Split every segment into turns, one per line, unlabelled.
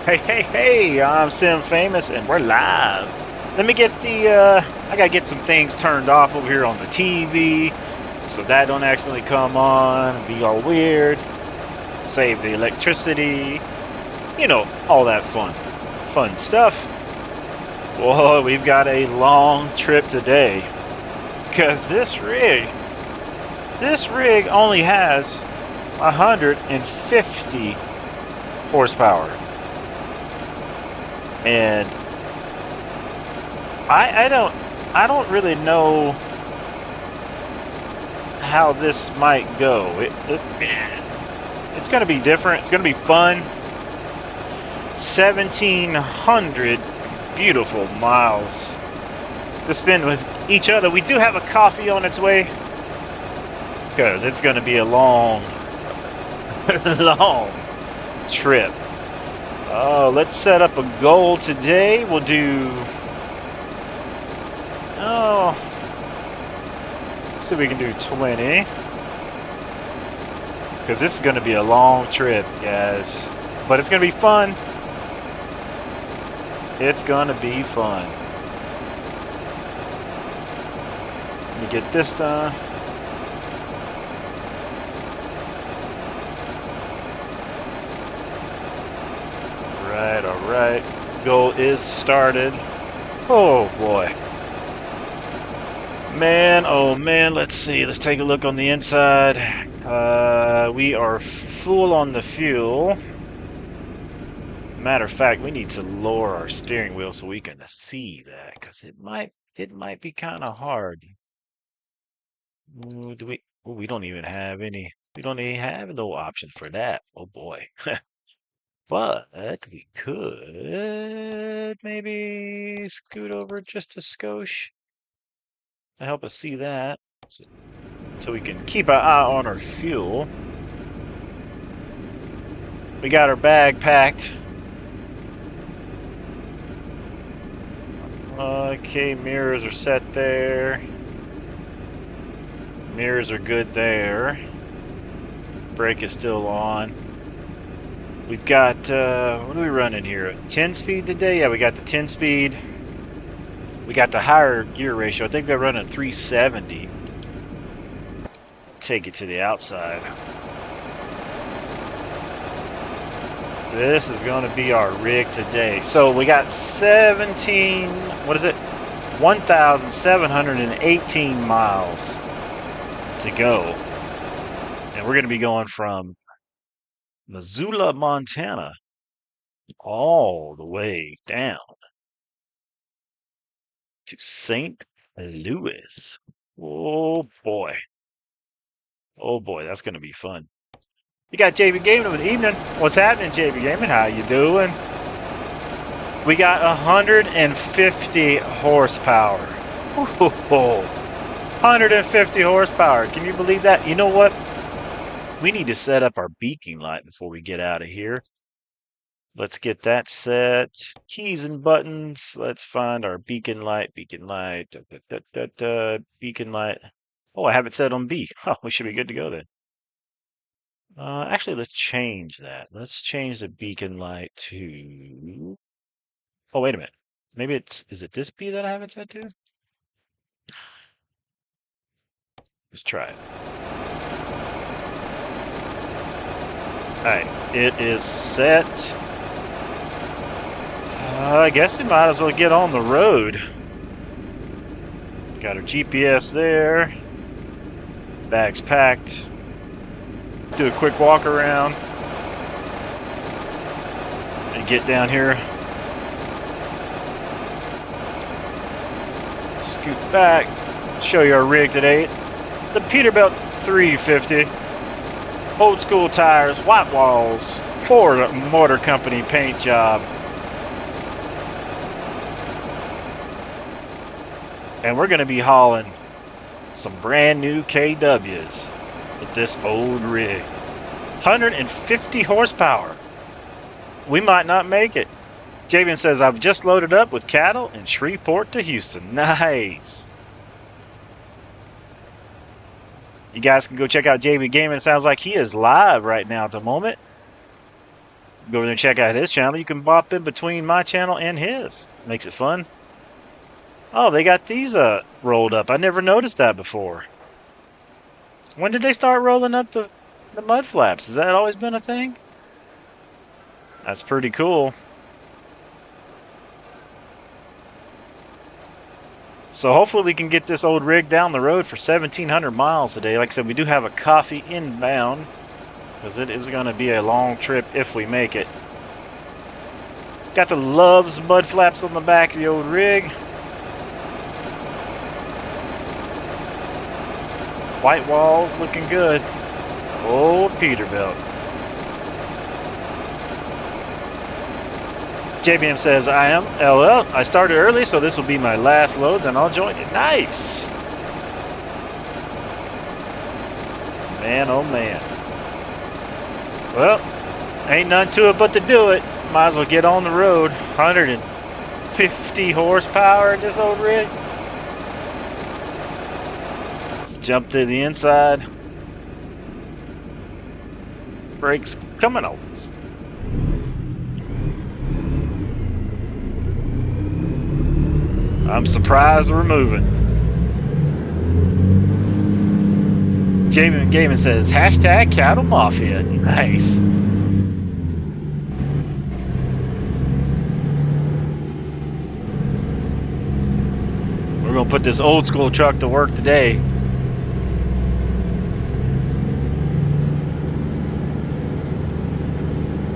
Hey, I'm simfamous and we're live. Let me get I gotta get some things turned off over here on the TV so that don't accidentally come on and be all weird. Save the electricity. You know, all that fun stuff. Whoa, we've got a long trip today because this rig only has 150 horsepower. And I don't really know how this might go. It's going to be different. It's going to be fun. 1,700 beautiful miles to spend with each other. We do have a coffee on its way because it's going to be a long, long trip. Let's set up a goal today. We'll do... see if we can do 20. Because this is going to be a long trip, guys. But it's going to be fun. It's going to be fun. Let me get this done. All right. Goal is started. Oh boy. Man, oh man, let's see. Let's take a look on the inside. We are full on the fuel. Matter of fact, we need to lower our steering wheel so we can see that, because it might be kind of hard. Ooh, we don't even have any. We don't even have no option for that. Oh boy. But we could maybe scoot over just a skosh to help us see that. So we can keep an eye on our fuel. We got our bag packed. Okay, mirrors are set there. Mirrors are good there. Brake is still on. We've got, what are we running here? 10 speed today? Yeah, we got the 10 speed. We got the higher gear ratio. I think they're running 370. Take it to the outside. This is going to be our rig today. So we got 1,718 miles to go. And we're going to be going from Missoula, Montana, all the way down to St. Louis. Oh boy. Oh boy, that's going to be fun. You got JB Gaming with evening. What's happening, JB Gaming? How you doing? We got 150 horsepower. 150 horsepower. Can you believe that? You know what? We need to set up our beacon light before we get out of here. Let's get that set. Keys and buttons. Let's find our beacon light. Beacon light. Beacon light. Oh, I have it set on B. Oh, we should be good to go then. Actually, let's change that. Let's change the beacon light to... Oh, wait a minute. Maybe is it this B that I have it set to? Let's try it. All right, it is set. I guess we might as well get on the road. Got our GPS there. Bags packed. Do a quick walk around. And get down here. Scoot back. Show you our rig today. The Peterbilt 350. Old school tires, white walls, Ford Motor Company paint job. And we're going to be hauling some brand new KWs with this old rig. 150 horsepower. We might not make it. Javian says, I've just loaded up with cattle in Shreveport to Houston. Nice. You guys can go check out JB Gaming. It sounds like he is live right now at the moment. Go over there and check out his channel. You can bop in between my channel and his. Makes it fun. Oh, they got these rolled up. I never noticed that before. When did they start rolling up the mud flaps? Has that always been a thing? That's pretty cool. So hopefully we can get this old rig down the road for 1,700 miles today. Like I said, we do have a coffee inbound, because it is going to be a long trip if we make it. Got the Loves mud flaps on the back of the old rig. White walls looking good. Old Peterbilt. JBM says, I am LL. I started early, so this will be my last load, then I'll join you. Nice. Man, oh man. Well, ain't none to it but to do it. Might as well get on the road. 150 horsepower in this old rig. Let's jump to the inside. Brakes coming off. I'm surprised we're moving. Jamie Gaiman says, hashtag Cattle Mafia. Nice. We're going to put this old school truck to work today.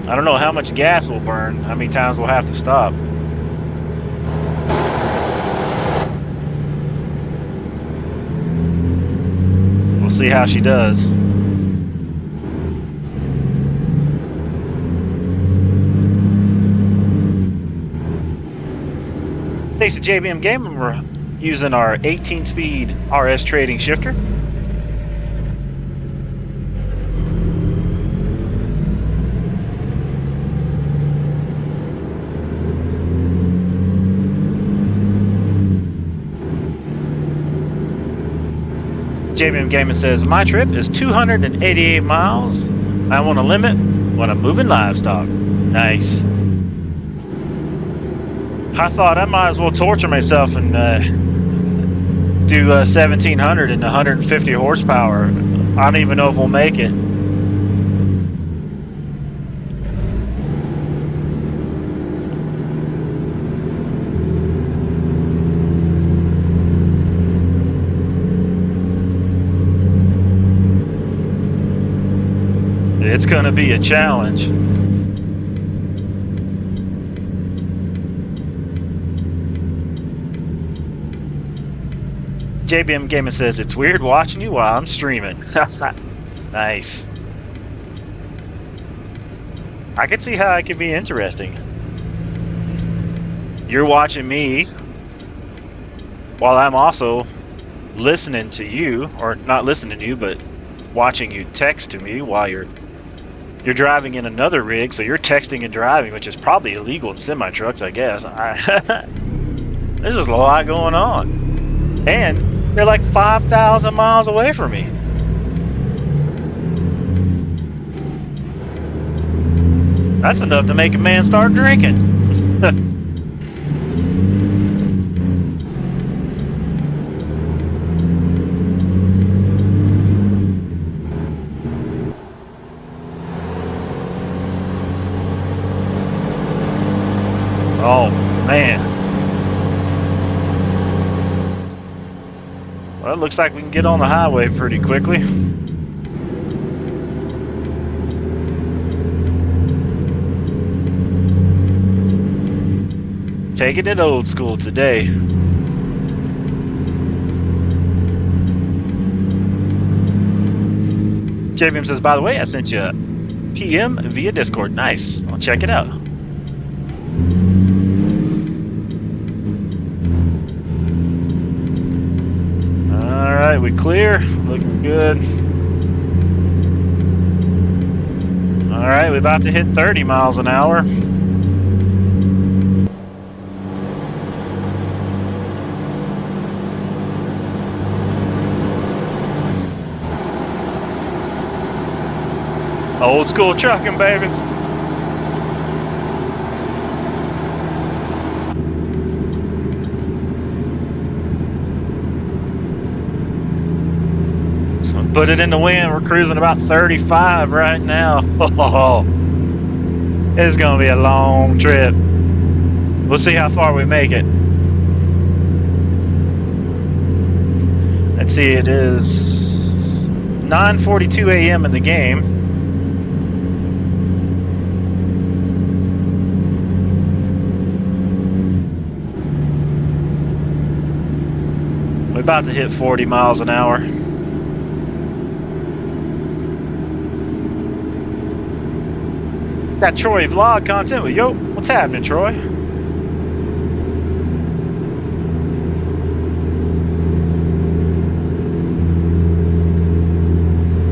I don't know how much gas will burn, how many times we'll have to stop. We'll see how she does. Thanks to JBM Gaming, we're using our 18-speed RS trading shifter. JBM Gaming says, my trip is 288 miles. I want a limit when I'm moving livestock. Nice. I thought I might as well torture myself and do 1,700 and 150 horsepower. I don't even know if we'll make it. It's going to be a challenge. JBM Gaming says, it's weird watching you while I'm streaming. Nice. I can see how it could be interesting. You're watching me while I'm also listening to you, or not listening to you, but watching you text to me while you're driving in another rig, so you're texting and driving, which is probably illegal in semi-trucks, I guess. There's just a lot going on. And they're like 5,000 miles away from me. That's enough to make a man start drinking. Oh, man. Well, it looks like we can get on the highway pretty quickly. Taking it old school today. JBM says, by the way, I sent you a PM via Discord. Nice. I'll check it out. Alright, we clear. Looking good. Alright, we're about to hit 30 miles an hour. Old school trucking, baby. Put it in the wind. We're cruising about 35 right now. Oh, it's going to be a long trip. We'll see how far we make it. Let's see, it is 9:42 a.m. in the game. We're about to hit 40 miles an hour. Got Troy vlog content with yo. What's happening, Troy?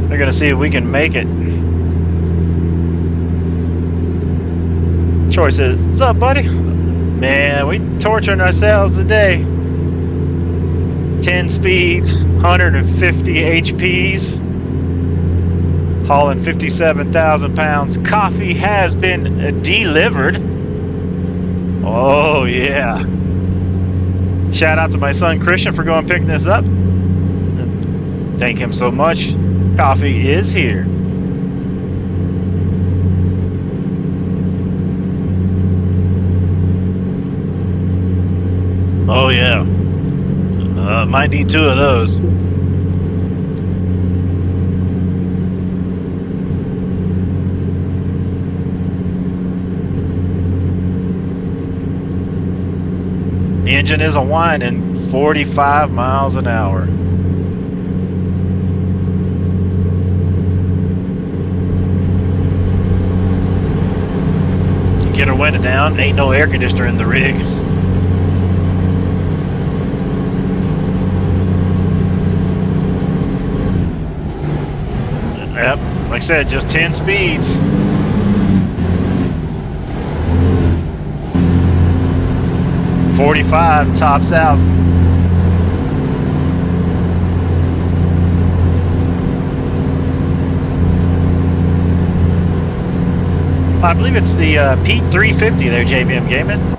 We're gonna see if we can make it. Troy says, "What's up, buddy?" Man, we torturing ourselves today. 10 speeds, 150 HPs, hauling 57,000 pounds. Coffee has been delivered. Oh yeah! Shout out to my son Christian for going picking this up. Thank him so much. Coffee is here. Oh yeah. Might need 2 of those. The engine is a whining 45 miles an hour. Get her window down. Ain't no air conditioner in the rig. Yep, like I said, just 10 speeds. .45 tops out. I believe it's the P350 there, JBM Gaming.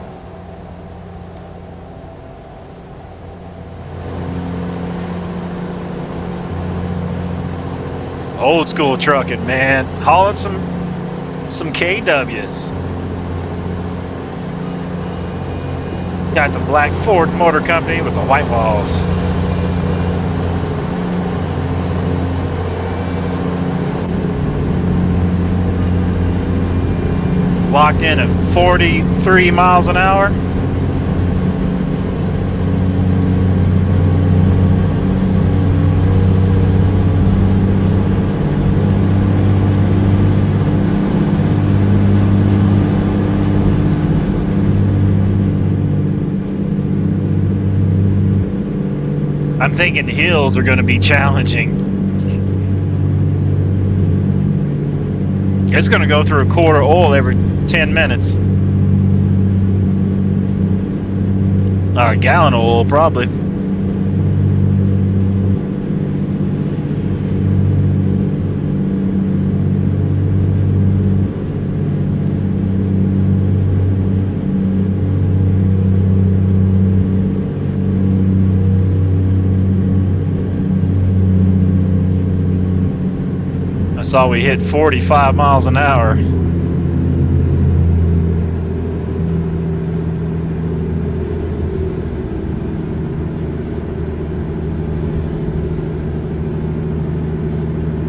Old school trucking, man. Hauling some KWs. Got the black Ford Motor Company with the white walls. Locked in at 43 miles an hour. I'm thinking hills are going to be challenging. It's going to go through a quart of oil every 10 minutes. Or a gallon of oil, probably. I saw we hit 45 miles an hour.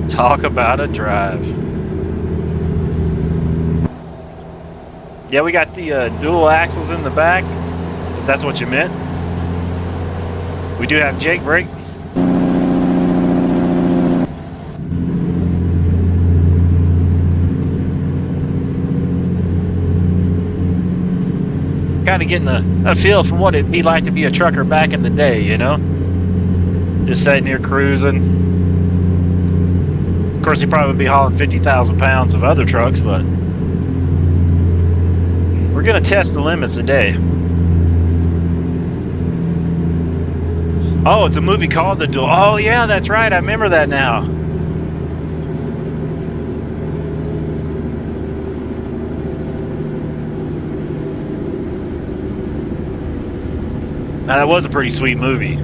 Talk about a drive. Yeah, we got the dual axles in the back, if that's what you meant. We do have Jake brake. Kind of getting a feel for what it'd be like to be a trucker back in the day, you know? Just sitting here cruising. Of course, he'd probably be hauling 50,000 pounds of other trucks, but we're going to test the limits today. Oh, it's a movie called The Duel. Oh, yeah, that's right. I remember that now. Now, that was a pretty sweet movie.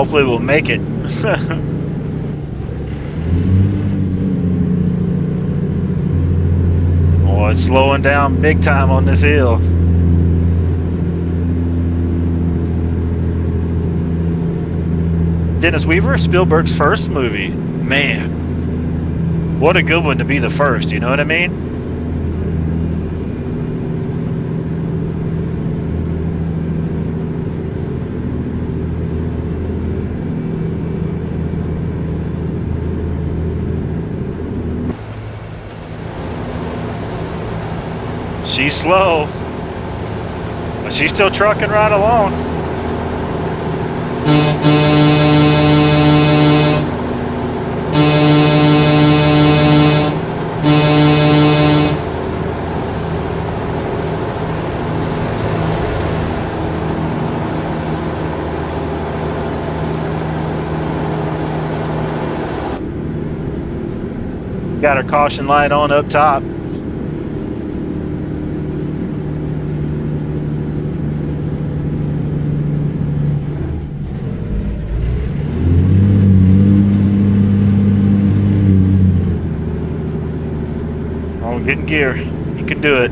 Hopefully we'll make it. Oh, it's slowing down big time on this hill. Dennis Weaver, Spielberg's first movie. Man, what a good one to be the first, you know what I mean? She's slow, but she's still trucking right along. Got her caution light on up top. Get in gear. You can do it.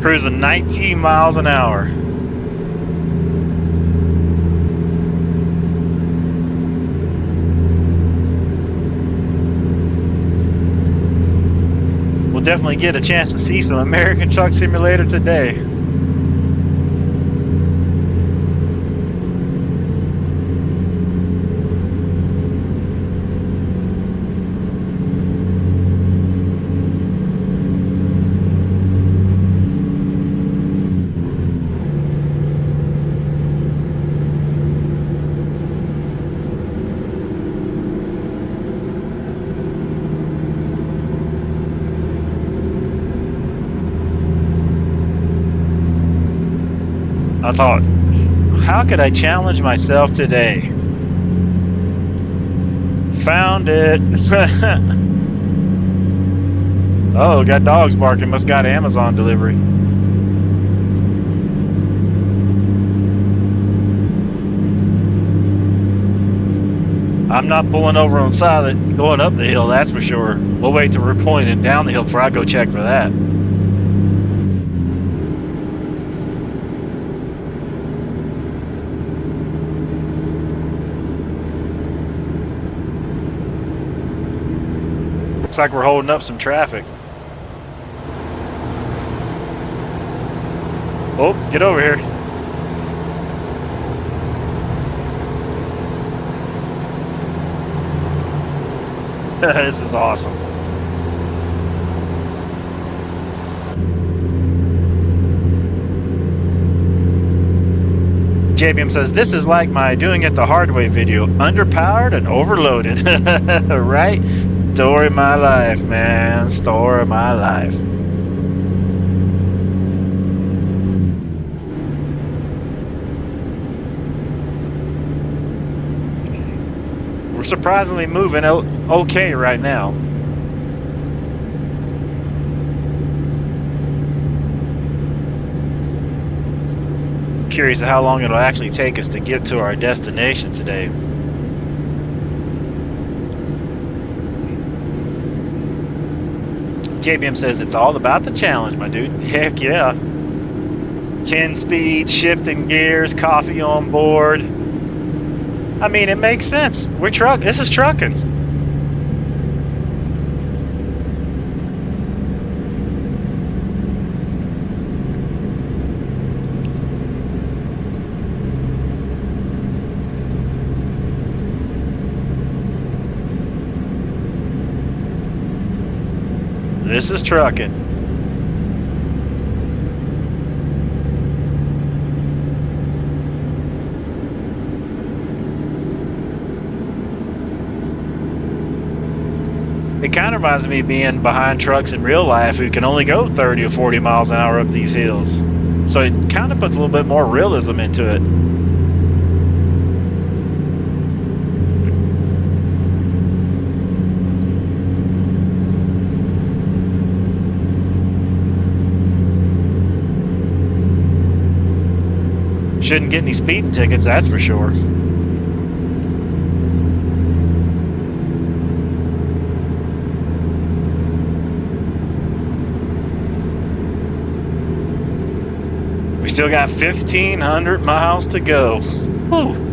Cruising 19 miles an hour. We'll definitely get a chance to see some American Truck Simulator today. I thought, how could I challenge myself today? Found it. Oh, got dogs barking. Must got Amazon delivery. I'm not pulling over on the side going up the hill, that's for sure. We'll wait till we're pointing down the hill before I go check for that. Looks like we're holding up some traffic. Oh, get over here. This is awesome. JBM says, this is like my doing it the hard way video. Underpowered and overloaded. Right? Story of my life, man. Story of my life. We're surprisingly moving okay right now. Curious how long it'll actually take us to get to our destination today. JBM says it's all about the challenge, my dude. Heck yeah. 10 speed, shifting gears, coffee on board. I mean, it makes sense. This is trucking. This is trucking. It kind of reminds me of being behind trucks in real life who can only go 30 or 40 miles an hour up these hills. So it kind of puts a little bit more realism into it. Shouldn't get any speeding tickets, that's for sure. We still got 1,500 miles to go. Whew.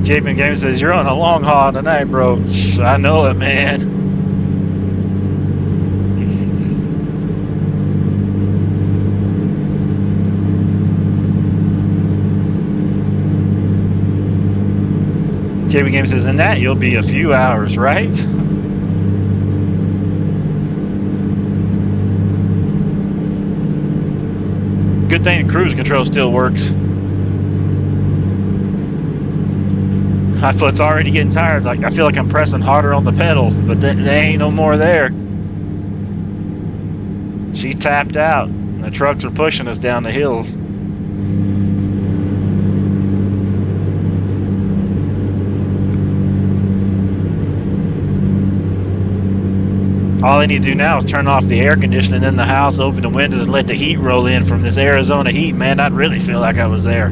Jamin Game says, you're on a long haul tonight, bro. I know it, man. Jamin Game says, in that, you'll be a few hours, right? Good thing cruise control still works. My foot's already getting tired. Like, I feel like I'm pressing harder on the pedal, but there ain't no more there. She tapped out. And the trucks are pushing us down the hills. All I need to do now is turn off the air conditioning in the house, open the windows, and let the heat roll in from this Arizona heat. Man, I'd really feel like I was there.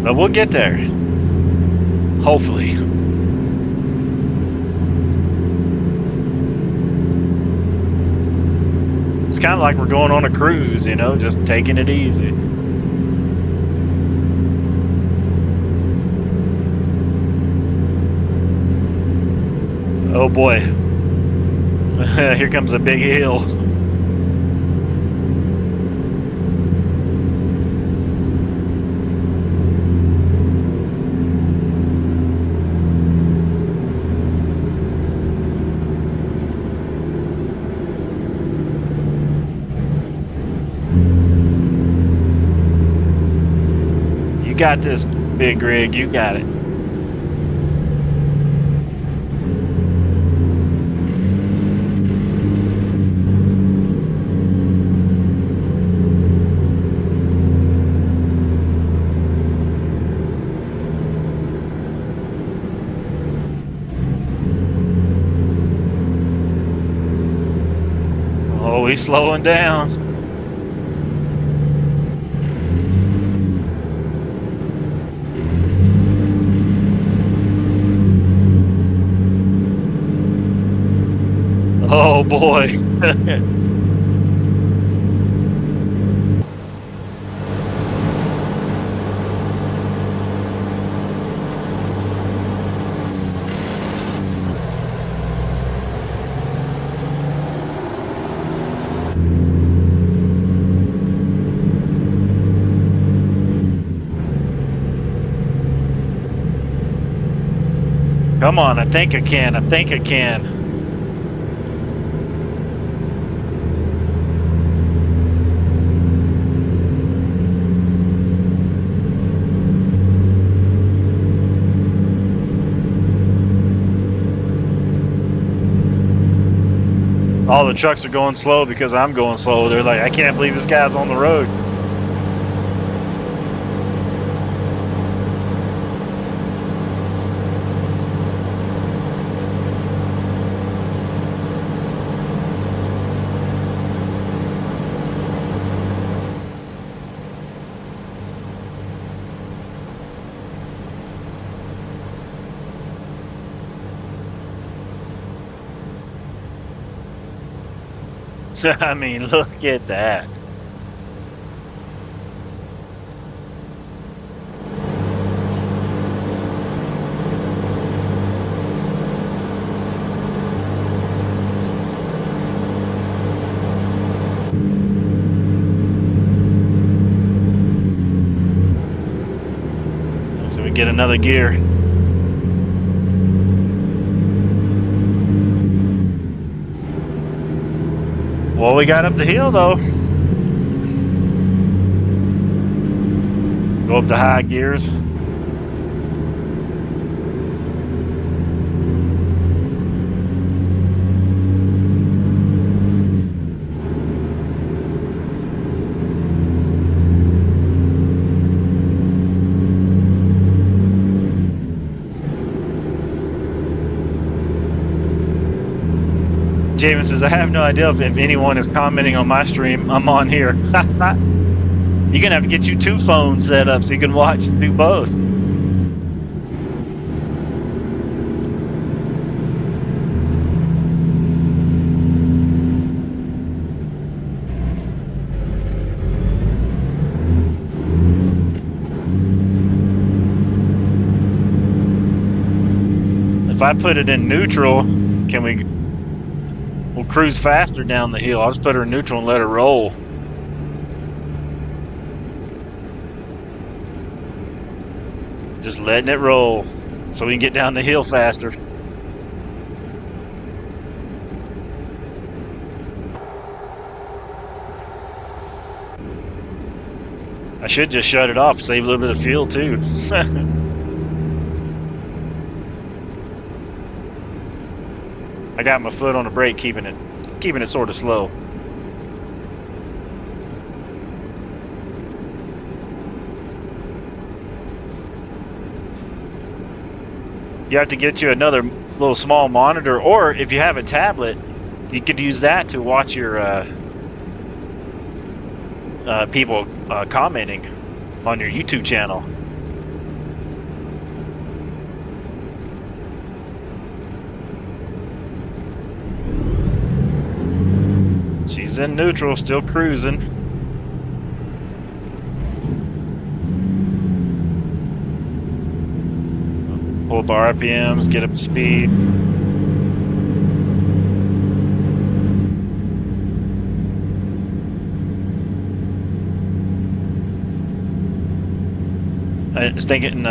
But we'll get there. Hopefully. It's kind of like we're going on a cruise, you know, just taking it easy. Oh boy. Here comes a big hill. You got this, big rig. You got it. Oh, he's slowing down. Oh boy. Come on, I think I can. I think I can. All the trucks are going slow because I'm going slow. They're like, I can't believe this guy's on the road. I mean, look at that. So we get another gear. Well, we got up the hill though. Go up to high gears. James says, I have no idea if anyone is commenting on my stream. I'm on here. You're going to have to get you 2 phones set up so you can watch and do both. If I put it in neutral, we'll cruise faster down the hill. I'll just put her in neutral and let her roll. Just letting it roll so we can get down the hill faster. I should just shut it off, save a little bit of fuel too. I got my foot on the brake, keeping it sort of slow. You have to get you another little small monitor, or if you have a tablet, you could use that to watch your people commenting on your YouTube channel. She's in neutral, still cruising. Pull up our RPMs, get up to speed. I was thinking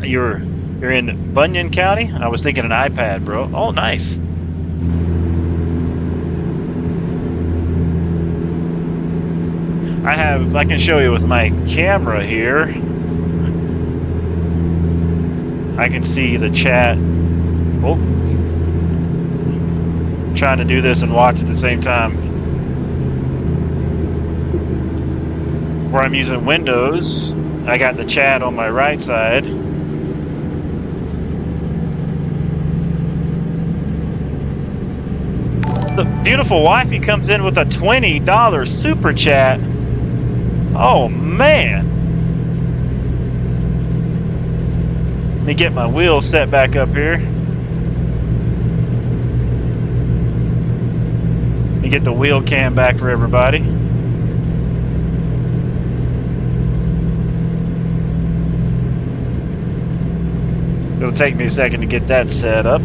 you're in Bunyan County? I was thinking an iPad, bro. Oh, nice. I can show you with my camera here. I can see the chat. Oh, I'm trying to do this and watch at the same time. Where I'm using Windows, I got the chat on my right side. The beautiful wifey comes in with a $20 super chat. Oh man. Let me get my wheels set back up here. Let me get the wheel cam back for everybody. It'll take me a second to get that set up.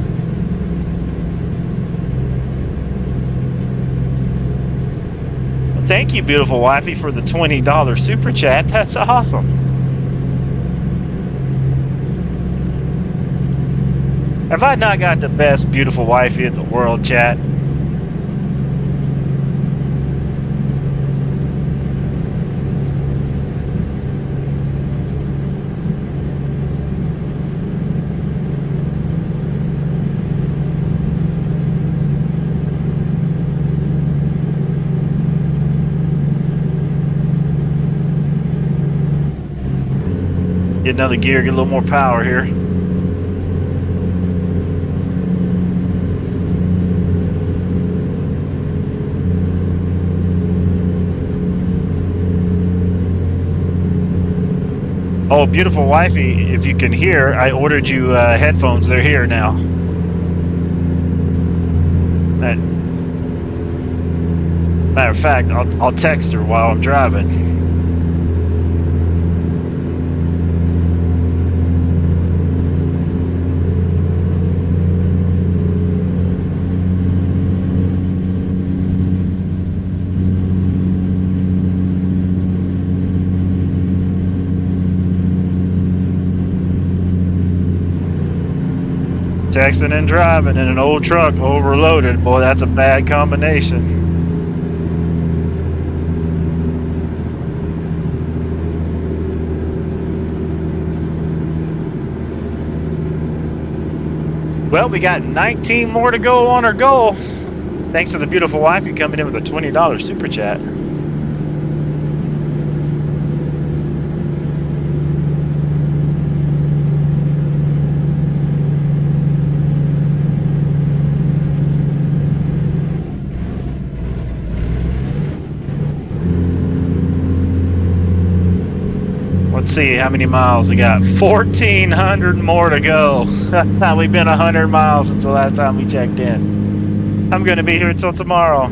Thank you, beautiful wifey, for the $20 super chat. That's awesome. Have I not got the best beautiful wifey in the world, chat? Get another gear, get a little more power here. Oh, beautiful wifey, if you can hear, I ordered you headphones. They're here now. Matter of fact, I'll text her while I'm driving. Texting and driving in an old truck overloaded. Boy, that's a bad combination. Well, we got 19 more to go on our goal. Thanks to the beautiful wifey coming in with a $20 super chat. Let's see how many miles we got. 1,400 more to go. We've been 100 miles since the last time we checked in. I'm going to be here until tomorrow.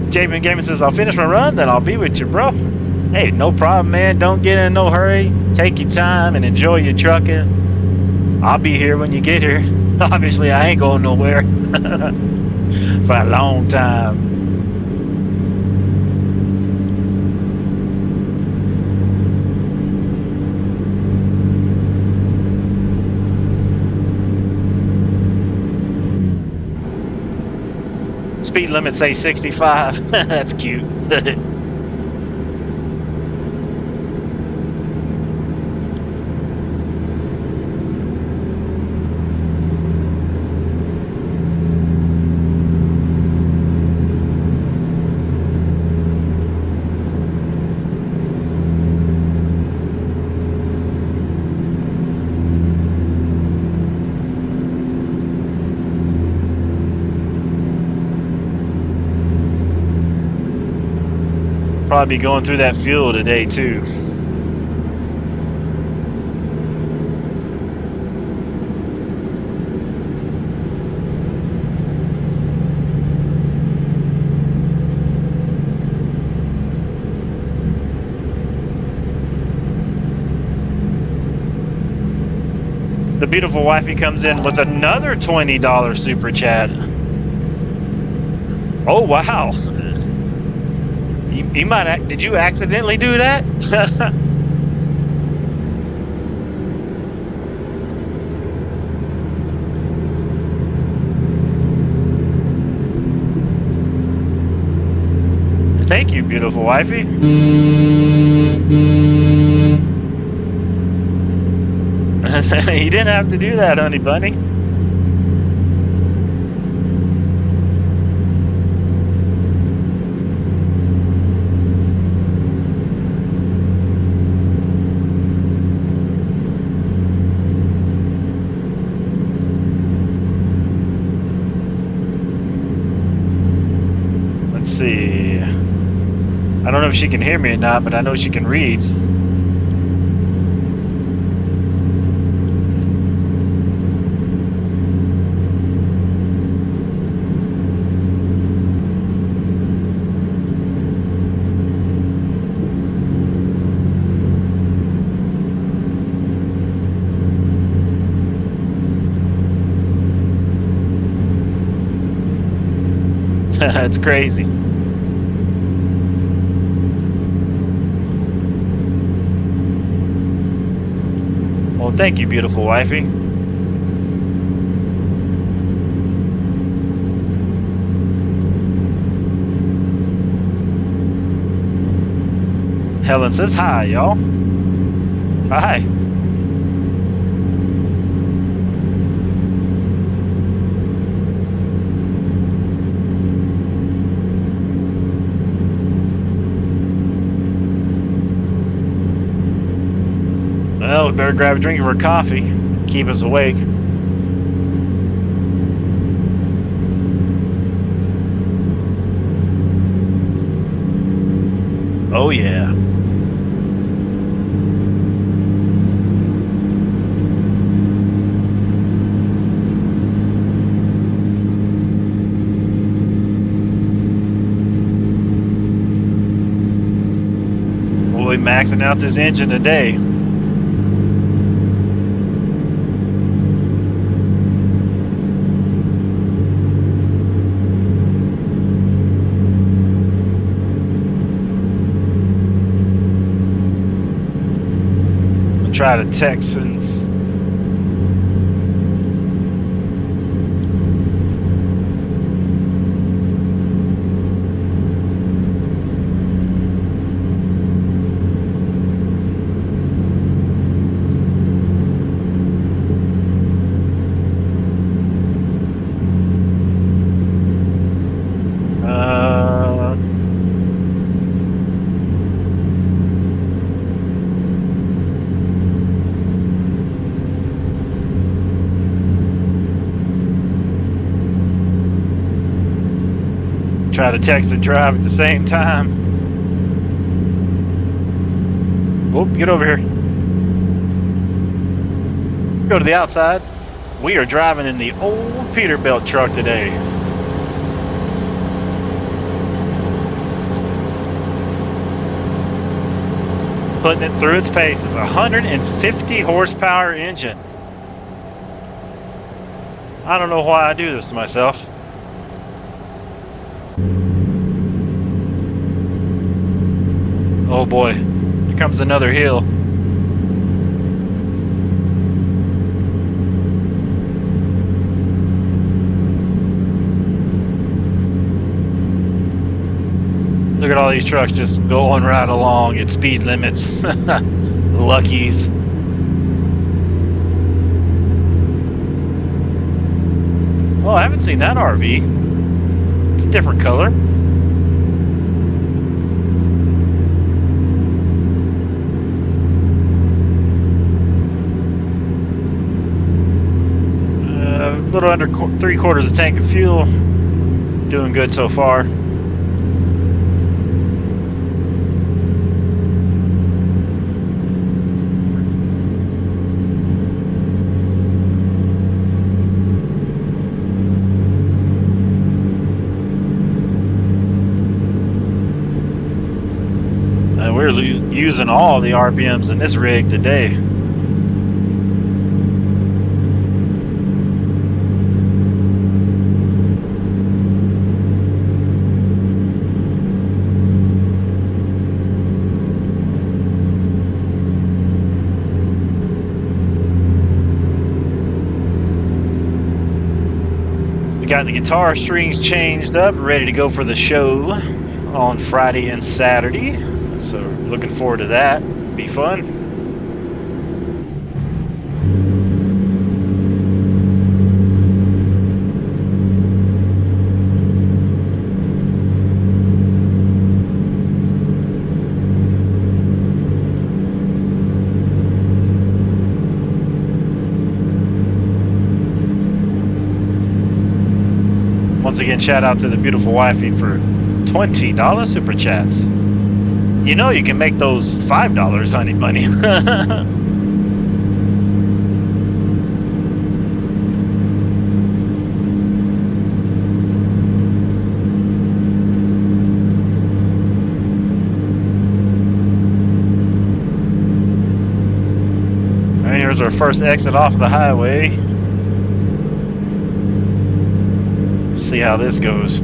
Jamin Gaming says, I'll finish my run, then I'll be with you, bro. Hey, no problem, man. Don't get in no hurry. Take your time and enjoy your trucking. I'll be here when you get here. Obviously, I ain't going nowhere for a long time. Speed limit say 65. That's cute. Probably going through that fuel today too. The beautiful wifey comes in with another $20 super chat. Oh wow. You might. Did you accidentally do that? Thank you, beautiful wifey. You didn't have to do that, honey bunny. Let's see. I don't know if she can hear me or not, but I know she can read. It's crazy. Well, thank you, beautiful wifey. Helen says hi, y'all. Hi. Well, we better grab a drink of our coffee, keep us awake. Oh yeah. We'll be maxing out this engine today. Try to text and Try to text and drive at the same time. Oh, get over here. Go to the outside. We are driving in the old Peterbilt truck today. Putting it through its paces. 150 horsepower engine. I don't know why I do this to myself. Oh boy, here comes another hill. Look at all these trucks just going right along at speed limits. Luckies. Oh, I haven't seen that RV. It's a different color. A little under 3/4 a tank of fuel. Doing good so far. We're using all the RPMs in this rig today. We got the guitar strings changed up, ready to go for the show on Friday and Saturday. So looking forward to that. Be fun. Once again, shout out to the beautiful wifey for $20 super chats. You know you can make those $5 honey money. Right, here's our first exit off the highway. Let's see how this goes.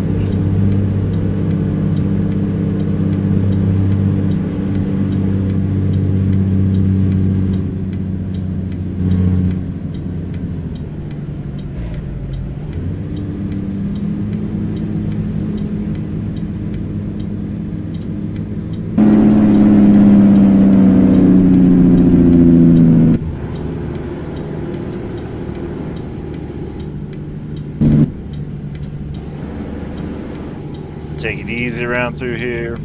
Take it easy around through here.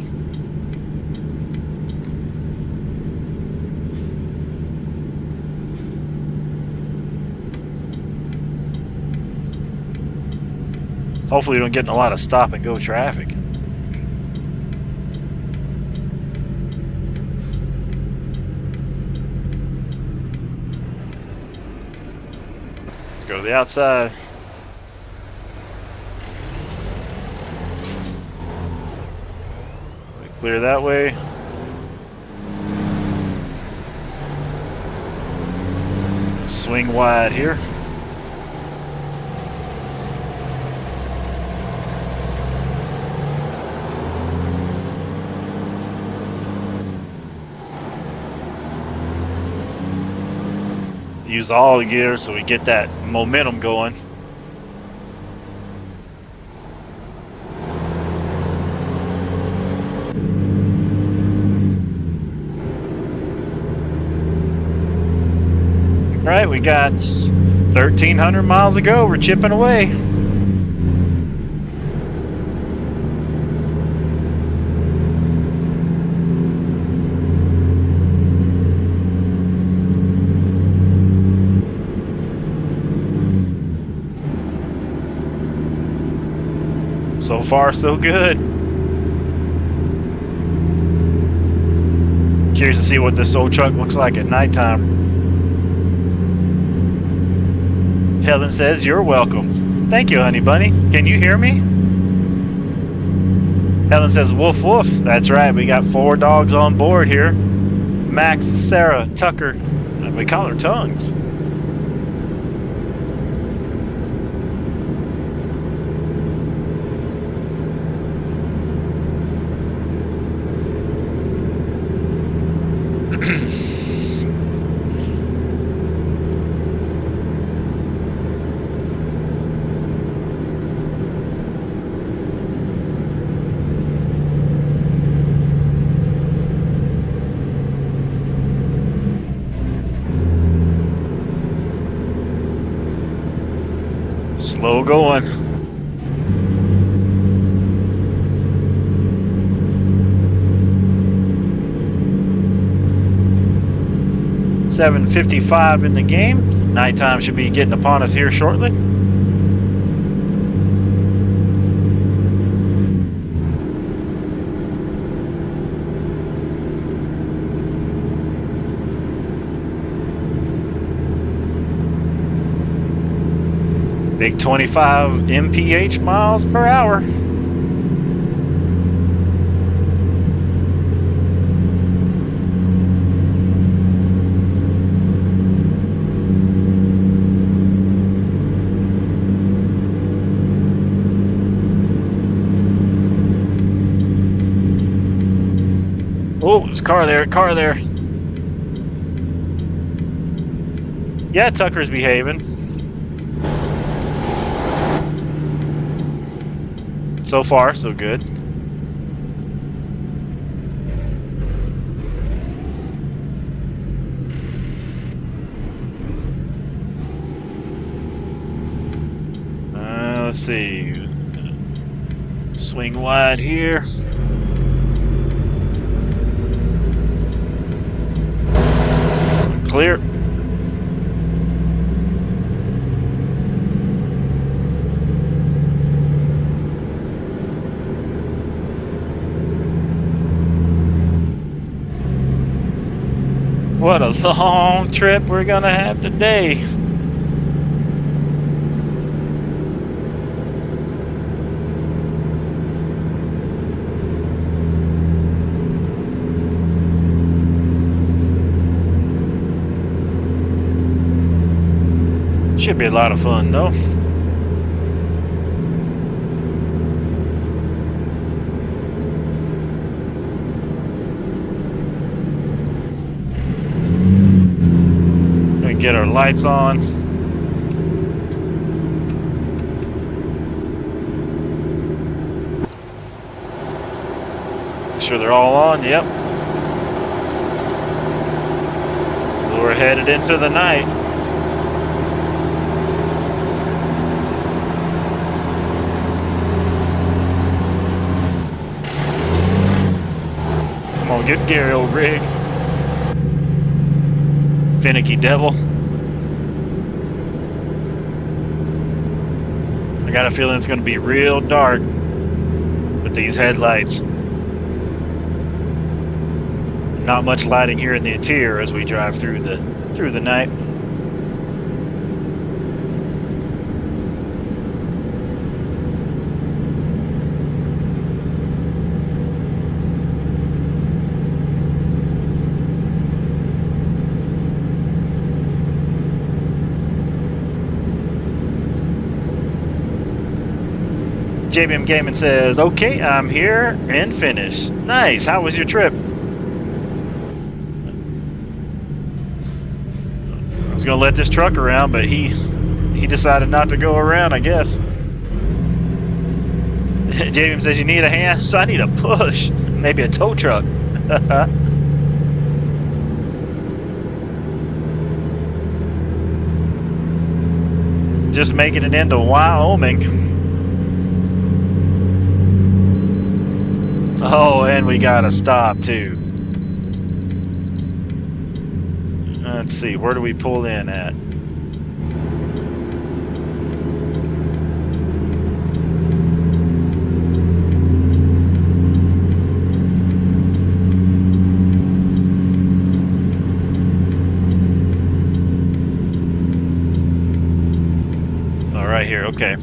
Hopefully we don't get in a lot of stop and go traffic. Let's go to the outside. Clear that way. Swing wide here. Use all the gears so we get that momentum going. Right, we got 1,300 miles to go. We're chipping away. So far, so good. Curious to see what this old truck looks like at nighttime. Helen says, "You're welcome." Thank you, honey bunny. Can you hear me? Helen says, "Woof, woof." That's right. We got 4 dogs on board here. Max, Sarah, Tucker. And we call her Tongues. Slow going. $7:55 in the game. Nighttime should be getting upon us here shortly. Big 25 mph miles per hour. Oh, there's a car there, car there. Yeah, Tucker's behaving. So far, so good. Let's see. Swing wide here. Clear. What a long trip we're gonna have today. Should be a lot of fun, though. Gonna get our lights on. Make sure they're all on. Yep. We're headed into the night. Come on, get Gary, old rig. Finicky devil. I got a feeling it's going to be real dark with these headlights. Not much lighting here in the interior as we drive through the night. JBM Gaming says, "Okay, I'm here and finished." Nice. How was your trip? I was gonna let this truck around, but he decided not to go around, I guess. JBM says, "You need a hand?" So I need a push. Maybe a tow truck. Just making it into Wyoming. Oh, and we got to stop too. Let's see, where do we pull in at? right here. Okay.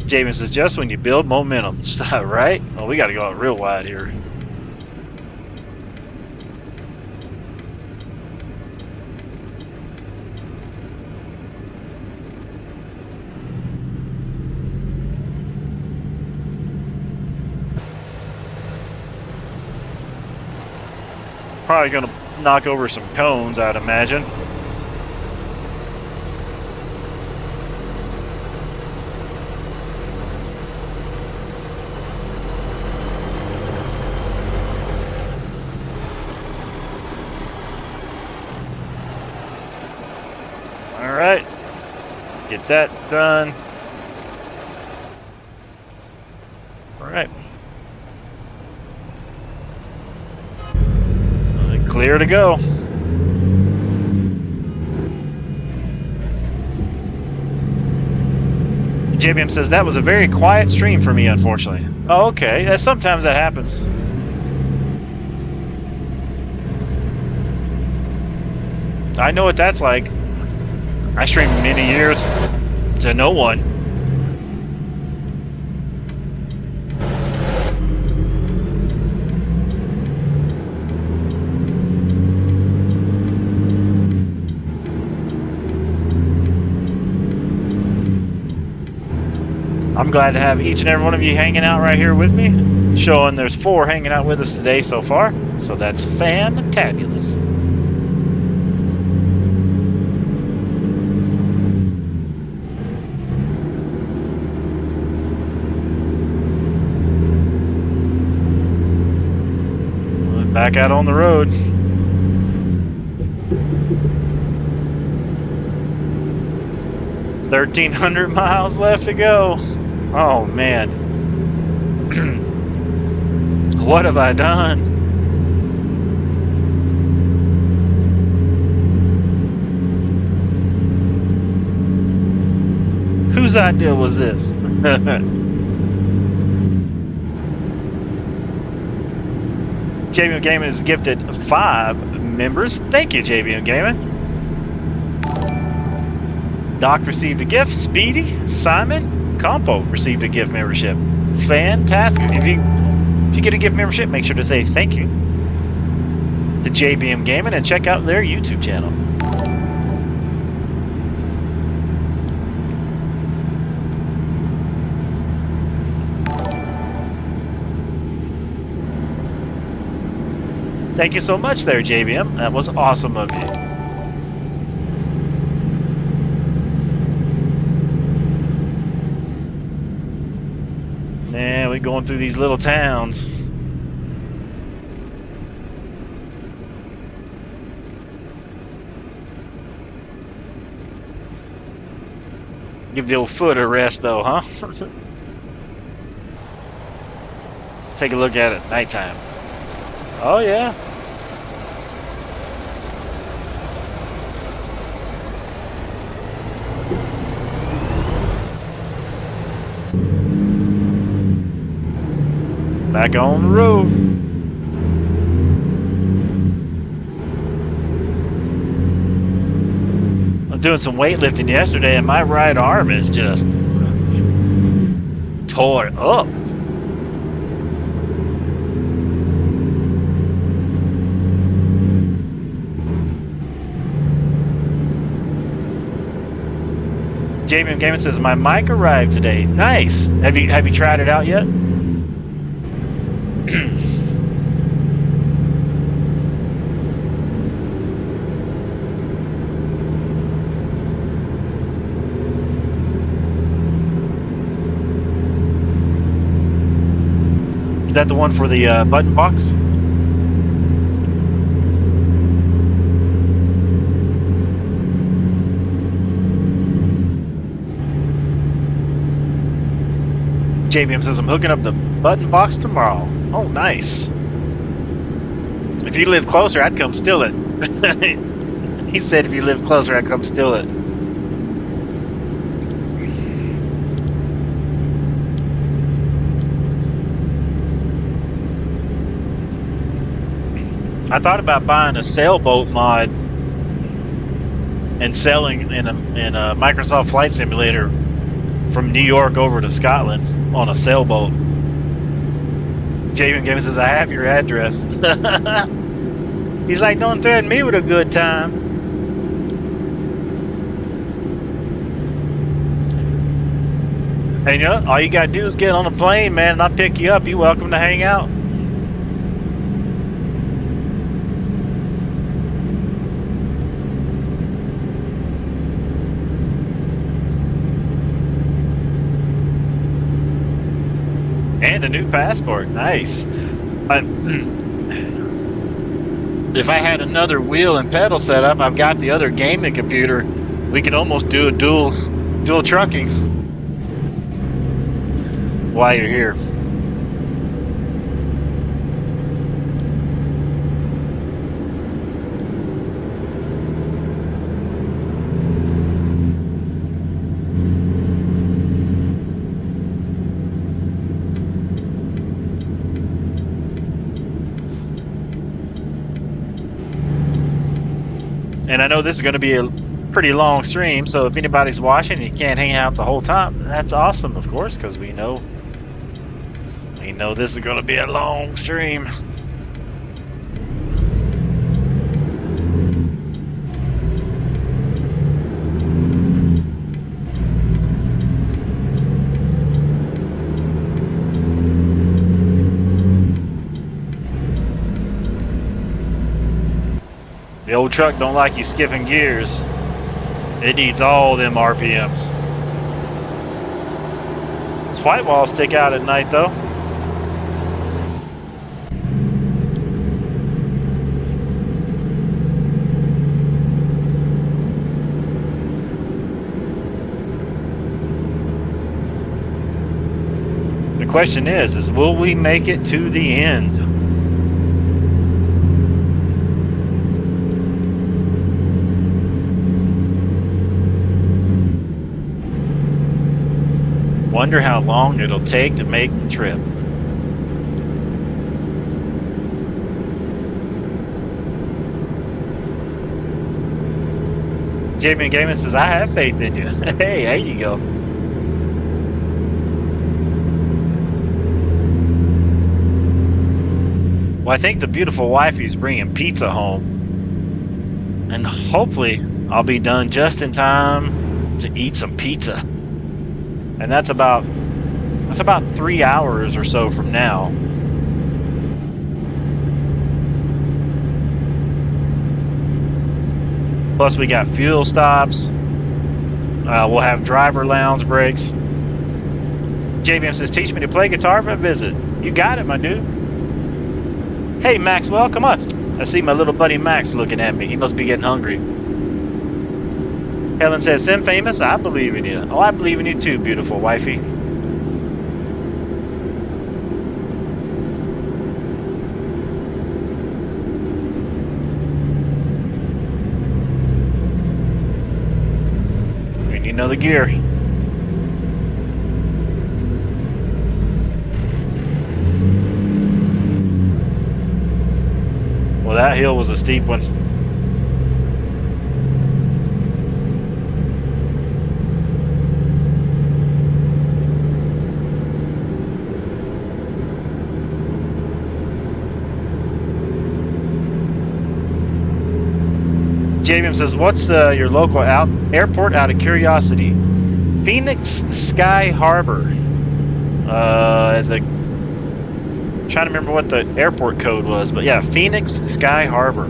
James says, just when you build momentum. Right? Oh, we got to go out real wide here. Probably going to knock over some cones, I'd imagine. All right. Get that done. All right. Clear to go. JBM says, that was a very quiet stream for me, unfortunately. Oh, okay. Sometimes that happens. I know what that's like. I streamed many years to no one. I'm glad to have each and every one of you hanging out right here with me. Showing there's 4 hanging out with us today so far. So that's fantabulous. Back out on the road. $1,300 miles left to go. Oh man. What have I done? Whose idea was this? JBM Gaming is gifted 5 members. Thank you, JBM Gaming. Doc received a gift. Speedy, Simon, Compo received a gift membership. Fantastic. If you get a gift membership, make sure to say thank you to JBM Gaming and check out their YouTube channel. Thank you so much there, JBM. That was awesome of you. Man, we're going through these little towns. Give the old foot a rest, though, huh? Let's take a look at it at nighttime. Oh, yeah. Back on the road. I was doing some weightlifting yesterday, and my right arm is just tore up. JBM Gaming says my mic arrived today. Nice. Have you tried it out yet? Is that the one for the button box? JBM says I'm hooking up the button box tomorrow. Oh, nice. If you live closer, I'd come steal it. He said if you live closer, I'd come steal it. I thought about buying a sailboat mod and selling in a Microsoft Flight Simulator from New York over to Scotland on a sailboat. Javen Gamer says, I have your address. He's like, don't threaten me with a good time. And you know, all you gotta do is get on a plane, man, and I'll pick you up. You're welcome to hang out. And a new passport. Nice. If I had another wheel and pedal set up, I've got the other gaming computer. We could almost do a dual trucking while you're here. And I know this is going to be a pretty long stream, so if anybody's watching and you can't hang out the whole time, that's awesome, of course, because we know this is going to be a long stream. The old truck don't like you skipping gears. It needs all them RPMs. This white walls stick out at night though. The question is will we make it to the end? Wonder how long it'll take to make the trip. Jamie Gaiman says, I have faith in you. Hey, there you go. Well, I think the beautiful wifey's bringing pizza home. And hopefully I'll be done just in time to eat some pizza. And that's about 3 hours or so from now. Plus we got fuel stops. We'll have driver lounge breaks. JBM says, teach me to play guitar for a visit. You got it, my dude. Hey, Maxwell, come on. I see my little buddy Max looking at me. He must be getting hungry. Helen says, simfamous, I believe in you. Oh, I believe in you too, beautiful wifey. We need another gear. Well, that hill was a steep one. Javium says, what's your local airport out of curiosity? Phoenix Sky Harbor. Trying to remember what the airport code was, but yeah, Phoenix Sky Harbor.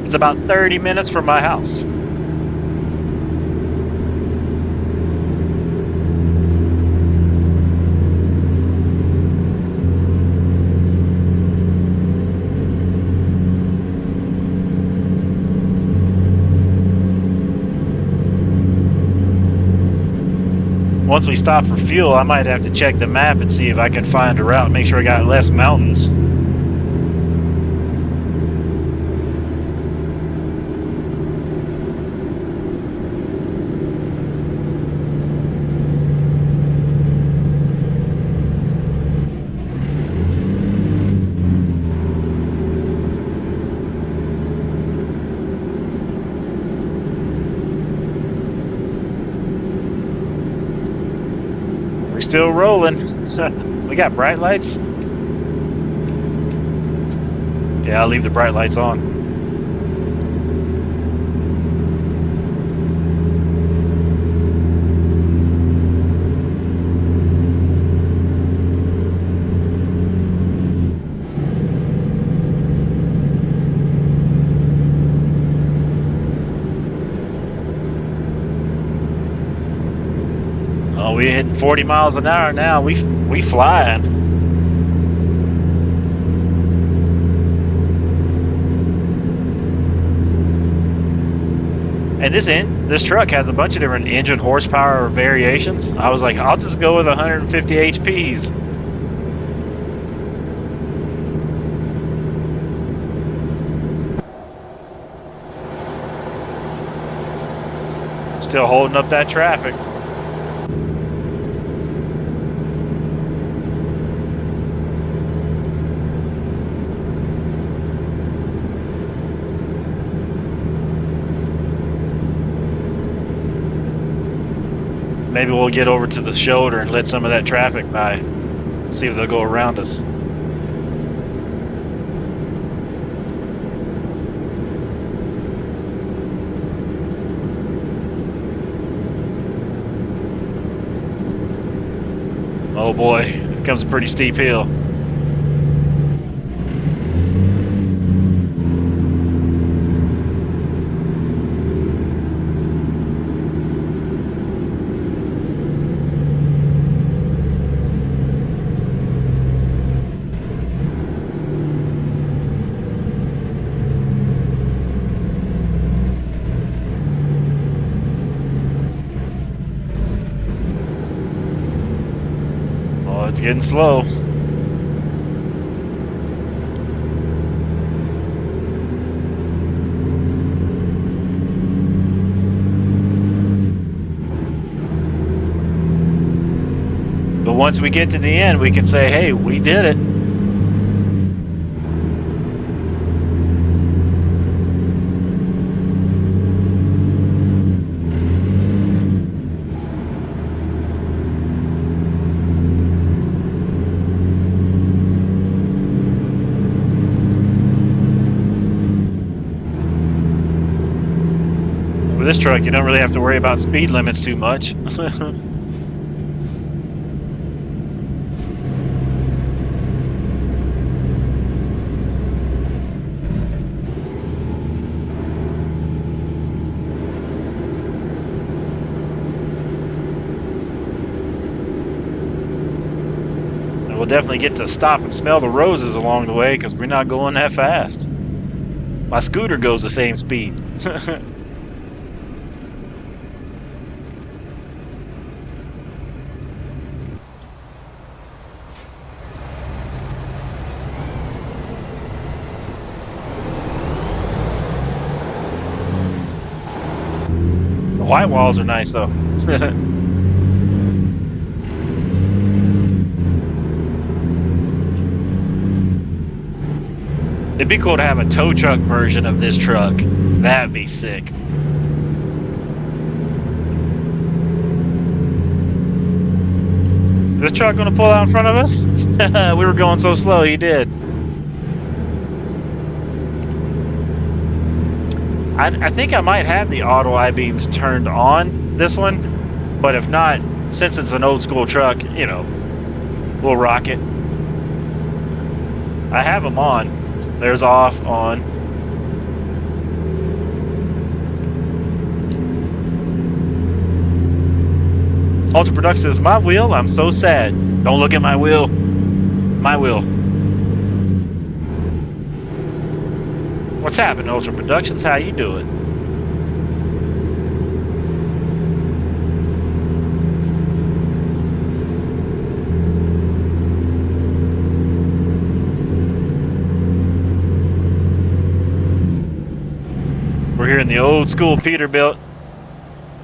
It's about 30 minutes from my house. Once we stop for fuel, I might have to check the map and see if I can find a route, make sure I got less mountains. still rolling. We got bright lights. Yeah, I'll leave the bright lights on. Oh, we're hitting 40 miles an hour now. We flying. And this truck has a bunch of different engine horsepower variations. I was like, I'll just go with 150 HPs. Still holding up that traffic. Maybe we'll get over to the shoulder and let some of that traffic by. See if they'll go around us. Oh boy, it comes a pretty steep hill. It's getting slow. But once we get to the end, we can say, hey, we did it. With this truck, you don't really have to worry about speed limits too much. And we'll definitely get to stop and smell the roses along the way because we're not going that fast. My scooter goes the same speed. White walls are nice though. It'd be cool to have a tow truck version of this truck. That'd be sick. Is this truck gonna pull out in front of us? We were going so slow, he did. I think I might have the auto I-beams turned on this one, but if not, since it's an old school truck, you know, we'll rock it. I have them on. There's off, on. Ultra Production says, my wheel, I'm so sad. Don't look at my wheel. My wheel. What's happening, Ultra Productions? How you doing? We're here in the old school Peterbilt,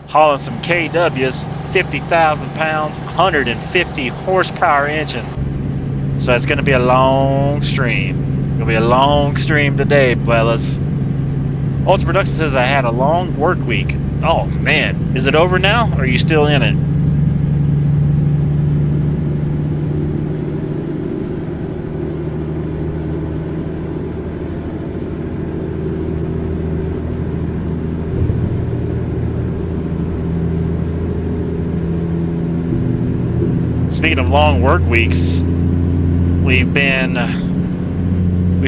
hauling some KWs, 50,000 pounds, 150 horsepower engine. So it's going to be a long stream. Gonna be a long stream today, fellas. Ultra Production says I had a long work week. Oh man, is it over now? Or are you still in it? Speaking of long work weeks, we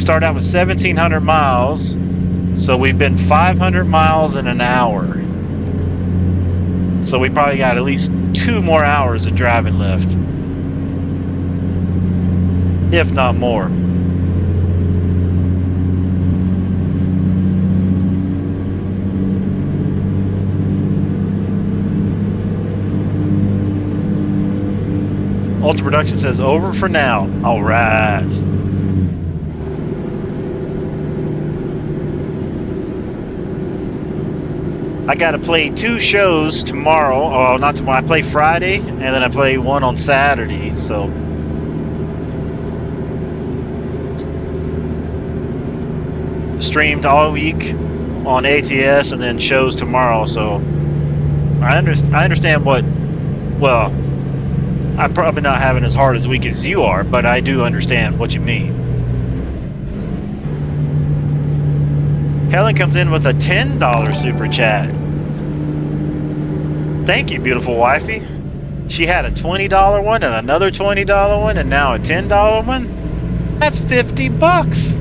started out with 1,700 miles, so we've been 500 miles in an hour. So we probably got at least 2 more hours of driving left, if not more. Ultra Production says over for now. All right. I got to play 2 shows tomorrow. Oh, not tomorrow. I play Friday, and then I play one on Saturday. So streamed all week on ATS, and then shows tomorrow. So I understand what. Well, I'm probably not having as hard as week as you are, but I do understand what you mean. Helen comes in with a $10 super chat. Thank you, beautiful wifey. She had a $20 one and another $20 one and now a $10 one. That's $50.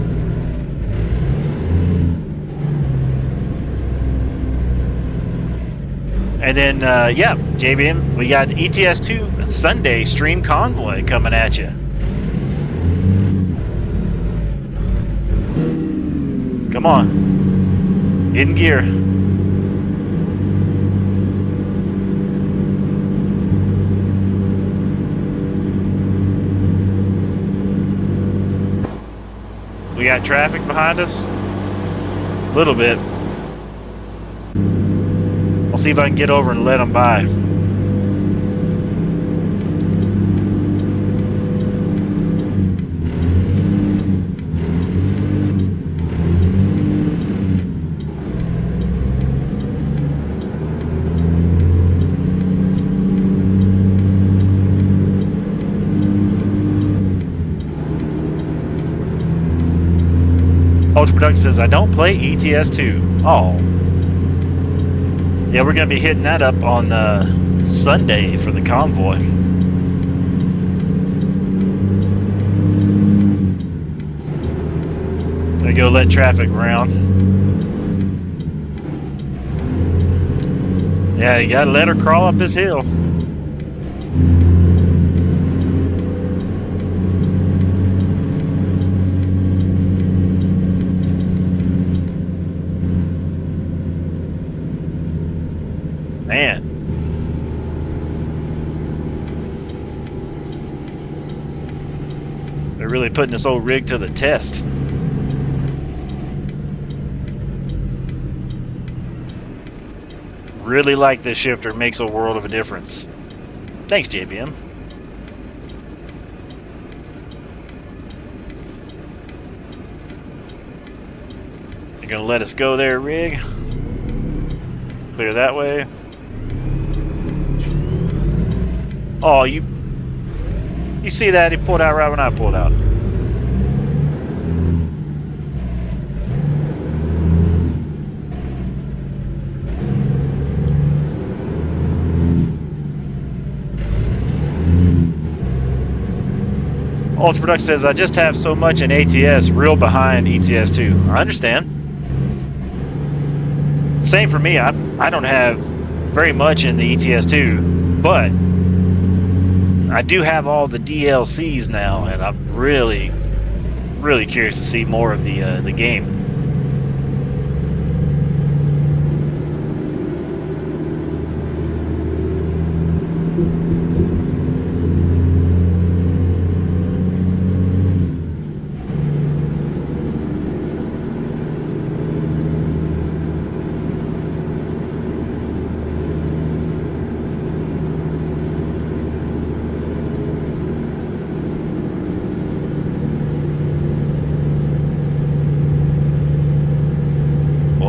And then, yeah, JBM, we got ETS2 Sunday Stream Convoy coming at you. Come on. In gear. We got traffic behind us. A little bit. I'll see if I can get over and let them by. Ultra Production says, I don't play ETS2. Oh. Yeah, we're going to be hitting that up on Sunday for the convoy. Gonna go let traffic around. Yeah, you gotta let her crawl up this hill. Man. They're really putting this old rig to the test. Really like this shifter. Makes a world of a difference. Thanks, JBM. You're gonna let us go there, rig. Clear that way. Oh, you see that? He pulled out right when I pulled out. Ultra Production says, I just have so much in ATS, real behind ETS2. I understand. Same for me. I don't have very much in the ETS2, but I do have all the DLCs now, and I'm really, really curious to see more of the game.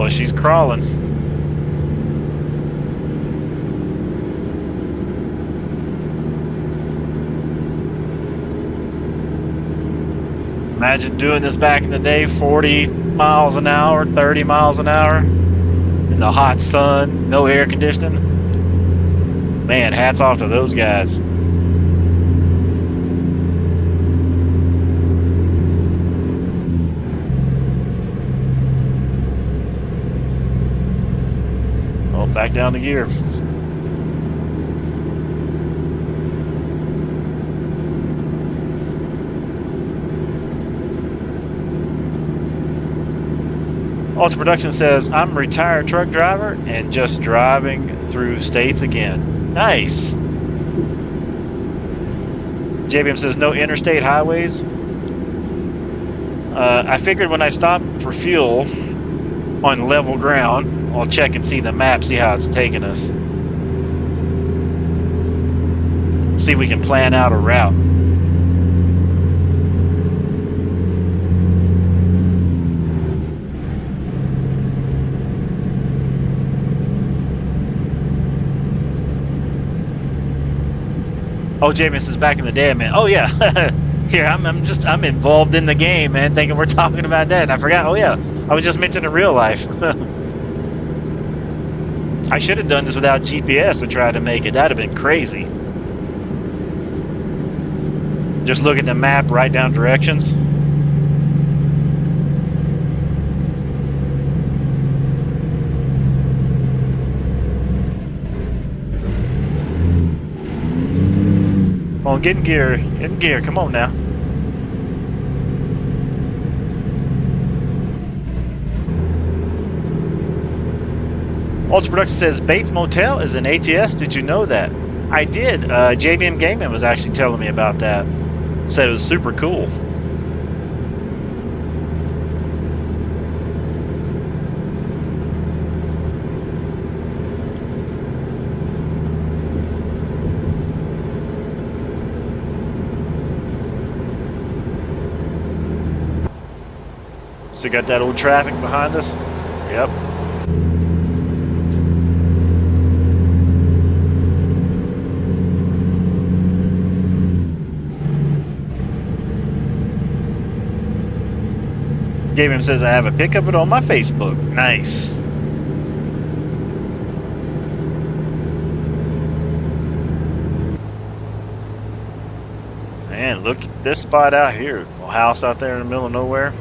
She's crawling. Imagine doing this back in the day, 40 miles an hour, 30 miles an hour, in the hot sun, no air conditioning. Man, hats off to those guys. back down the gear. Ultra Production says, I'm a retired truck driver and just driving through states again. Nice. JBM says, no interstate highways. I figured when I stop for fuel on level ground, I'll check and see the map, see how it's taking us. See if we can plan out a route. Oh, James is back in the day, man. Oh yeah, here I'm involved in the game, man. Thinking we're talking about that, and I forgot. Oh yeah, I was just mentioning real life. I should have done this without GPS to try to make it. That'd have been crazy. Just look at the map, write down directions. Come on, get in gear. Get in gear. Come on now. Ultra Production says Bates Motel is an ATS. Did you know that? I did. JBM Gaming was actually telling me about that. Said it was super cool. So you got that old traffic behind us? Yep. Gaming says I have a pic of it on my Facebook. Nice. Man, look at this spot out here. A house out there in the middle of nowhere.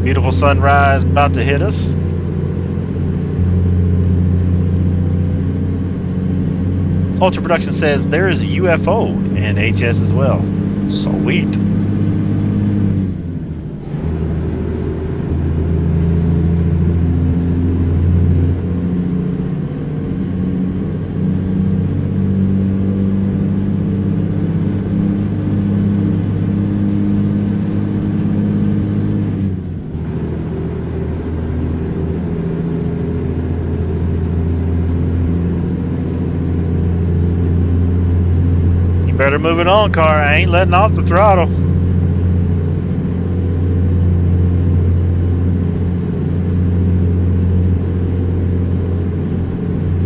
Beautiful sunrise about to hit us. Ultra Production says there is a UFO in ATS as well. Sweet. Better move it on, car. I ain't letting off the throttle.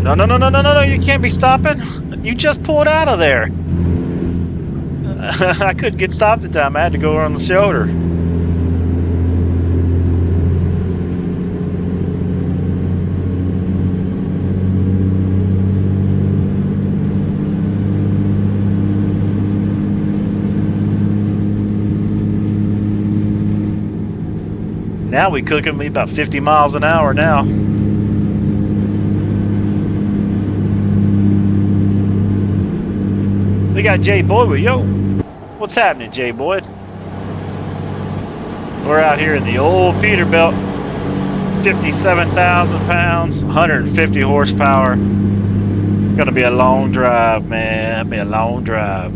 No, you can't be stopping. You just pulled out of there. I couldn't get stopped at the time. I had to go on the shoulder. Now we cooking me about 50 miles an hour now. We got Jay Boyd with yo. What's happening, Jay Boyd? We're out here in the old Peterbilt. 57,000 pounds, 150 horsepower. Gonna be a long drive, man. It'll be a long drive.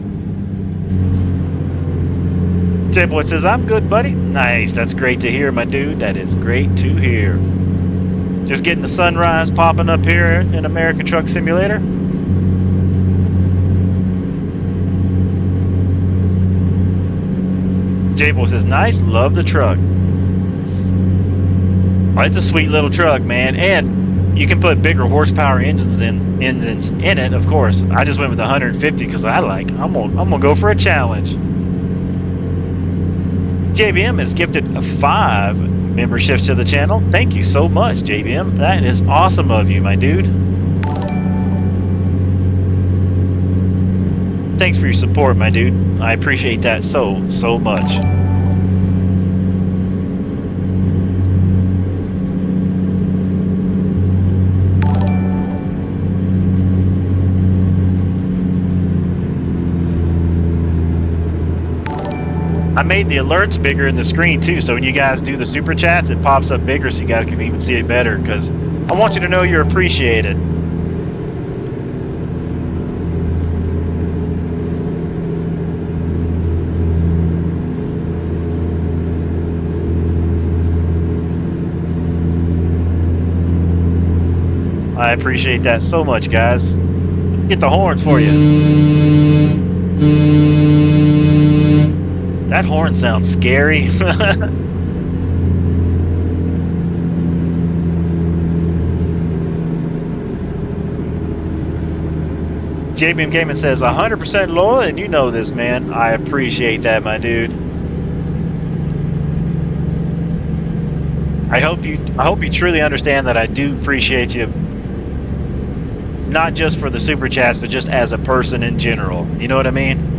J-Boy says, I'm good, buddy. Nice. That's great to hear, my dude. That is great to hear. Just getting the sunrise popping up here in American Truck Simulator. J-Boy says, nice. Love the truck. Oh, it's a sweet little truck, man. And you can put bigger horsepower engines in it, of course. I just went with 150 because I'm gonna go for a challenge. JBM has gifted 5 memberships to the channel. Thank you so much, JBM. That is awesome of you, my dude. Thanks for your support, my dude. I appreciate that so much. I made the alerts bigger in the screen too, so when you guys do the super chats, it pops up bigger so you guys can even see it better, because I want you to know you're appreciated. I appreciate that so much, guys. Get the horns for you. That horn sounds scary. JBM Gaming says 100% loyal, and you know this, man. I appreciate that, my dude. I hope you truly understand that I do appreciate you, not just for the super chats, but just as a person in general. You know what I mean?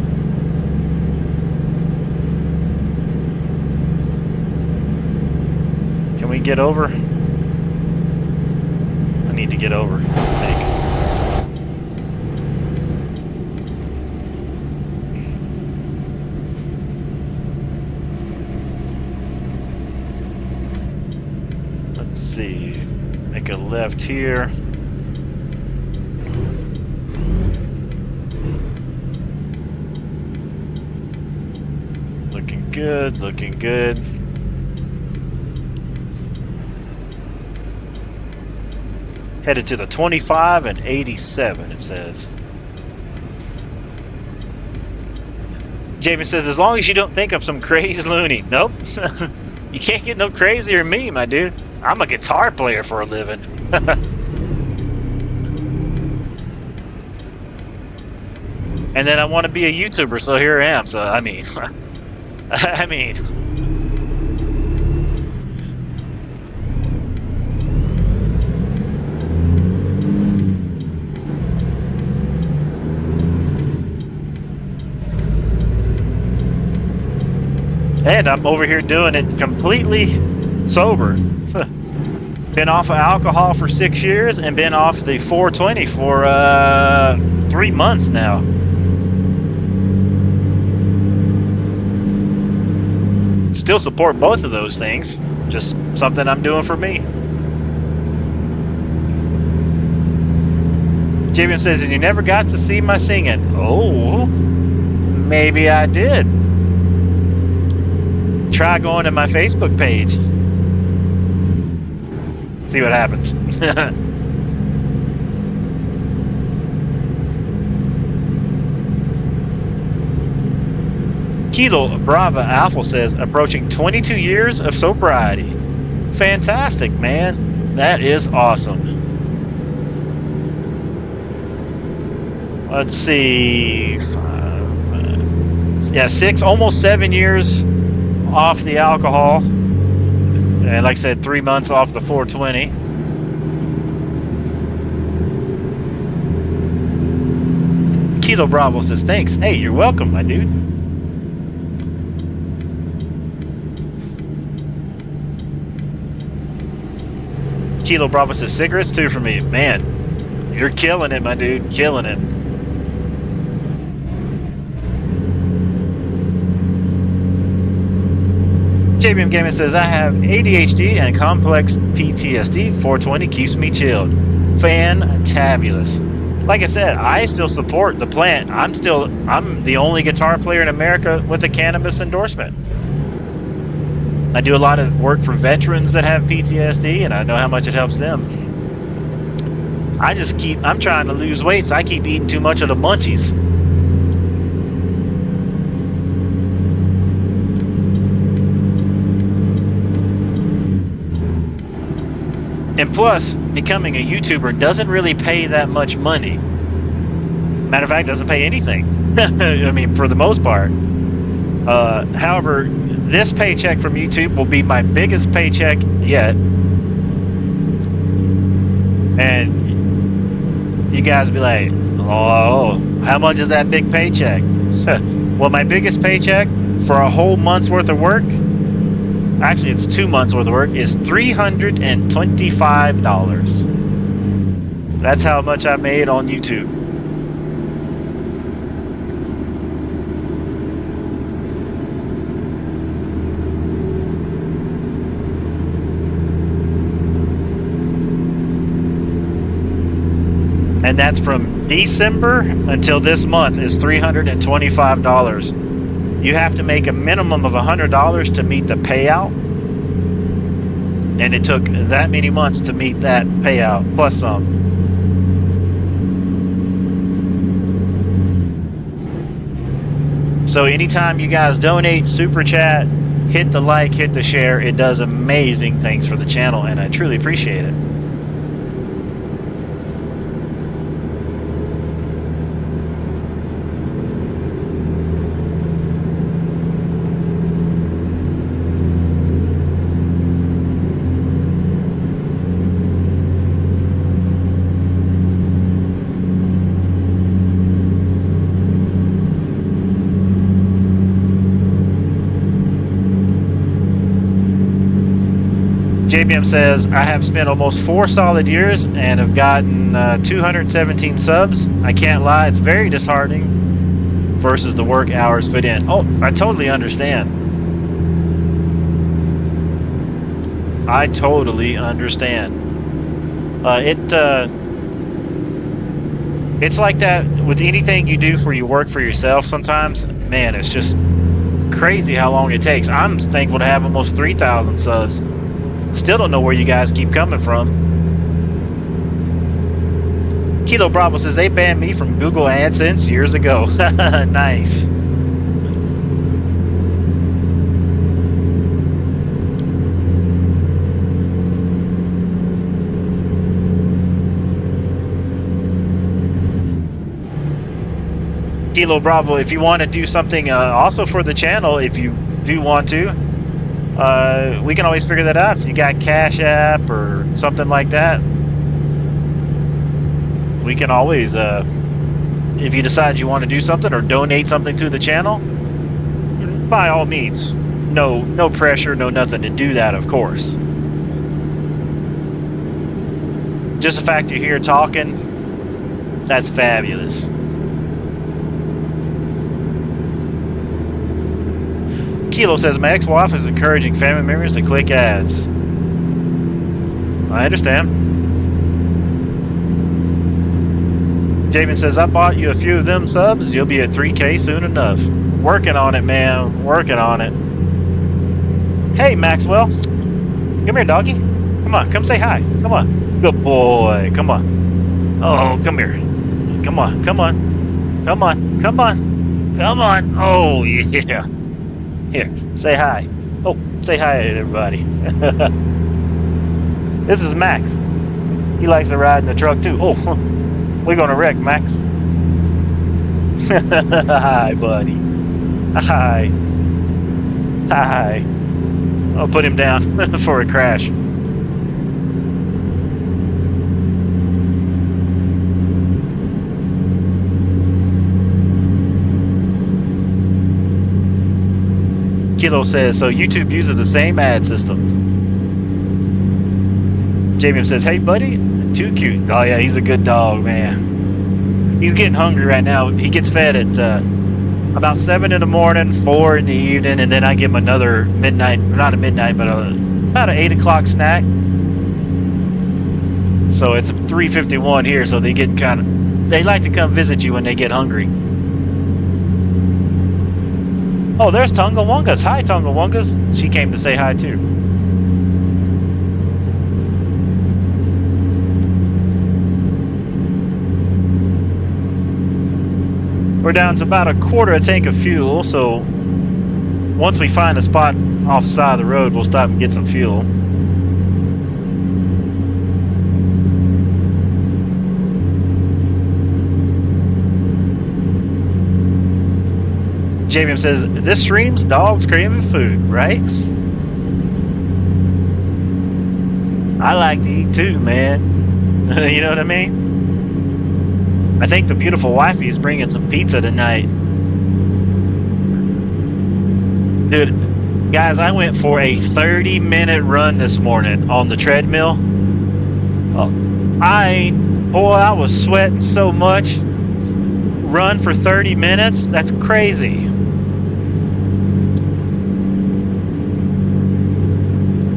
Can we get over? I need to get over, I think. Let's see. Make a left here. Looking good, looking good. Headed to the 25 and 87, it says. Jamie says, as long as you don't think I'm some crazy loony. Nope. You can't get no crazier than me, my dude. I'm a guitar player for a living. And then I want to be a YouTuber, so here I am. So, I mean... I mean... And I'm over here doing it completely sober. Been off of alcohol for 6 years and been off the 420 for 3 months now. Still support both of those things. Just something I'm doing for me. Javian says, and you never got to see my singing. Oh, maybe I did. Try going to my Facebook page. See what happens. Kilo Brava Alpha says, approaching 22 years of sobriety. Fantastic, man. That is awesome. Let's see. Yeah, 6, almost 7 years off the alcohol, and like I said, 3 months off the 420. Kilo Bravo says, thanks. Hey, you're welcome, my dude. Kilo Bravo says, cigarettes too for me. Man, you're killing it, my dude, killing it. JBM Gaming says, I have ADHD and complex PTSD. 420 keeps me chilled. Fantabulous. Like I said, I still support the plant. I'm the only guitar player in America with a cannabis endorsement. I do a lot of work for veterans that have PTSD, and I know how much it helps them. I'm trying to lose weight, so I keep eating too much of the munchies. And plus, becoming a YouTuber doesn't really pay that much money. Matter of fact, doesn't pay anything. I mean, for the most part. However, this paycheck from YouTube will be my biggest paycheck yet. And you guys be like, Oh, how much is that big paycheck? Well, my biggest paycheck for a whole month's worth of work, actually it's 2 months worth of work, is $325. That's how much I made on YouTube. And that's from December until this month is $325. You have to make a minimum of $100 to meet the payout. And it took that many months to meet that payout, plus some. So anytime you guys donate, super chat, hit the like, hit the share. It does amazing things for the channel, and I truly appreciate it. JBM says, I have spent almost 4 solid years and have gotten 217 subs. I can't lie, it's very disheartening versus the work hours put in. Oh, I totally understand. I totally understand. It's like that with anything you do for you work for yourself sometimes. Man, it's just crazy how long it takes. I'm thankful to have almost 3,000 subs. Still don't know where you guys keep coming from. Kilo Bravo says they banned me from Google AdSense years ago. Nice. Kilo Bravo, if you want to do something also for the channel, if you do want to, we can always figure that out. If you got Cash App or something like that, we can always, if you decide you want to do something or donate something to the channel, by all means. No pressure, no nothing to do that, of course. Just the fact you're here talking, that's fabulous. Kilo says, my ex-wife is encouraging family members to click ads. I understand. Jamin says, I bought you a few of them subs. You'll be at 3K soon enough. Working on it, man. Working on it. Hey, Maxwell. Come here, doggy. Come on. Come say hi. Come on. Good boy. Come on. Oh, come here. Come on. Come on. Come on. Come on. Come on. Oh, yeah. Here, say hi. Oh, say hi to everybody. This is Max. He likes to ride in the truck too. Oh, we're gonna wreck, Max. Hi, buddy. Hi. Hi. I'll put him down for a crash. Kilo says, so YouTube uses the same ad system. Javium says, hey buddy, too cute. Oh yeah, he's a good dog, man. He's getting hungry right now. He gets fed at about 7 in the morning, 4 in the evening, and then I give him another midnight, not a midnight, but about an 8 o'clock snack. So it's 3:51 here, so they get they like to come visit you when they get hungry. Oh, there's Tungawungas. Hi, Tungawungas. She came to say hi, too. We're down to about a quarter a tank of fuel, so once we find a spot off the side of the road, we'll stop and get some fuel. Javium says, this stream's dogs craving food, right? I like to eat too, man. You know what I mean? I think the beautiful wifey is bringing some pizza tonight. Dude, guys, I went for a 30-minute run this morning on the treadmill. Boy, I was sweating so much. Run for 30 minutes? That's crazy.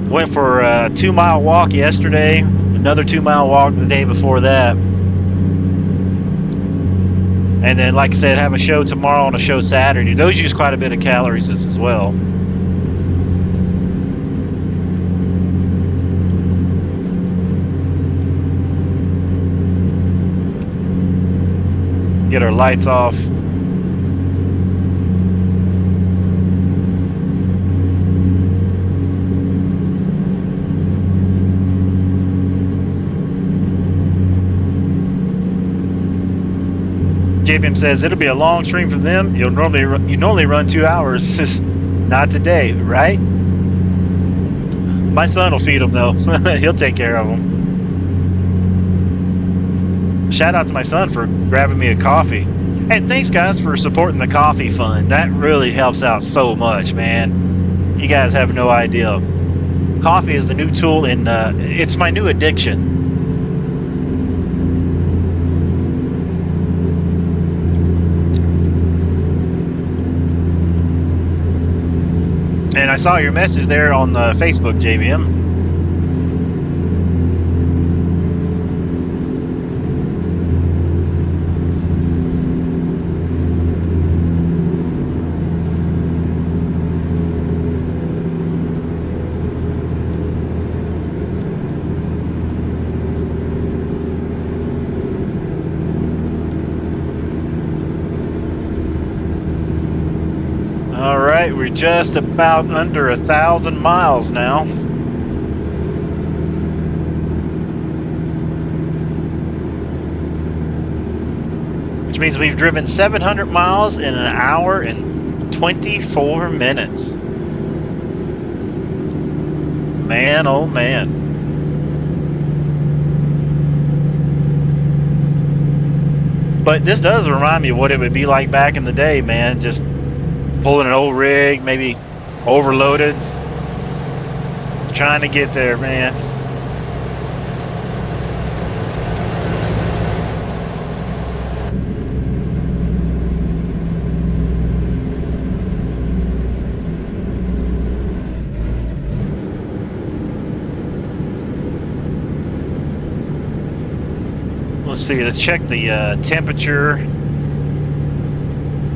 Went for a 2-mile walk yesterday, another 2-mile walk the day before that. And then, like I said, have a show tomorrow and a show Saturday. Those use quite a bit of calories as well. Get our lights off. JBM says it'll be a long stream for them. You normally run 2 hours. Not today, right? My son will feed them though. He'll take care of them. Shout out to my son for grabbing me a coffee. And thanks guys for supporting the coffee fund. That really helps out so much, man. You guys have no idea. Coffee is the new tool in it's my new addiction. And I saw your message there on the Facebook, JBM. We're just about under 1,000 miles now. Which means we've driven 700 miles in an hour and 24 minutes. Man, oh man. But this does remind me of what it would be like back in the day, man. Just pulling an old rig, maybe overloaded, trying to get there, man. Let's see, let's check the temperature.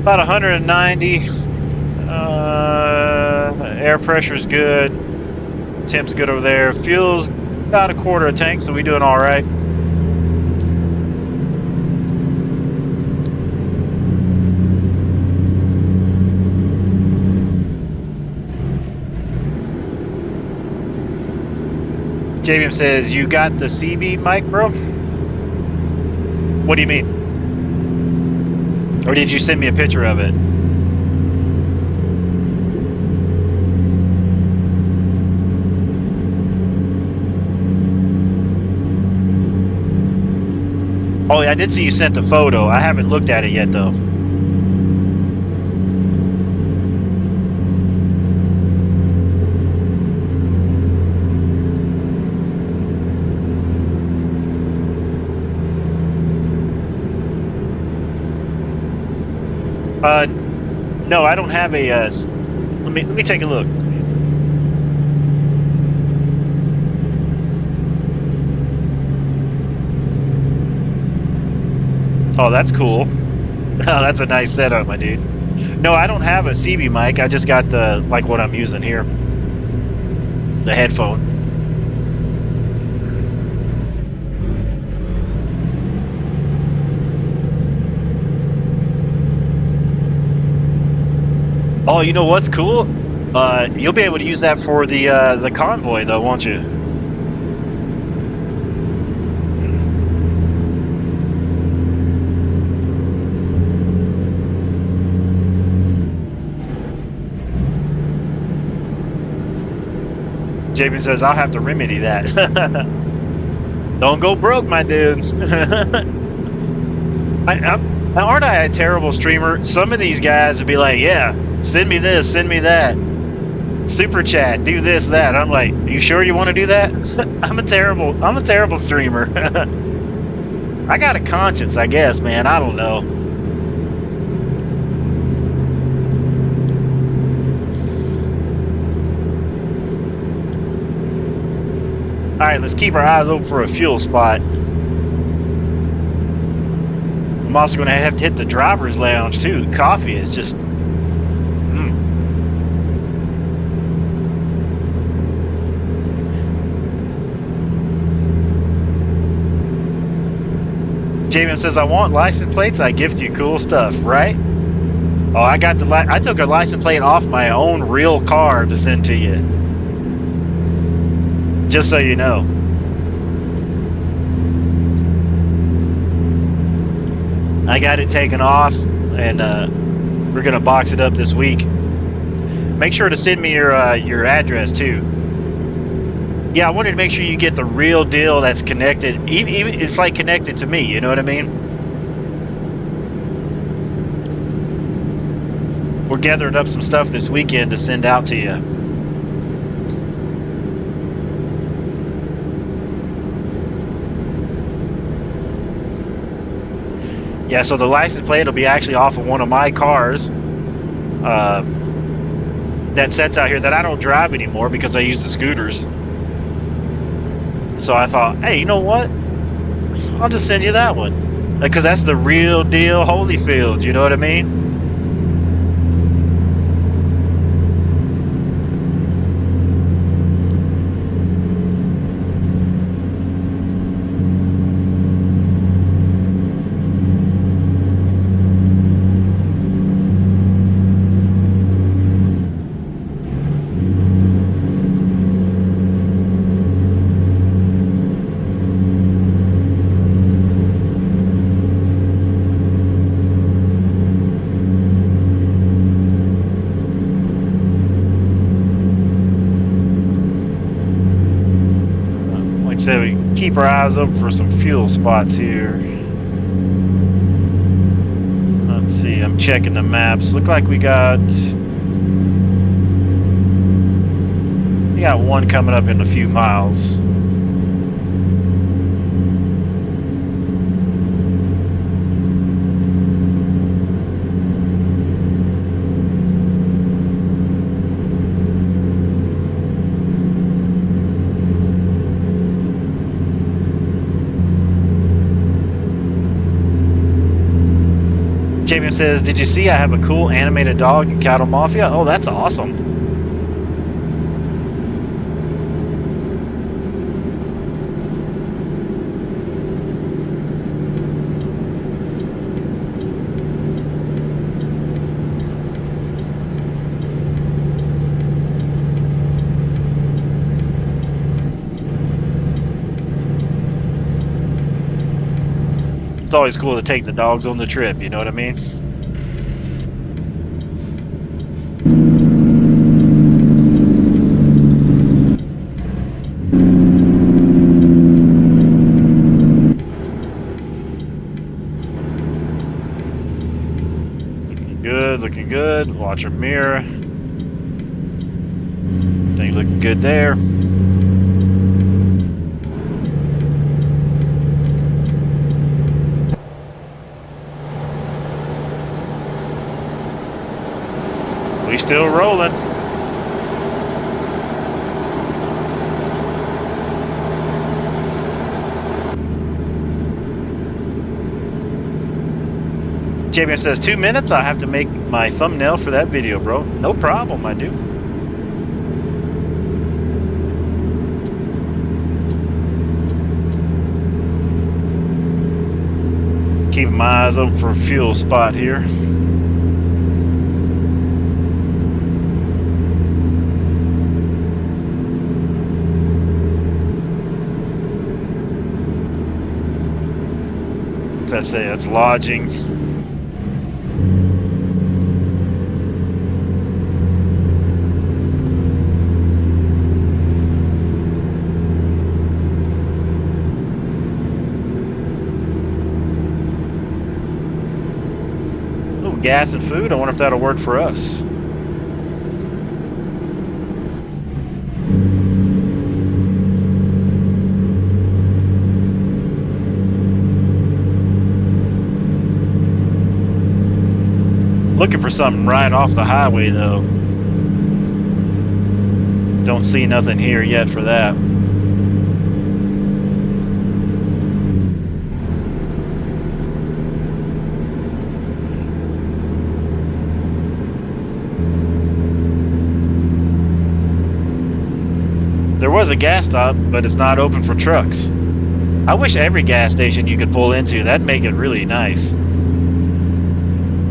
About 190. Air pressure's good. Temp's good over there. Fuel's about a quarter of a tank, so we're doing all right. JBM says, you got the CB mic, bro? What do you mean? Or did you send me a picture of it? Oh, yeah, I did see you sent a photo. I haven't looked at it yet, though. No, I don't have a. Let me take a look. Oh, that's cool. Oh, that's a nice setup, my dude. No, I don't have a CB mic. I just got the, like what I'm using here. The headphone. Oh, you know what's cool? You'll be able to use that for the convoy, though, won't you? JB says, I'll have to remedy that. Don't go broke, my dude. Aren't I a terrible streamer? Some of these guys would be like, yeah, send me this, send me that. Super chat, do this, that. I'm like, you sure you want to do that? I'm a terrible streamer. I got a conscience, I guess, man. I don't know. All right, let's keep our eyes open for a fuel spot. I'm also going to have to hit the driver's lounge, too. The coffee is just... Jamin says, I want license plates. I gift you cool stuff, right? Oh, I got I took a license plate off my own real car to send to you. Just so you know. I got it taken off, and we're gonna box it up this week. Make sure to send me your address too. Yeah, I wanted to make sure you get the real deal that's connected. Even it's like connected to me. You know what I mean? We're gathering up some stuff this weekend to send out to you. Yeah, so the license plate will be actually off of one of my cars that sets out here that I don't drive anymore because I use the scooters. So I thought, hey, you know what? I'll just send you that one. Because that's the real deal Holyfield, you know what I mean? So we keep our eyes open for some fuel spots here. Let's see, I'm checking the maps. Look like we got one coming up in a few miles. Jamin says, did you see I have a cool animated dog in Cattle Mafia? Oh, that's awesome. It's always cool to take the dogs on the trip, you know what I mean? Looking good. Watch our mirror. Thing looking good there. We still rolling. Javier says 2 minutes. I have to make my thumbnail for that video, bro. No problem, I do. Keep my eyes open for a fuel spot here. What's that say? That's lodging. gas and food. I wonder if that'll work for us. Looking for something right off the highway, though. Don't see nothing here yet for that. There was a gas stop, but it's not open for trucks. I wish every gas station you could pull into. That'd make it really nice.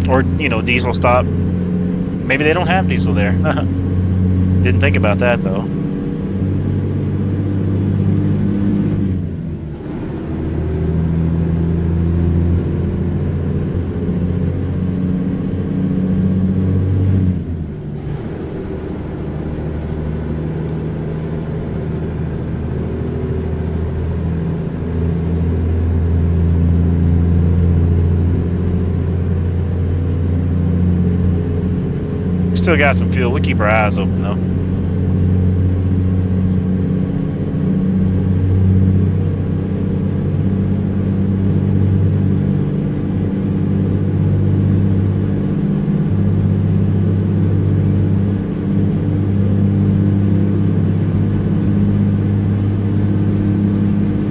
Or, you know, diesel stop. Maybe they don't have diesel there. Didn't think about that, though. Still got some fuel. We keep our eyes open, though.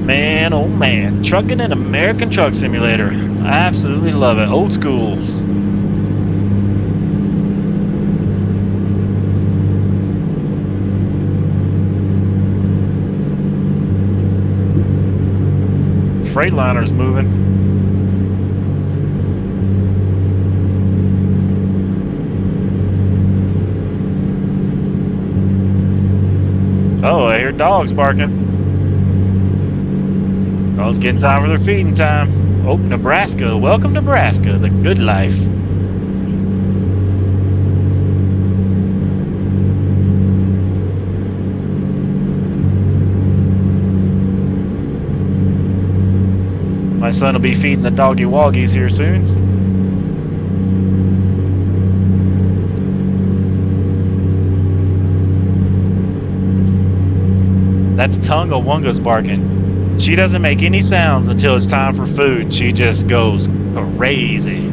Man, oh man. Trucking in American Truck Simulator. I absolutely love it. Old school. Freightliner's moving. Oh, I hear dogs barking. Oh, it's getting time for their feeding time. Oh, Nebraska. Welcome, Nebraska. The good life. My son will be feeding the doggy woggies here soon. That's Tunga Wunga's barking. She doesn't make any sounds until it's time for food. She just goes crazy.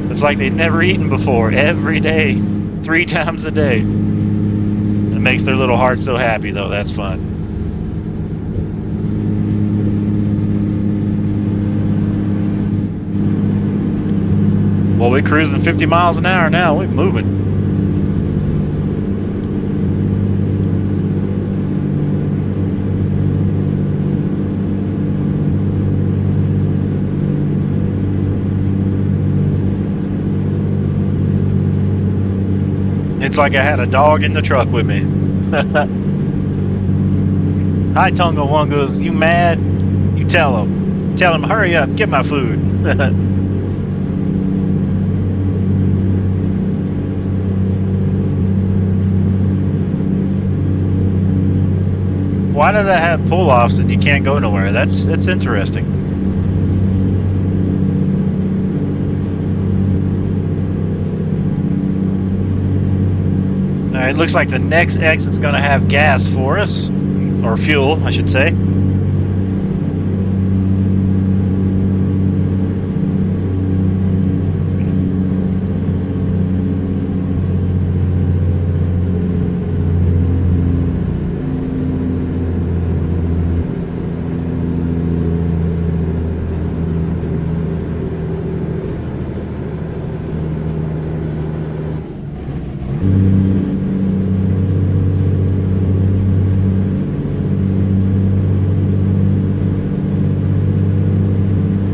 It's like they've never eaten before. Every day, 3 times a day. It makes their little heart so happy, though. That's fun. Well, we're cruising 50 miles an hour now. We're moving. It's like I had a dog in the truck with me. Hi, Tunga Wungas. You mad? You tell him. Tell him, hurry up, get my food. Why do they have pull-offs and you can't go nowhere? That's interesting. All right, it looks like the next exit's going to have gas for us, or fuel, I should say.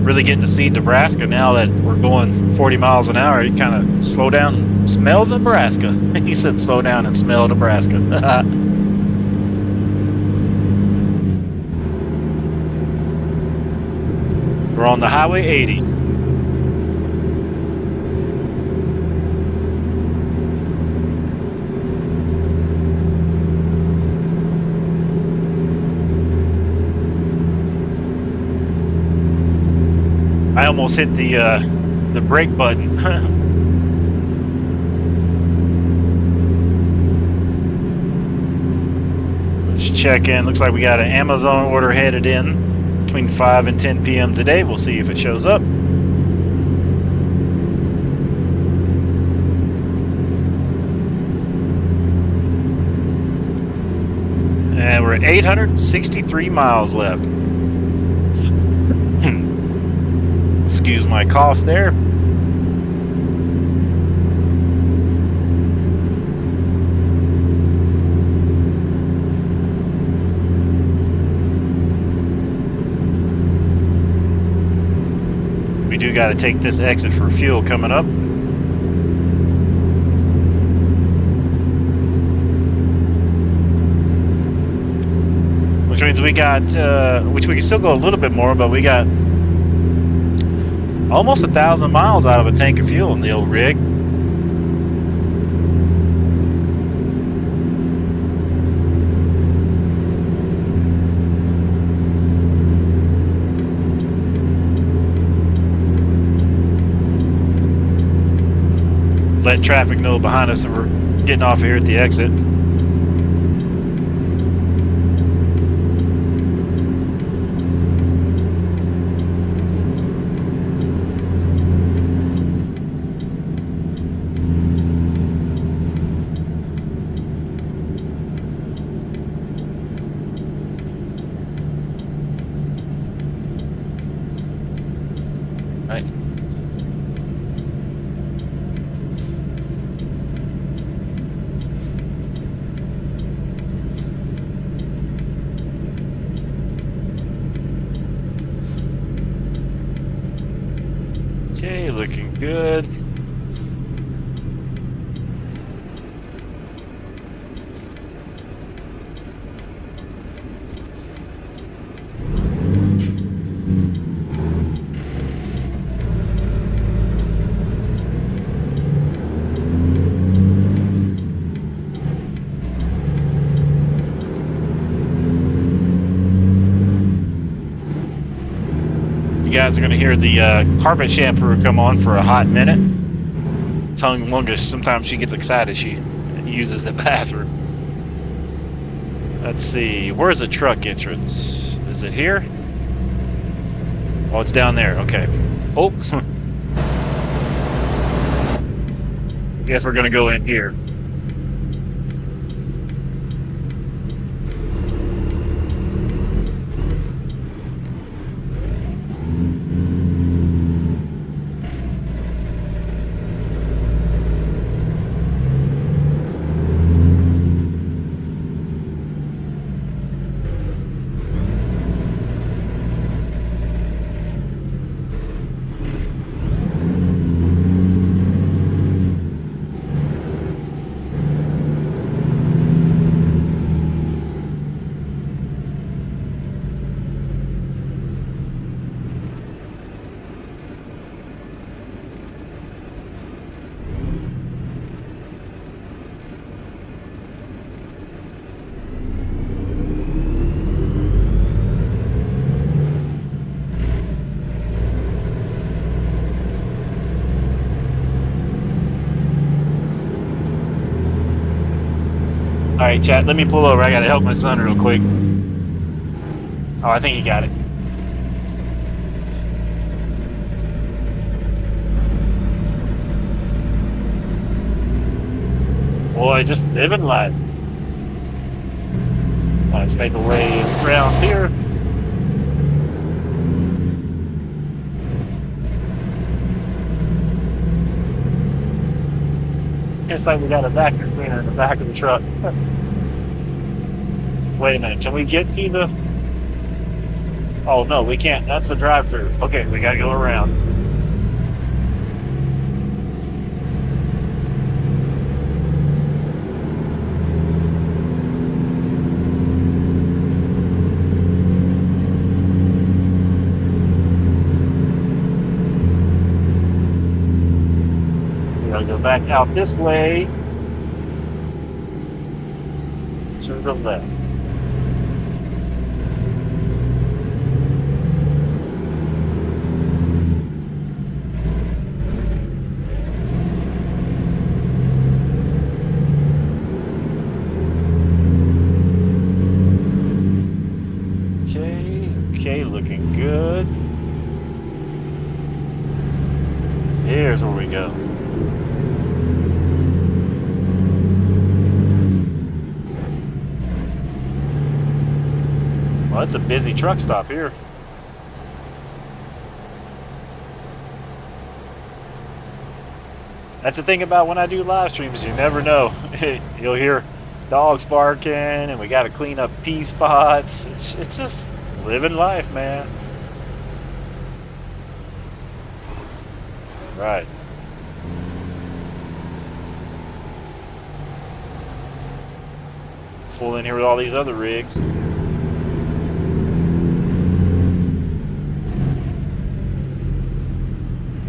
Really getting to see Nebraska now that we're going 40 miles an hour. You kind of slow down and smell Nebraska. He said slow down and smell Nebraska. We're on the Highway 80. I almost hit the brake button. Let's check in. Looks like we got an Amazon order headed in between 5 and 10 p.m. today. We'll see if it shows up. And we're at 863 miles left. Excuse my cough there. We do got to take this exit for fuel coming up. Which means we got, which we can still go a little bit more, but we got almost 1,000 miles out of a tank of fuel in the old rig. Let traffic know behind us that we're getting off here at the exit. Right. Okay, looking good. You guys are going to hear the carpet shampoo come on for a hot minute. Tongue Lungus, sometimes she gets excited. She uses the bathroom. Let's see. Where's the truck entrance? Is it here? Oh, it's down there. Okay. Oh. Guess we're going to go in here. Alright, chat, let me pull over. I gotta help my son real quick. Oh, I think he got it. Boy, just living life. Let's make our way around here. It's like we got a vacuum cleaner in the back of the truck. Wait a minute, can we get to the... Oh, no, we can't. That's the drive-thru. Okay, we gotta go around. We gotta go back out this way. To the left. Okay, looking good. Here's where we go. Well, it's a busy truck stop here. That's the thing about when I do live streams, you never know. You'll hear dogs barking, and we got to clean up pee spots. It's just living life, man. Right. Pull in here with all these other rigs.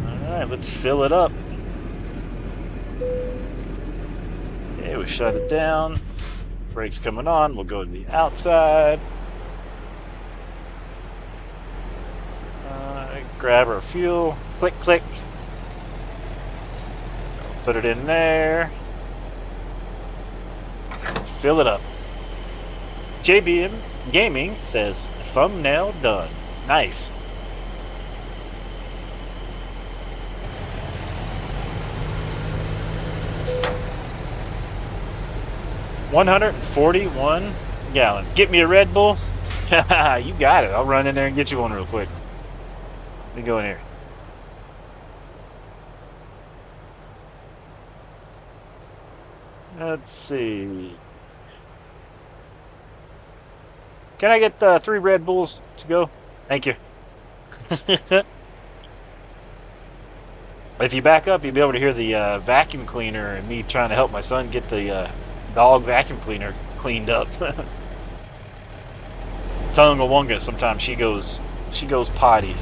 Alright, let's fill it up. Okay, we shut it down. Brakes coming on. We'll go to the outside. Grab our fuel. Click, click. Put it in there. Fill it up. JBM Gaming says thumbnail done. Nice. $141 gallons. Get me a Red Bull. You got it. I'll run in there and get you one real quick. Let me go in here. Let's see. Can I get 3 Red Bulls to go? Thank you. If you back up, you'll be able to hear the vacuum cleaner and me trying to help my son get the dog vacuum cleaner cleaned up. Tonga sometimes she goes potty.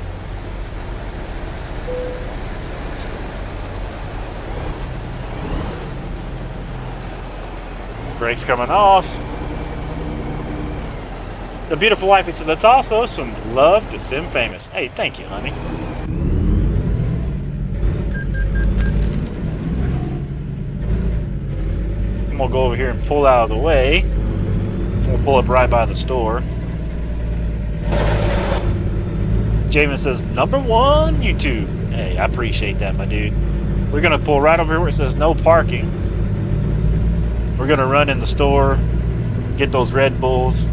Brakes coming off. The beautiful wife said, "That's also some love to simfamous." Hey, thank you, honey. And we'll go over here and pull out of the way. We'll pull up right by the store. Jamin says, #1 YouTube. Hey, I appreciate that, my dude. We're going to pull right over here where it says no parking. We're going to run in the store, get those Red Bulls.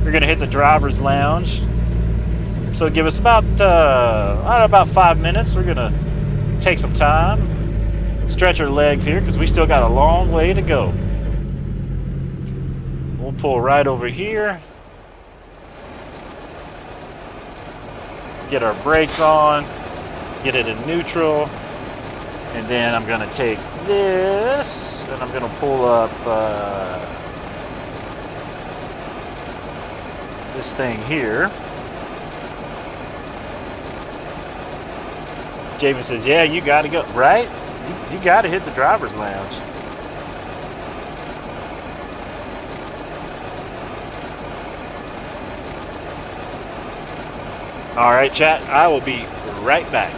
We're going to hit the driver's lounge. So give us about 5 minutes. We're going to take some time, stretch our legs here because we still got a long way to go. We'll pull right over here. Get our brakes on, get it in neutral, and then I'm going to take this and I'm going to pull up this thing here. Jamin says, yeah, you got to go, right? You got to hit the driver's lounge. All right, chat, I will be right back.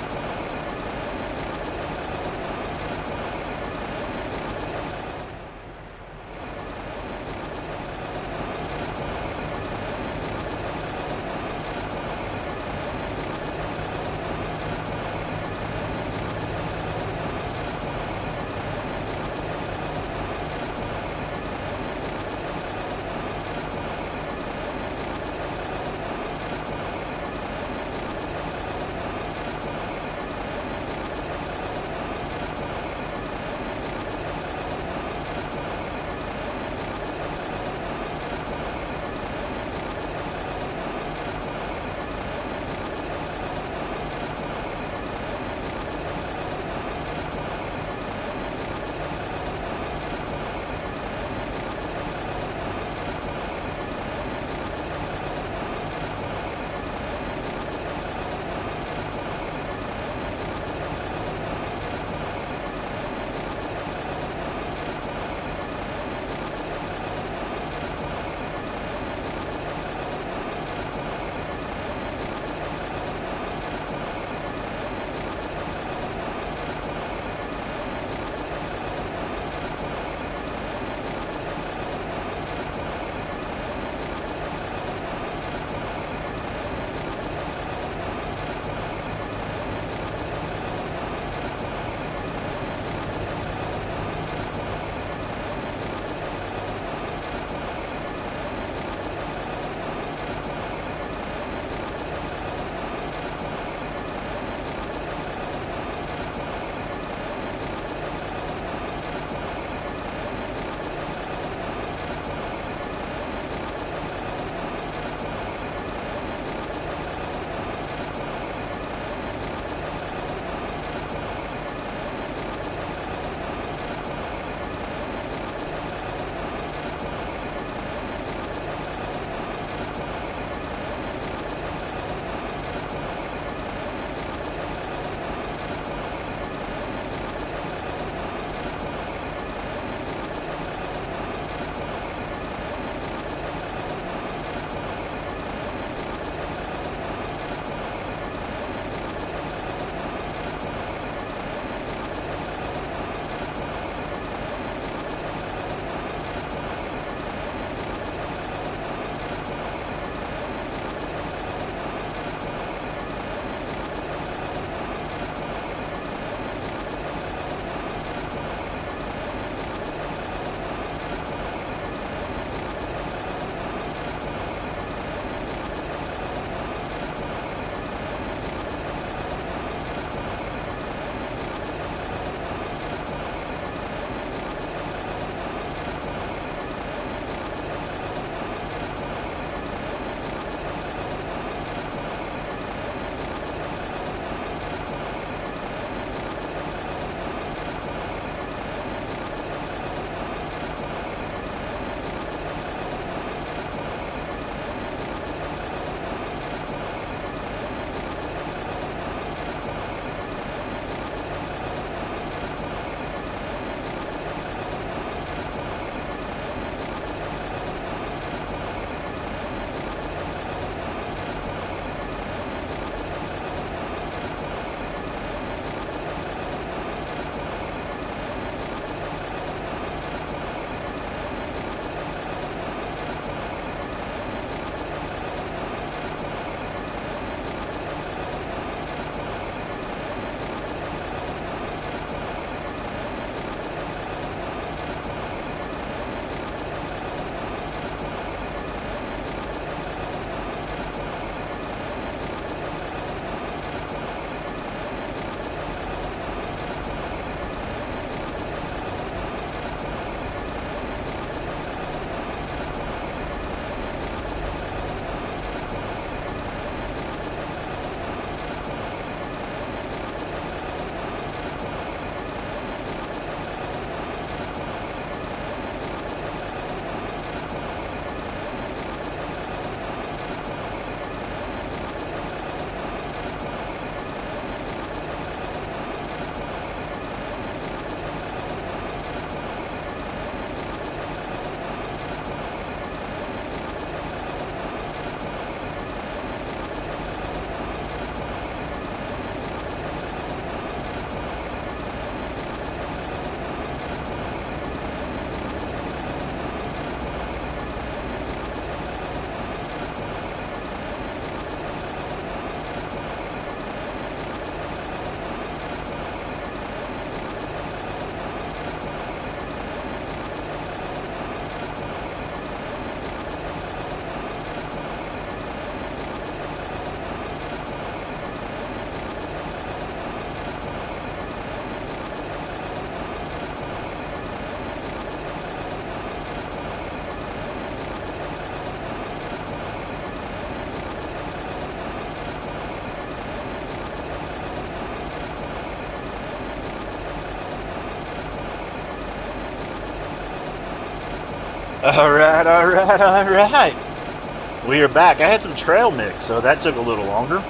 All right, all right, all right. We are back. I had some trail mix, so that took a little longer.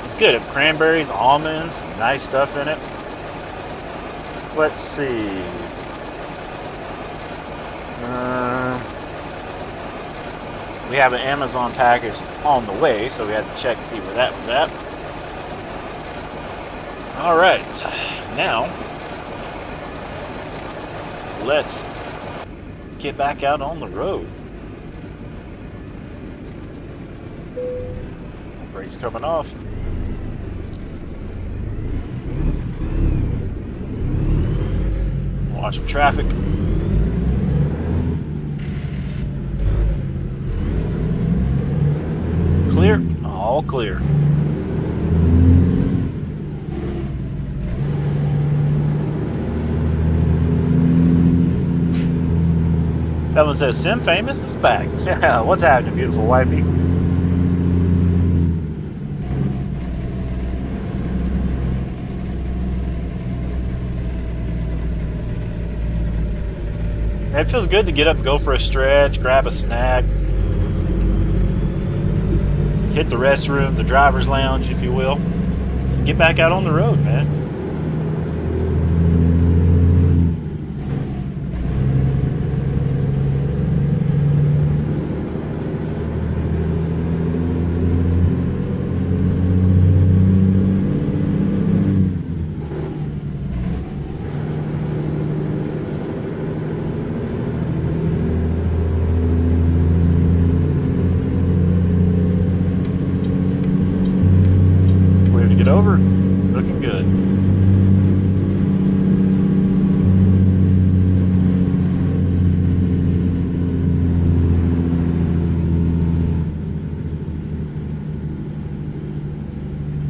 It's good. It's cranberries, almonds, nice stuff in it. Let's see. We have an Amazon package on the way, so we had to check to see where that was at. All right, now let's get back out on the road. Brakes coming off. Watch some traffic. Clear? All clear. Ellen says, simfamous is back. Yeah, what's happening, beautiful wifey? It feels good to get up, go for a stretch, grab a snack, hit the restroom, the driver's lounge, if you will. Get back out on the road, man. Over, looking good.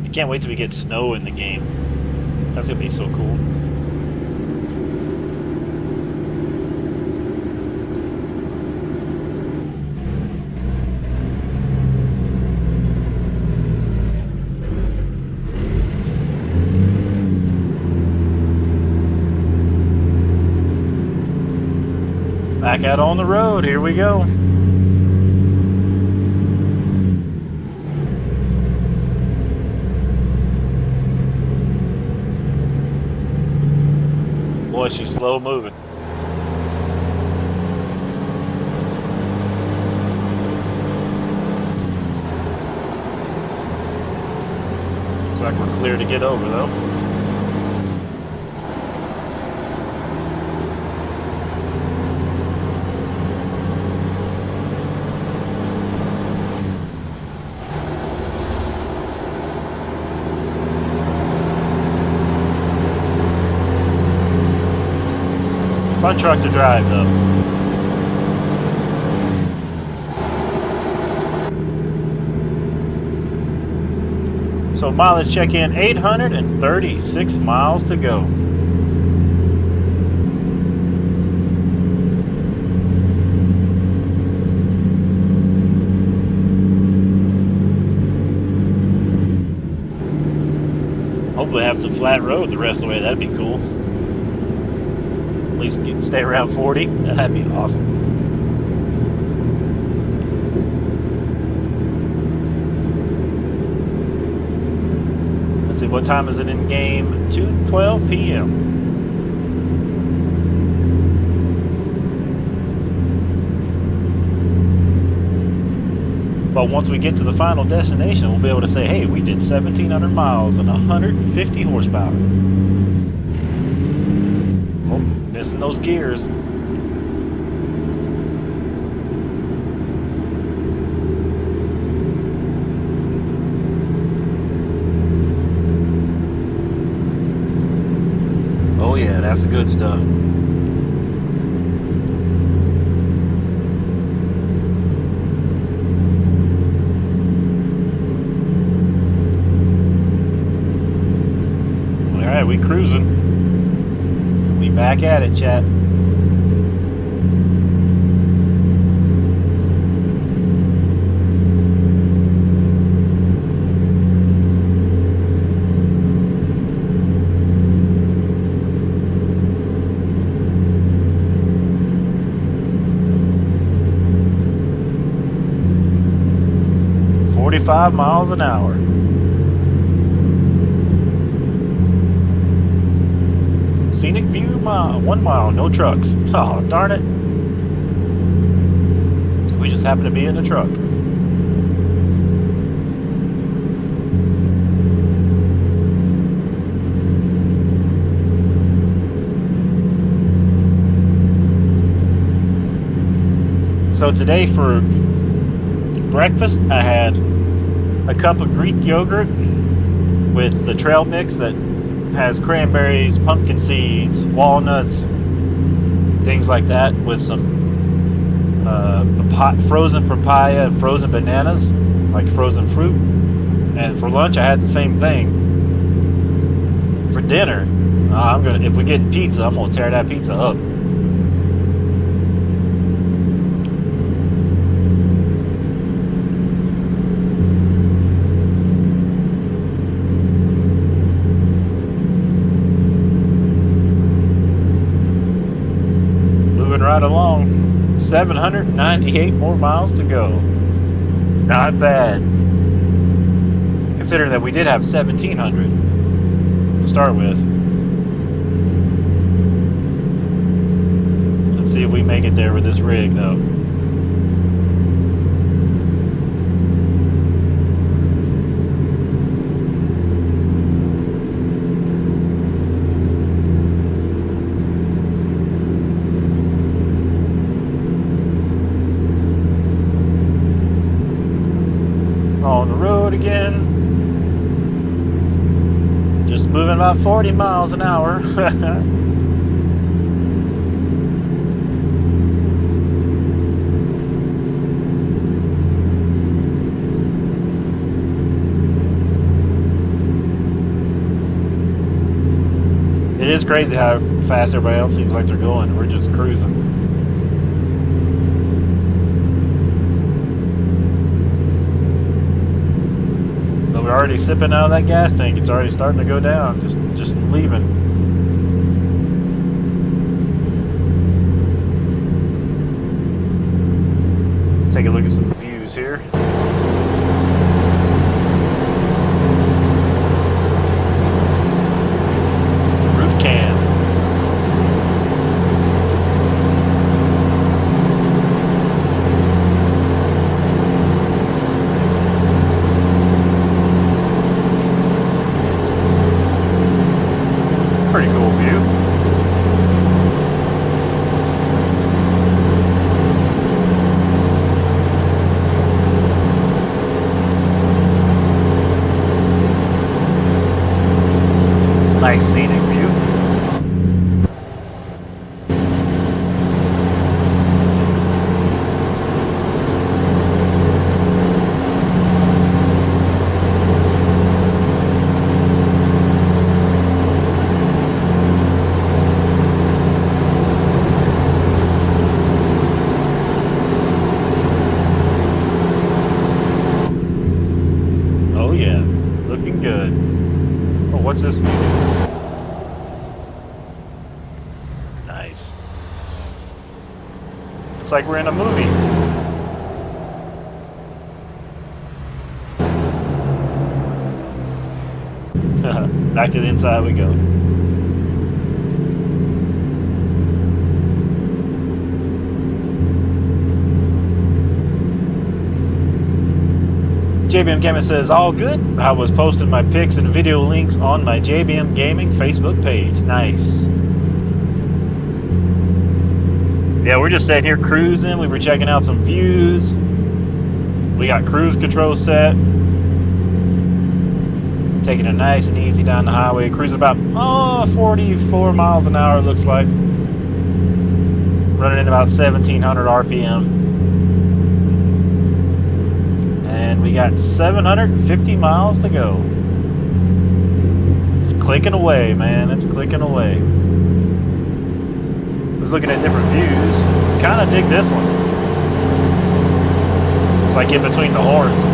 I can't wait till we get snow in the game. That's gonna be so cool. Back out on the road, here we go. Boy, she's slow moving. Looks like we're clear to get over though. Fun truck to drive, though. So mileage check-in, 836 miles to go. Hopefully have some flat road the rest of the way. That'd be cool. At least stay around 40. That'd be awesome. Let's see, what time is it in game? 2:12 p.m. But once we get to the final destination, we'll be able to say, hey, we did 1,700 miles and 150 horsepower. Missing those gears. Oh yeah, that's the good stuff. All right, we cruising. Back at it, chat. 45 miles an hour. Scenic view mile, 1 mile, no trucks. Oh, darn it. We just happen to be in a truck. So today for breakfast, I had a cup of Greek yogurt with the trail mix that has cranberries, pumpkin seeds, walnuts, things like that, with some frozen papaya and frozen bananas, like frozen fruit. And for lunch, I had the same thing. For dinner, if we get pizza, I'm gonna tear that pizza up. Right along, 798 more miles to go. Not bad, considering that we did have 1,700 to start with. Let's see if we make it there with this rig, though. On the road again, just moving about 40 miles an hour. It is crazy how fast everybody else seems like they're going. We're just cruising. We're already sipping out of that gas tank. It's already starting to go down. Just leaving. Take a look at some views here. Roof can. Pretty cool view. Nice scenic view. Oh yeah, looking good. Oh, what's this view? Nice. It's like we're in a movie. Back to the inside we go. JBM Gaming says, all good. I was posting my pics and video links on my JBM Gaming Facebook page. Nice. Yeah, we're just sitting here cruising. We were checking out some views. We got cruise control set. Taking it nice and easy down the highway. Cruising about 44 miles an hour, it looks like. Running at about 1,700 RPM. And we got 750 miles to go. It's clicking away, man. It's clicking away. I was looking at different views. Kind of dig this one. It's like in between the horns.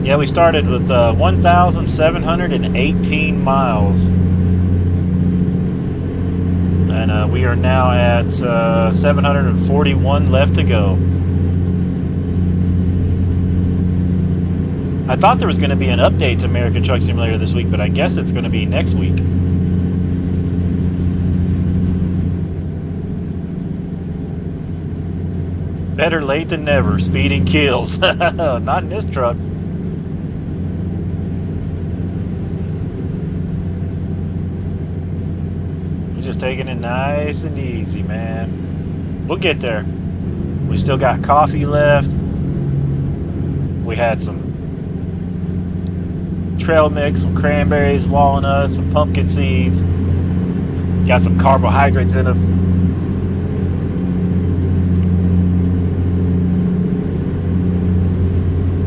Yeah, we started with 1,718 miles. And we are now at 741 left to go. I thought there was going to be an update to American Truck Simulator this week, but I guess it's going to be next week. Better late than never. Speeding kills. Not in this truck. We're just taking it nice and easy, man. We'll get there. We still got coffee left. We had some trail mix, some cranberries, walnuts, some pumpkin seeds. Got some carbohydrates in us.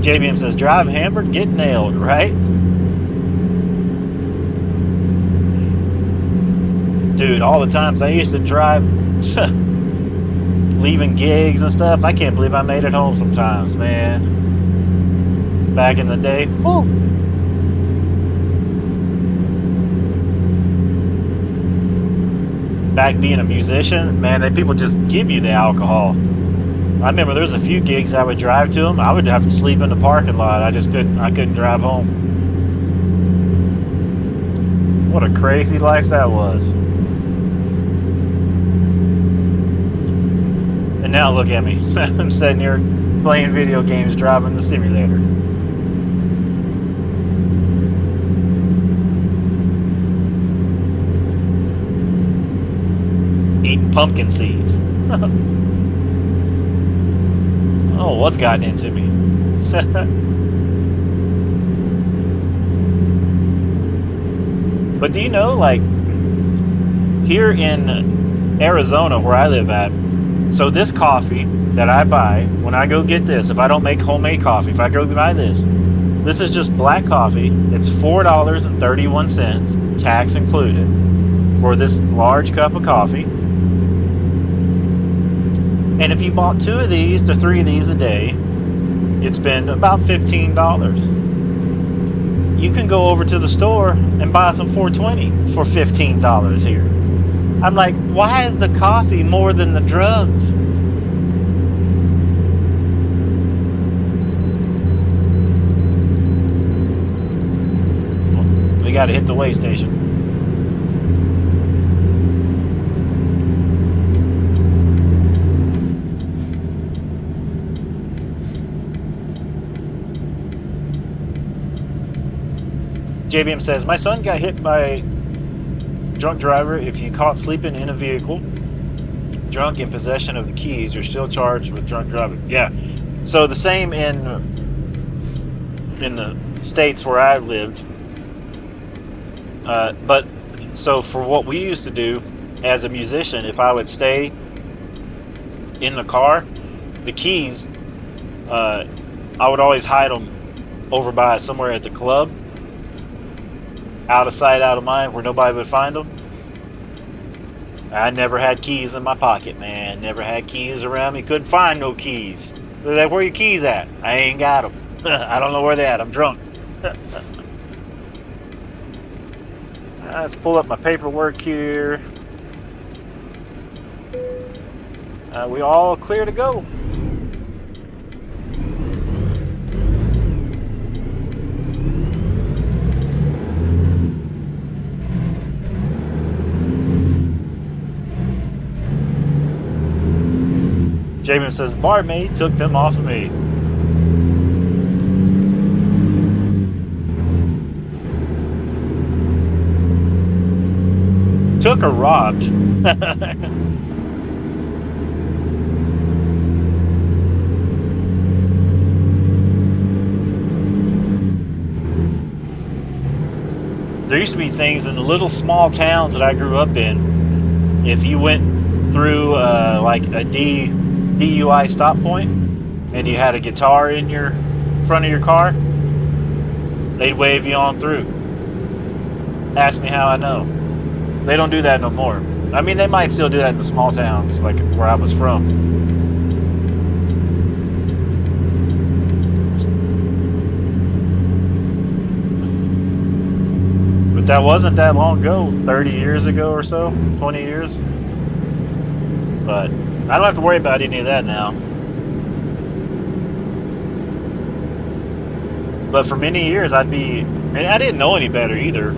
JBM says, drive hammered, get nailed, right? Dude, all the times I used to drive, leaving gigs and stuff, I can't believe I made it home sometimes, man. Back in the day, whoo. Back being a musician, man, people just give you the alcohol. I remember there was a few gigs I would drive to them. I would have to sleep in the parking lot. I couldn't drive home. What a crazy life that was. And now look at me. I'm sitting here playing video games, driving the simulator. Eating pumpkin seeds. Oh, what's gotten into me? But do you know, like, here in Arizona where I live at, so this coffee that I buy, when I go get this, if I don't make homemade coffee, if I go buy this is just black coffee. It's $4.31, tax included, for this large cup of coffee. And if you bought 2 of these to 3 of these a day, you'd spend about $15. You can go over to the store and buy some 420 for $15 here. I'm like, why is the coffee more than the drugs? We got to hit the way station. JBM says, my son got hit by a drunk driver. If you caught sleeping in a vehicle, drunk in possession of the keys, you're still charged with drunk driving. Yeah. So the same in the states where I lived. But so for what we used to do as a musician, if I would stay in the car, the keys, I would always hide them over by somewhere at the club. Out of sight, out of mind, where nobody would find them. I never had keys in my pocket, man. Never had keys around me. Couldn't find no keys. They're like, where are your keys at? I ain't got them. I don't know where they're at. I'm drunk. Let's pull up my paperwork here. We all clear to go. Jamin says, barmaid took them off of me. Took or robbed? There used to be things in the little small towns that I grew up in. If you went through like a DUI stop point and you had a guitar in your front of your car, they'd wave you on through. Ask me how I know. They don't do that no more. I mean, they might still do that in the small towns like where I was from. But that wasn't that long ago, 30 years ago or so, 20 years. But I don't have to worry about any of that now. But for many years, and I didn't know any better either.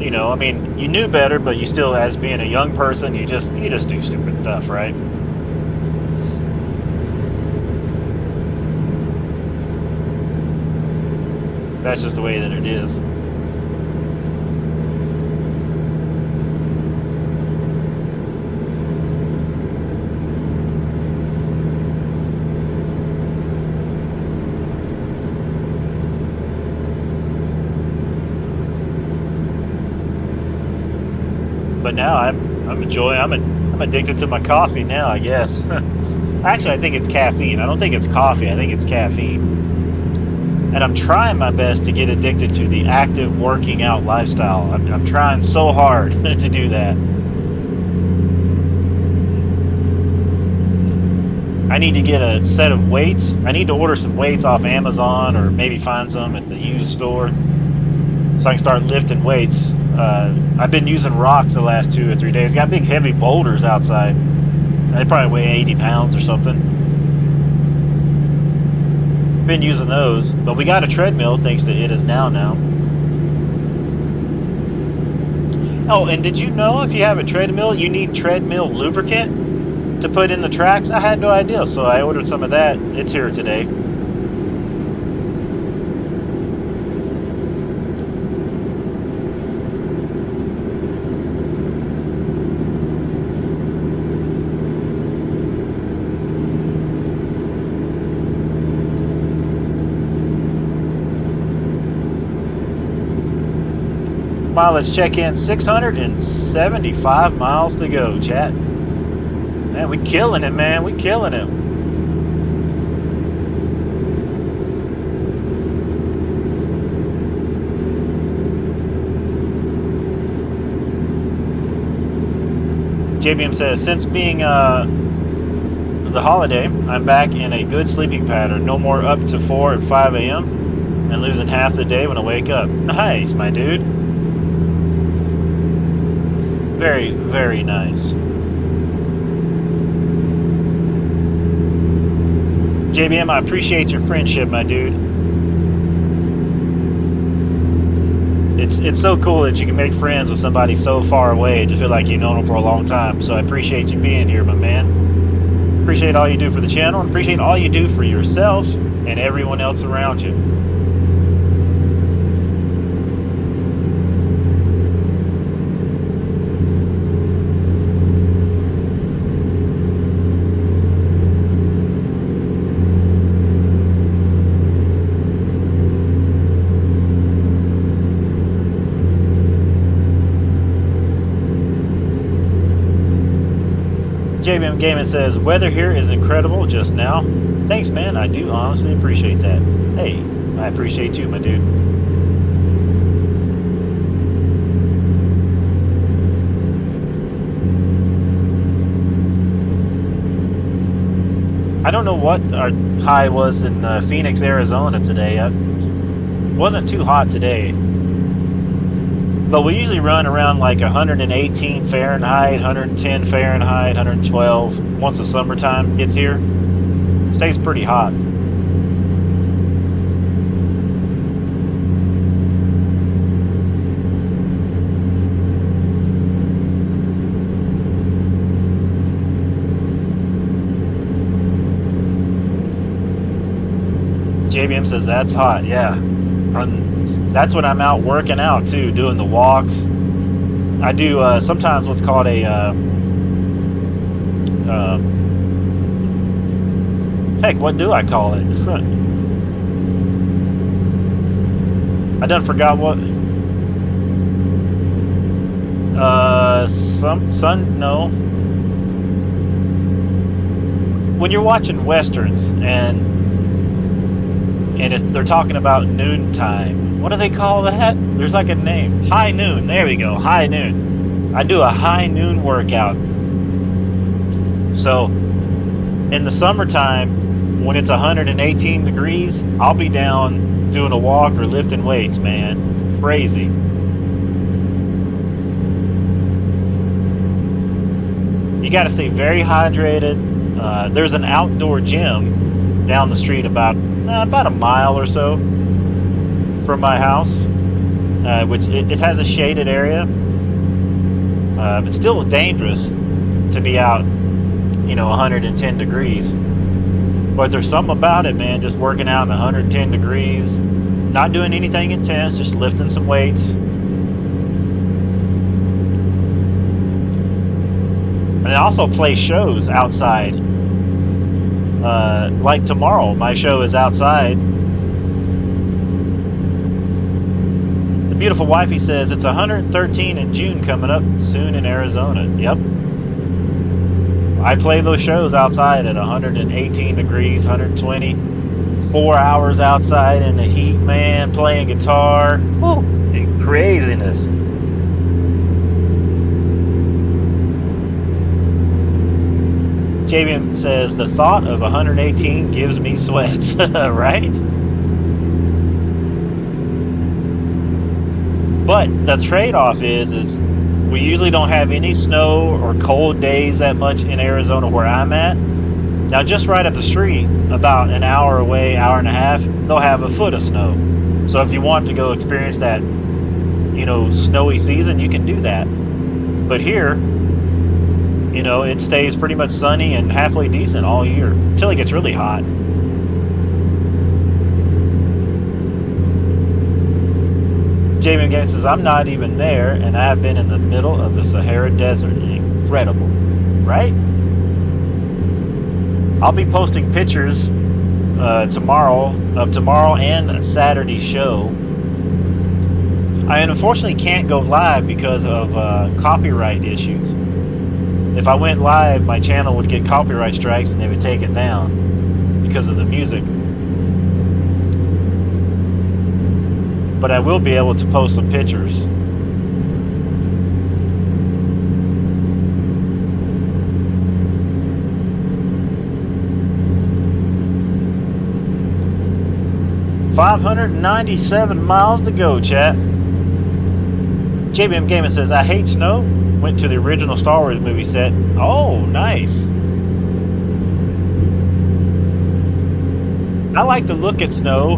You know, I mean, you knew better, but you still, as being a young person, you just do stupid stuff, right? That's just the way that it is. But now I'm enjoying. I'm addicted to my coffee now, I guess. Actually, I think it's caffeine. I don't think it's coffee. I think it's caffeine. And I'm trying my best to get addicted to the active working out lifestyle. I'm trying so hard to do that. I need to get a set of weights. I need to order some weights off Amazon or maybe find some at the used store so I can start lifting weights. I've been using rocks the last 2 or 3 days. Got big heavy boulders outside. They probably weigh 80 pounds or something. Been using those, but we got a treadmill thanks to It Is Now. Oh, and did you know if you have a treadmill, you need treadmill lubricant to put in the tracks? I had no idea, so I ordered some of that. It's here today. Mileage check-in, 675 miles to go, chat. Man, we killing it, man. We killing it. JBM says, since being the holiday, I'm back in a good sleeping pattern. No more up to 4 and 5 a.m. and losing half the day when I wake up. Nice, my dude. Very, very nice. JBM, I appreciate your friendship, my dude. It's so cool that you can make friends with somebody so far away and just feel like you've known them for a long time. So I appreciate you being here, my man. Appreciate all you do for the channel, and appreciate all you do for yourself and everyone else around you. JBM Gaming says, weather here is incredible just now. Thanks, man. I do honestly appreciate that. Hey, I appreciate you, my dude. I don't know what our high was in Phoenix, Arizona today. It wasn't too hot today. But we usually run around like 118 Fahrenheit, 110 Fahrenheit, 112 once the summertime gets here. It stays pretty hot. JBM says that's hot, yeah. That's when I'm out working out too, doing the walks. I do sometimes what's called a heck, what do I call it? I done forgot what. No. When you're watching westerns and they're talking about noontime. What do they call that? There's like a name. High noon. There we go. High noon. I do a high noon workout. So, in the summertime, when it's 118 degrees, I'll be down doing a walk or lifting weights, man. It's crazy. You got to stay very hydrated. There's an outdoor gym down the street about a mile or so from my house, which it has a shaded area. It's still dangerous to be out, 110 degrees. But there's something about it, man, just working out in 110 degrees, not doing anything intense, just lifting some weights. And I also play shows outside. Like tomorrow, my show is outside. The beautiful wifey says it's 113 in June coming up soon in Arizona. Yep. I play those shows outside at 118 degrees, 120. 4 hours outside in the heat, man, playing guitar. Woo, craziness. JBM says, the thought of 118 gives me sweats, right? But the trade-off is we usually don't have any snow or cold days that much in Arizona where I'm at. Now, just right up the street, about an hour away, hour and a half, they'll have a foot of snow. So if you want to go experience that, snowy season, you can do that. But here, it stays pretty much sunny and halfway decent all year until it gets really hot. Jamie again says, I'm not even there, and I have been in the middle of the Sahara Desert. Incredible, right? I'll be posting pictures tomorrow and Saturday's show. I unfortunately can't go live because of copyright issues. If I went live, my channel would get copyright strikes and they would take it down because of the music. But I will be able to post some pictures. $597 miles to go, chat. JBM Gaming says, I hate snow. Went to the original Star Wars movie set. Oh, nice. I like to look at snow.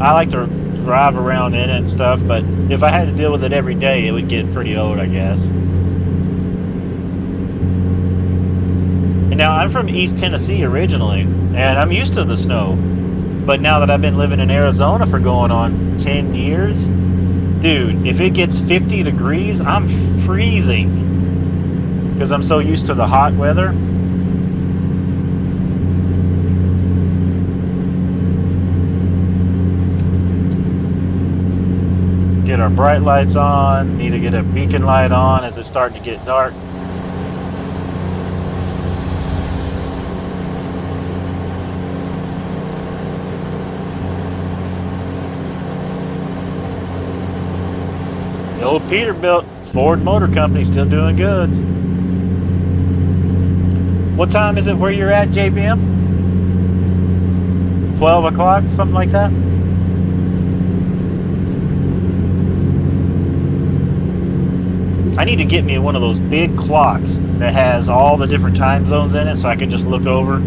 I like to drive around in it and stuff, but if I had to deal with it every day, it would get pretty old, I guess. And now, I'm from East Tennessee originally, and I'm used to the snow. But now that I've been living in Arizona for going on 10 years, dude, if it gets 50 degrees, I'm freezing because I'm so used to the hot weather. Get our bright lights on. Need to get a beacon light on as it's starting to get dark. The old Peterbilt Ford Motor Company still doing good. What time is it where you're at, JBM? 12 o'clock, something like that? I need to get me one of those big clocks that has all the different time zones in it so I can just look over.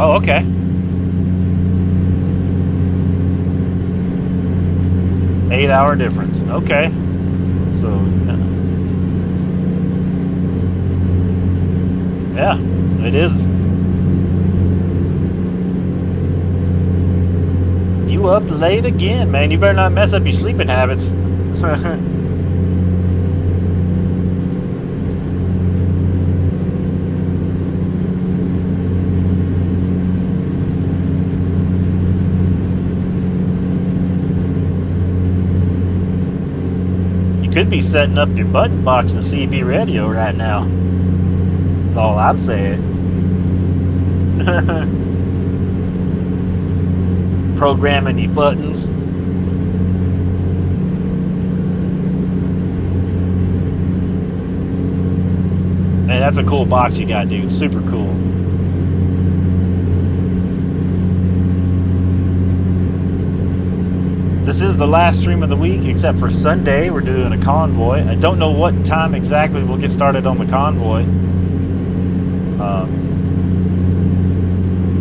Oh, okay. Eight-hour difference. Okay. So, yeah, it is. You up late again, man. You better not mess up your sleeping habits. Could be setting up your button box in CB radio right now. That's all I'm saying. Programming your buttons. Man, that's a cool box you got, dude. Super cool. This is the last stream of the week, except for Sunday. We're doing a convoy. I don't know what time exactly we'll get started on the convoy.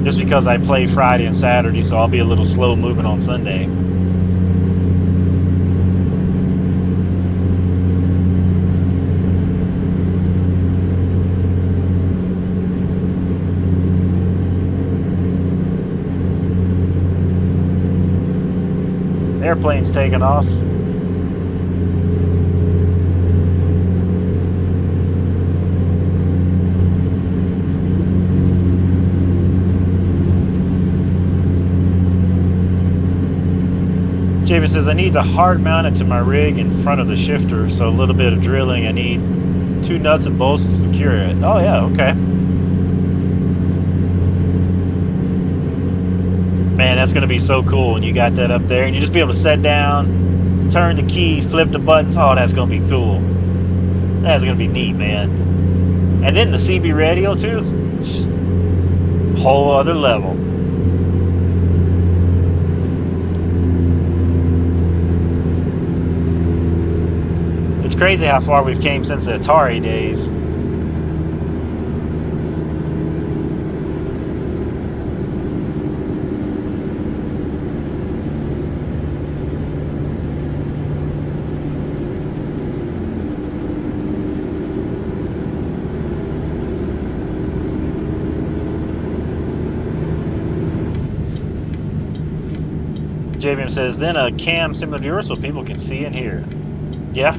Just because I play Friday and Saturday, so I'll be a little slow moving on Sunday. Airplane's taking off. Jamie says, I need to hard mount it to my rig in front of the shifter, so a little bit of drilling. I need 2 nuts and bolts to secure it. Oh yeah, okay. Man, that's going to be so cool when you got that up there and you just be able to set down, turn the key, flip the buttons. Oh, that's going to be cool. That's going to be neat, man. And then the CB radio too. Whole other level. It's crazy how far we've came since the Atari days. JBM says, then a cam similar to yours so people can see and hear. Yeah.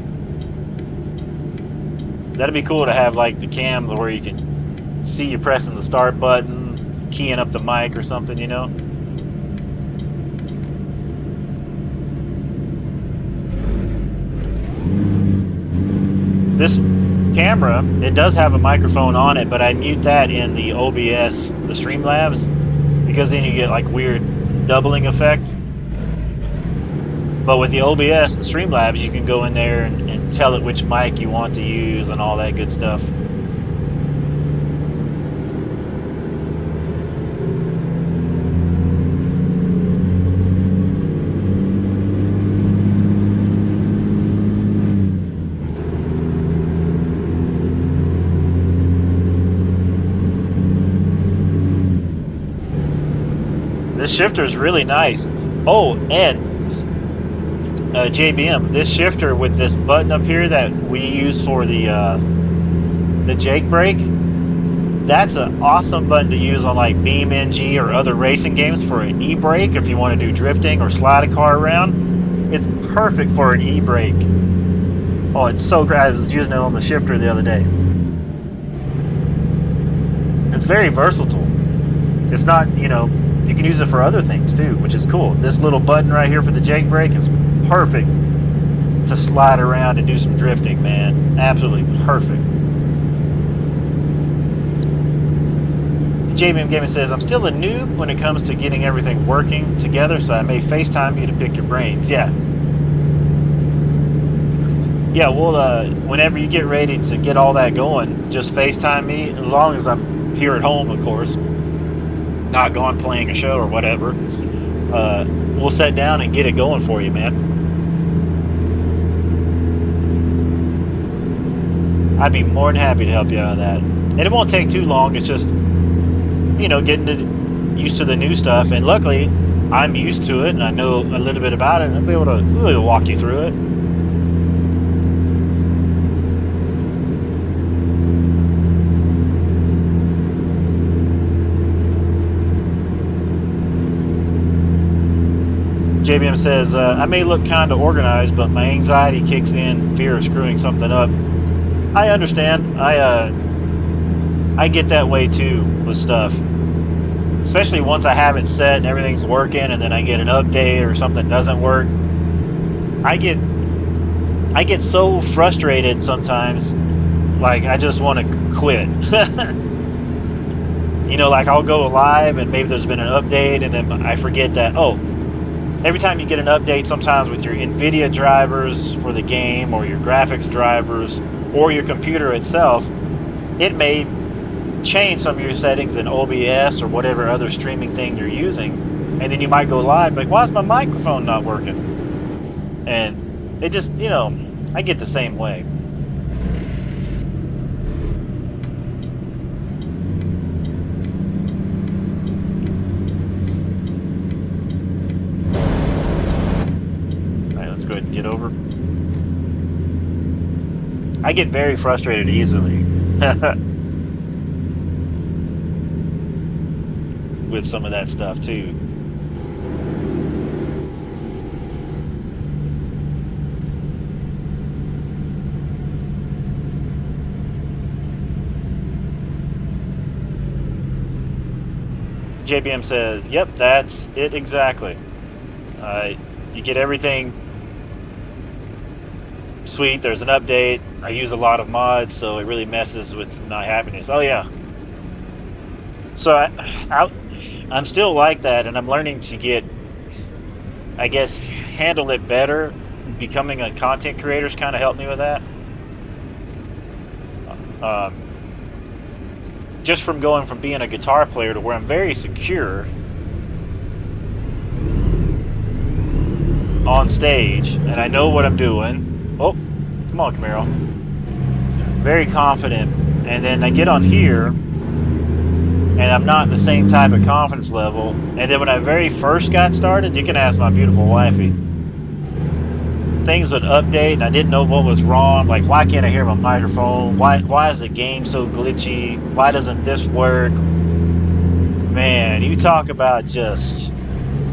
That'd be cool to have like the cam where you can see you pressing the start button, keying up the mic or something, you know? This camera, it does have a microphone on it, but I mute that in the OBS, the Streamlabs, because then you get like weird doubling effect. But with the OBS, the Streamlabs, you can go in there and tell it which mic you want to use and all that good stuff. This shifter is really nice. Oh, and JBM, this shifter with this button up here that we use for the Jake brake, that's an awesome button to use on like BeamNG or other racing games for an e-brake if you want to do drifting or slide a car around. It's perfect for an e-brake. Oh, it's so great. I was using it on the shifter the other day. It's very versatile. It's not, you know, you can use it for other things too, which is cool. This little button right here for the Jake brake is perfect to slide around and do some drifting, man. Absolutely perfect. JBM Gaming says, I'm still a noob when it comes to getting everything working together, so I may FaceTime you to pick your brains. Yeah. Yeah, well, whenever you get ready to get all that going, just FaceTime me, as long as I'm here at home, of course. Not gone playing a show or whatever. We'll sit down and get it going for you, man. I'd be more than happy to help you out of that. And it won't take too long. It's just, you know, getting used to the new stuff. And luckily, I'm used to it and I know a little bit about it. And I'll be able to really walk you through it. JBM says, I may look kind of organized, but my anxiety kicks in, fear of screwing something up. I understand. I get that way too with stuff. Especially once I have it set and everything's working and then I get an update or something doesn't work. I get so frustrated sometimes, like I just want to quit. You know, like I'll go live and maybe there's been an update and then I forget that, oh, every time you get an update, sometimes with your NVIDIA drivers for the game or your graphics drivers or your computer itself, it may change some of your settings in OBS or whatever other streaming thing you're using. And then you might go live, like, why is my microphone not working? And it just, I get the same way. All right, let's go ahead and get over. I get very frustrated easily with some of that stuff too. JBM says, yep, that's it exactly. You get everything sweet. There's an update. I use a lot of mods, so it really messes with my happiness. Oh yeah. So I'm still like that, and I'm learning to get, I guess, handle it better. Becoming a content creator's kind of helped me with that. Just from going from being a guitar player to where I'm very secure on stage, and I know what I'm doing. Oh, come on, Camaro. Very confident, and then I get on here, and I'm not the same type of confidence level. And then when I very first got started, you can ask my beautiful wifey, things would update, and I didn't know what was wrong. Like, why can't I hear my microphone? Why is the game so glitchy? Why doesn't this work? Man, you talk about just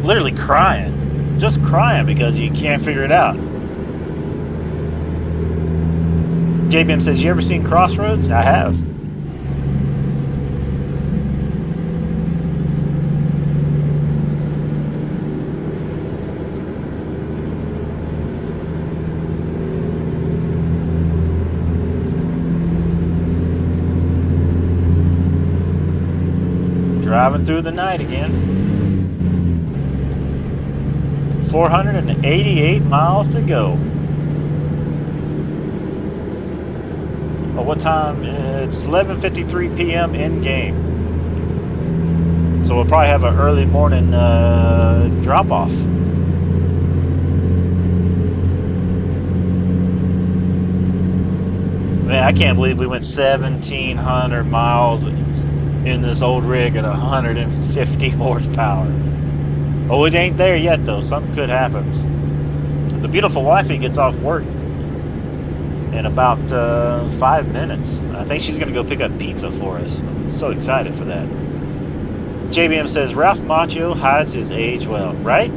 literally crying. Just crying because you can't figure it out. JBM says, you ever seen Crossroads? I have. Driving through the night again. 488 miles to go. Oh, what time? It's 11:53 p.m. in game. So we'll probably have an early morning drop off. Man, I can't believe we went 1,700 miles in this old rig at 150 horsepower. Oh, it ain't there yet, though. Something could happen. The beautiful wifey gets off work in about 5 minutes. I think she's going to go pick up pizza for us. I'm so excited for that. JBM says, Ralph Macchio hides his age well, right?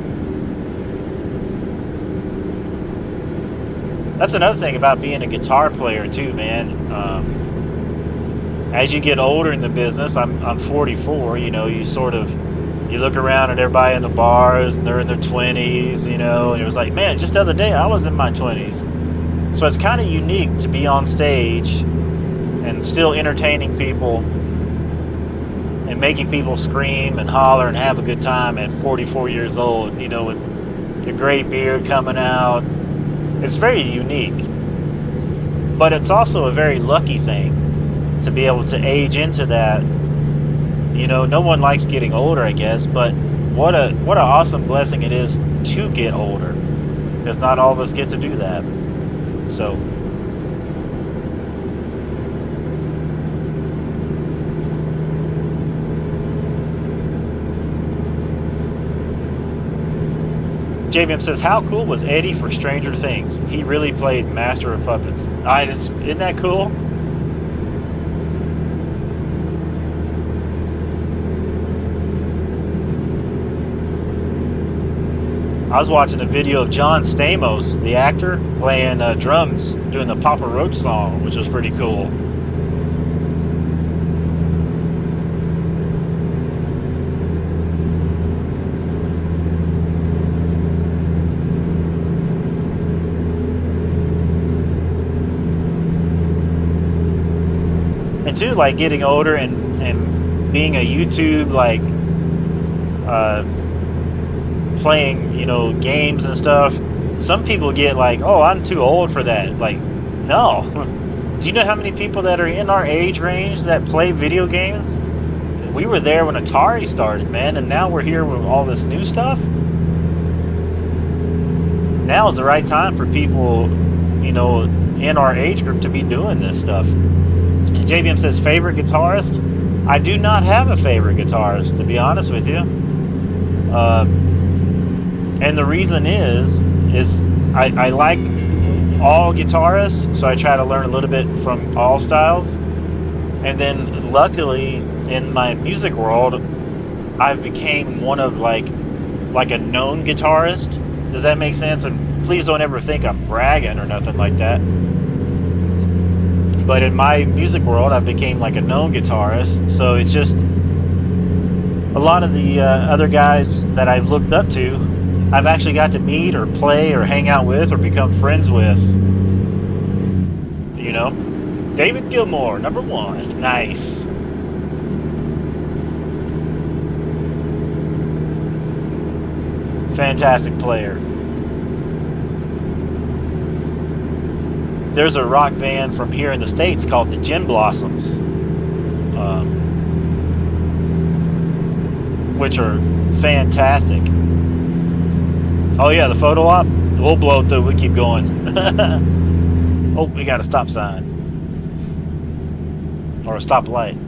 That's another thing about being a guitar player, too, man. As you get older in the business, I'm 44, you look around at everybody in the bars and they're in their 20s, and it was like, man, just the other day I was in my 20s. So it's kind of unique to be on stage and still entertaining people and making people scream and holler and have a good time at 44 years old, with the gray beard coming out. It's very unique. But it's also a very lucky thing to be able to age into that. No one likes getting older, I guess, but what an awesome blessing it is to get older, because not all of us get to do that. So JBM says, how cool was Eddie for Stranger Things? He really played Master of Puppets. Isn't that cool? I was watching a video of John Stamos, the actor, playing drums, doing the Papa Roach song, which was pretty cool. And too, like getting older and being a YouTube, like, playing, games and stuff. Some people get like, oh, I'm too old for that. Like, no. Do you know how many people that are in our age range that play video games? We were there when Atari started, man, and now we're here with all this new stuff. now is the right time for people, you know, in our age group to be doing this stuff. And JBM says, favorite guitarist? I do not have a favorite guitarist, to be honest with you. And the reason is I like all guitarists, so I try to learn a little bit from all styles. And then luckily in my music world, I've became one of like a known guitarist. Does that make sense? And please don't ever think I'm bragging or nothing like that. But in my music world, I became like a known guitarist. So it's just a lot of the other guys that I've looked up to, I've actually got to meet or play or hang out with or become friends with. You know? David Gilmour, number 1. Nice. Fantastic player. There's a rock band from here in the States called the Gin Blossoms, which are fantastic. Oh yeah, the photo op? We'll blow through, we keep going. Oh, we got a stop sign. Or a stop light.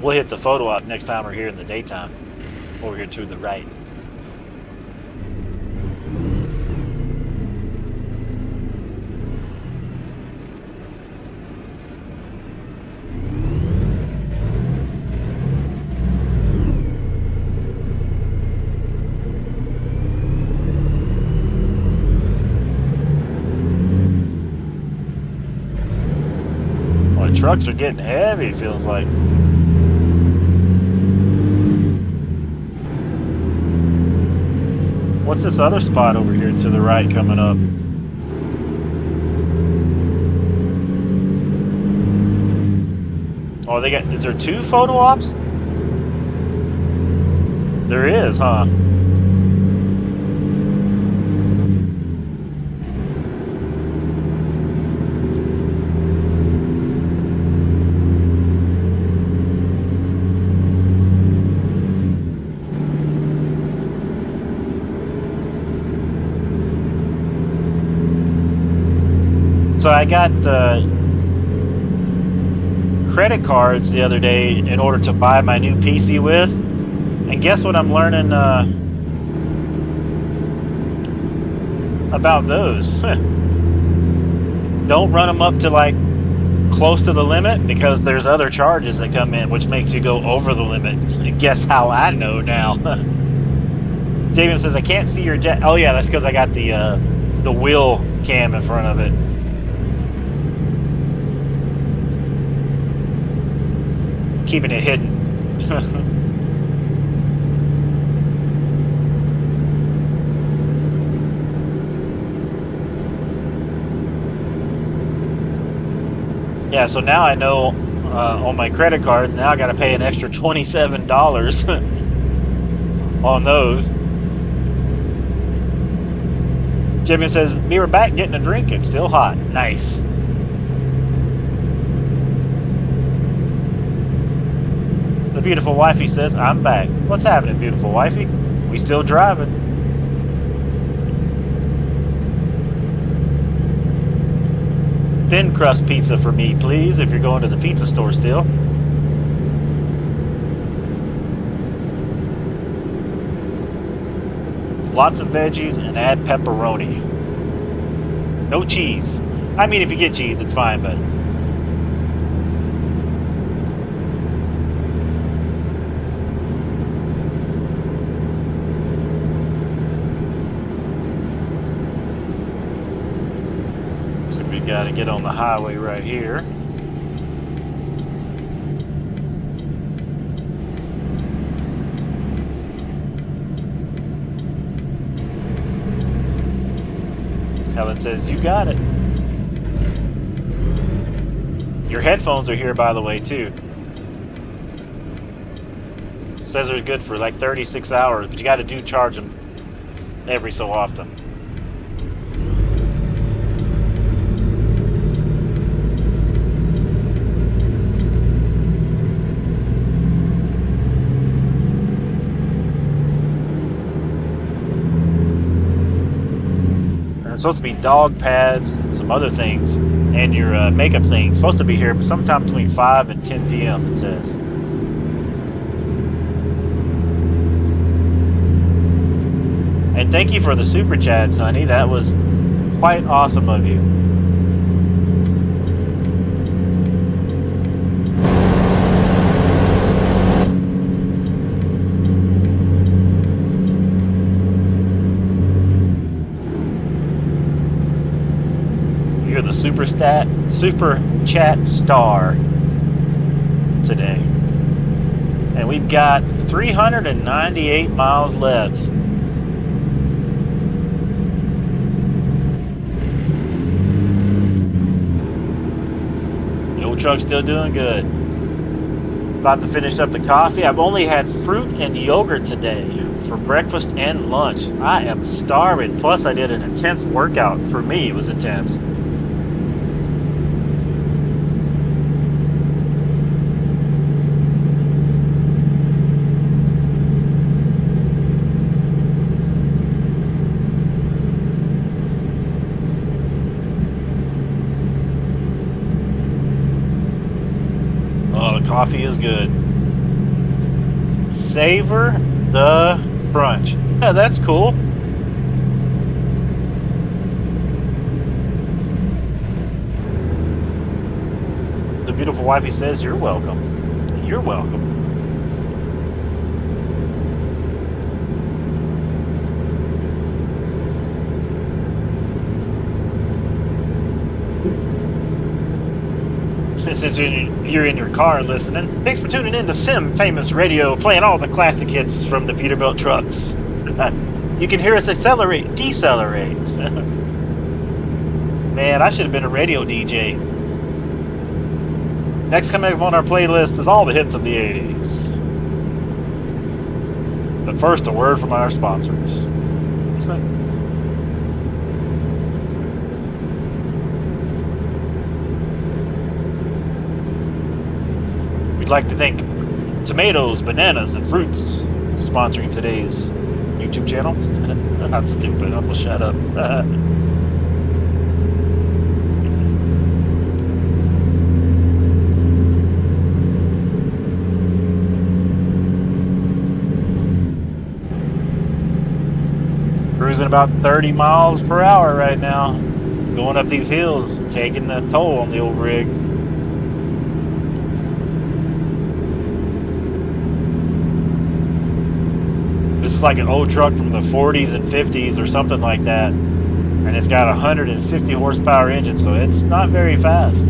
We'll hit the photo op next time we're here in the daytime. Over here to the right. Well, the trucks are getting heavy, it feels like. What's this other spot over here to the right coming up? Oh, they got, is there 2 photo ops? There is, huh? So I got credit cards the other day in order to buy my new PC with, and guess what I'm learning about those? Don't run them up to like close to the limit, because there's other charges that come in which makes you go over the limit. And guess how I know now? Javen says, I can't see your jet. Oh yeah, that's because I got the wheel cam in front of it. Keeping it hidden. Yeah, so now I know on my credit cards, now I got to pay an extra $27 on those. Jimmy says, we were back getting a drink. It's still hot. Nice. The beautiful wifey says, I'm back. What's happening, beautiful wifey? We still driving. Thin crust pizza for me, please, if you're going to the pizza store still. Lots of veggies and add pepperoni. No cheese. I mean, if you get cheese, it's fine, but... So we got to get on the highway right here. Helen says, you got it. Your headphones are here, by the way, too. Says they're good for like 36 hours, but you got to charge them every so often. supposed to be dog pads and some other things, and your makeup thing. Supposed to be here sometime between 5 and 10 p.m. It says. And thank you for the super chats, honey. That was quite awesome of you. You're the super chat star today. And we've got 398 miles left. Truck's still doing good. About to finish up the coffee. I've only had fruit and yogurt today for breakfast and lunch. I am starving. Plus, I did an intense workout. For me, it was intense. Coffee is good. Savor the crunch. Yeah, that's cool. The beautiful wifey says, "You're welcome. You're welcome." Since you're in your car listening, thanks for tuning in to simfamous Radio, playing all the classic hits from the Peterbilt trucks. You can hear us accelerate, decelerate. Man, I should have been a radio DJ. Next coming up on our playlist is all the hits of the 80s. But first, a word from our sponsors. We'd like to thank Tomatoes, Bananas, and Fruits sponsoring today's YouTube channel. I'm stupid. I'm gonna shut up. Cruising about 30 miles per hour right now. Going up these hills, taking the toll on the old rig. This is like an old truck from the 40s and 50s or something like that. And it's got a 150 horsepower engine, so it's not very fast.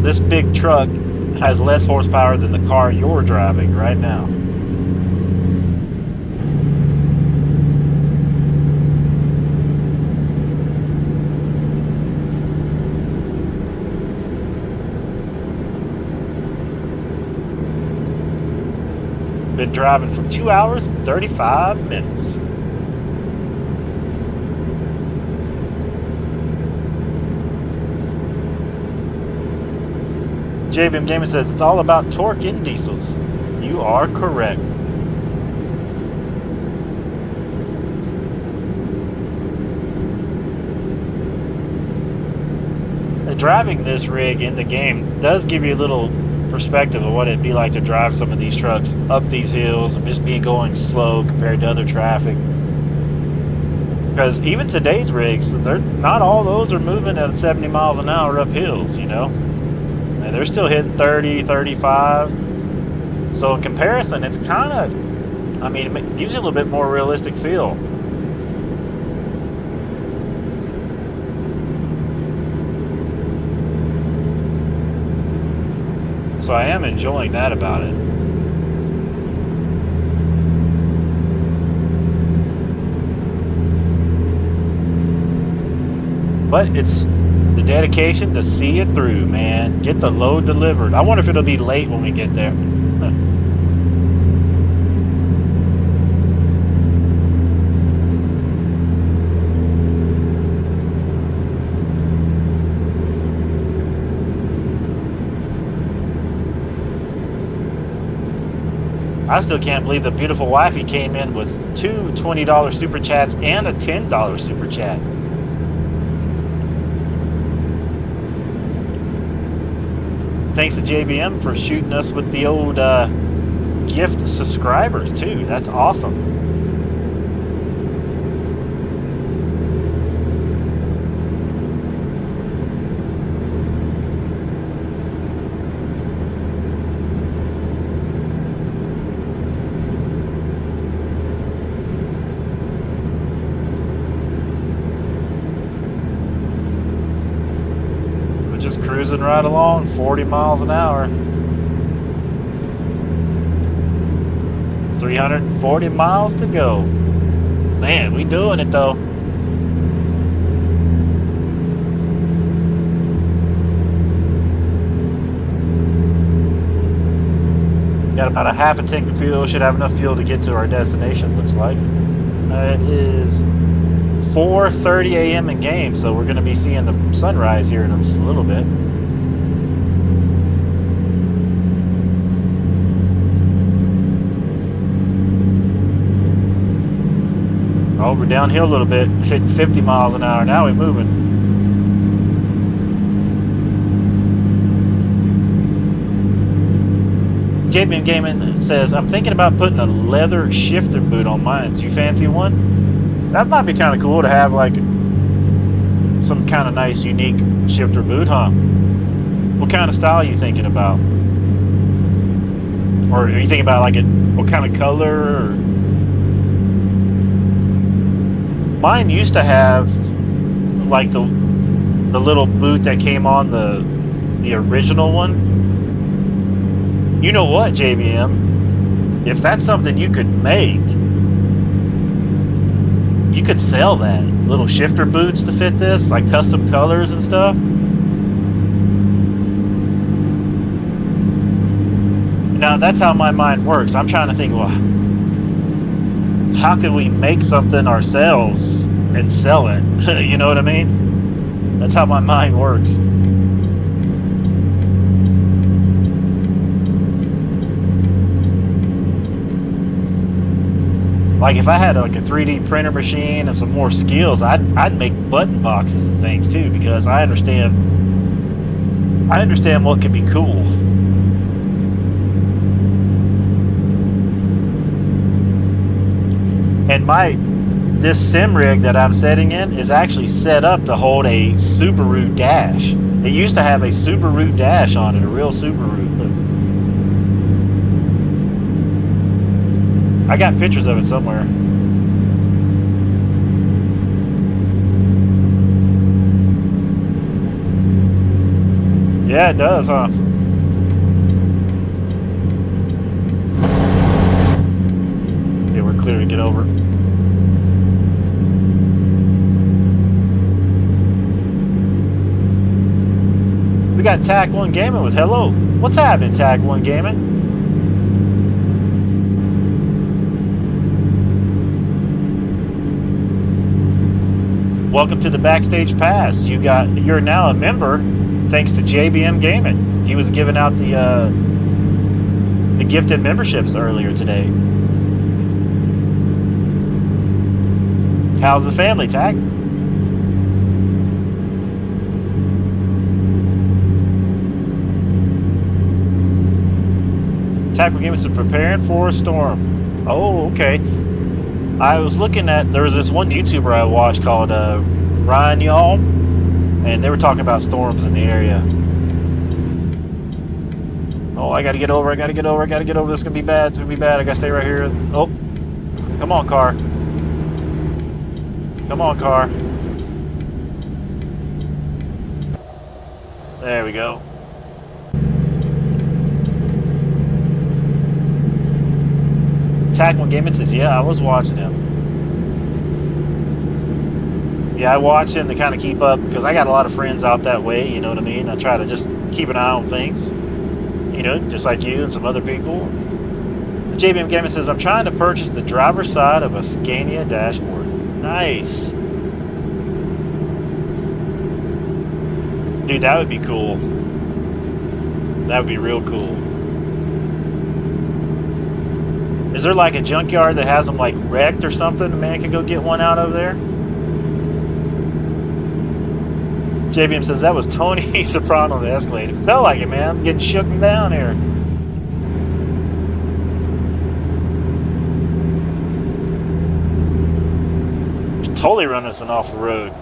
This big truck has less horsepower than the car you're driving right now. Been driving for 2 hours and 35 minutes. JBM Gaming says it's all about torque in diesels. You are correct. Driving this rig in the game does give you a little perspective of what it'd be like to drive some of these trucks up these hills and just being going slow compared to other traffic. Because even today's rigs, they're not all those are moving at 70 miles an hour up hills, you know. And they're still hitting 30, 35. So in comparison, it's kind of, I mean, it gives you a little bit more realistic feel. So I am enjoying that about it. But it's the dedication to see it through, man. Get the load delivered. I wonder if it'll be late when we get there. I still can't believe the beautiful wifey came in with two $20 super chats and a $10 super chat. Thanks to JBM for shooting us with the old gift subscribers too. That's awesome. Cruising right along, 40 miles an hour. 340 miles to go. Man, we doing it though. Got about a half a tank of fuel. Should have enough fuel to get to our destination, looks like. It is 4:30 a.m. in game, so we're going to be seeing the sunrise here in a little bit. Oh, we're downhill a little bit, hitting 50 miles an hour. Now we're moving. JBM Gaming says, I'm thinking about putting a leather shifter boot on mine. Do you fancy one? That might be kind of cool to have, like, some kind of nice, unique shifter boot, huh? What kind of style are you thinking about? Or are you thinking about, like, what kind of color? Or... Mine used to have, like, the little boot that came on the original one. You know what, JBM? If that's something you could make, you could sell that. Little shifter boots to fit this, like custom colors and stuff. Now, that's how my mind works. I'm trying to think, well, how could we make something ourselves and sell it? You know what I mean? That's how my mind works. Like, if I had like a 3D printer machine and some more skills, I'd make button boxes and things too, because I understand what could be cool. And this sim rig that I'm setting in is actually set up to hold a Subaru dash. It used to have a Subaru dash on it, a real Subaru. I got pictures of it somewhere. Yeah, it does, huh? Yeah, we're clear to get over. We got Tag 1 Gaming with hello. What's happening, Tag 1 Gaming? Welcome to the Backstage Pass. You're now a member thanks to JBM Gaming. He was giving out the gifted memberships earlier today. How's the family, Tag? Tag Gaming is preparing for a storm. Oh, okay. I was looking at, there was this one YouTuber I watched called Ryan Y'all, and they were talking about storms in the area. Oh, I gotta get over, this is gonna be bad, I gotta stay right here. Oh, come on, car. There we go. Tackle Gaming says, yeah, I was watching him. Yeah, I watch him to kind of keep up, because I got a lot of friends out that way, you know what I mean? I try to just keep an eye on things, you know, just like you and some other people. JBM Gaming says, I'm trying to purchase the driver's side of a Scania dashboard. Nice. Dude, that would be cool. That would be real cool. Is there like a junkyard that has them like wrecked or something? A man can go get one out of there? JBM says that was Tony Soprano on the Escalade. It felt like it, man. I'm getting shook down here. It's totally running us off the road.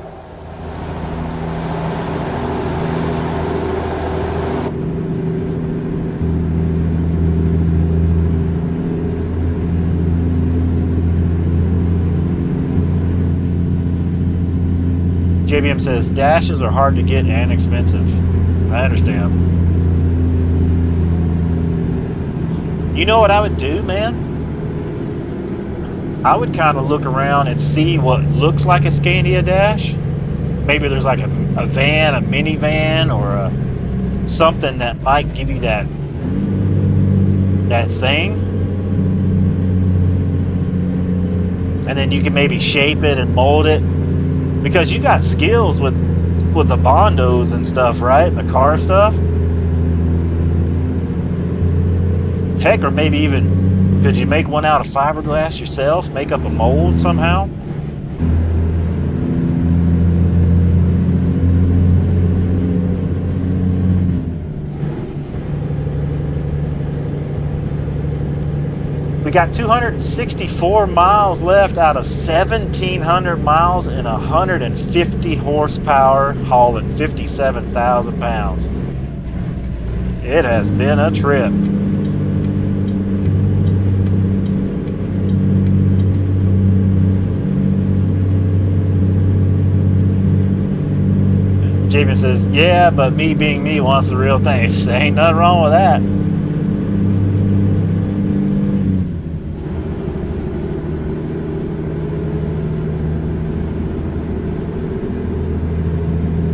JBM says dashes are hard to get and expensive. I understand. You know what I would do, man? I would kind of look around and see what looks like a Scania dash. Maybe there's like a van, a minivan, or something that might give you that thing. And then you can maybe shape it and mold it. Because you got skills with the Bondos and stuff, right? The car stuff. Heck, or maybe even, could you make one out of fiberglass yourself? Make up a mold somehow? We got 264 miles left out of 1,700 miles and 150 horsepower, hauling 57,000 pounds. It has been a trip. Jamie says, yeah, but me being me wants the real thing. Ain't nothing wrong with that.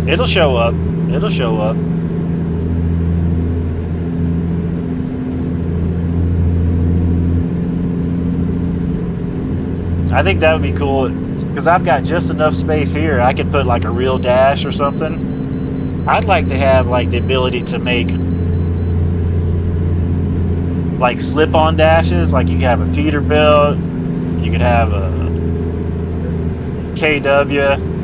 It'll show up. It'll show up. I think that would be cool because I've got just enough space here. I could put like a real dash or something. I'd like to have like the ability to make like slip-on dashes. Like you could have a Peterbilt, you could have a KW.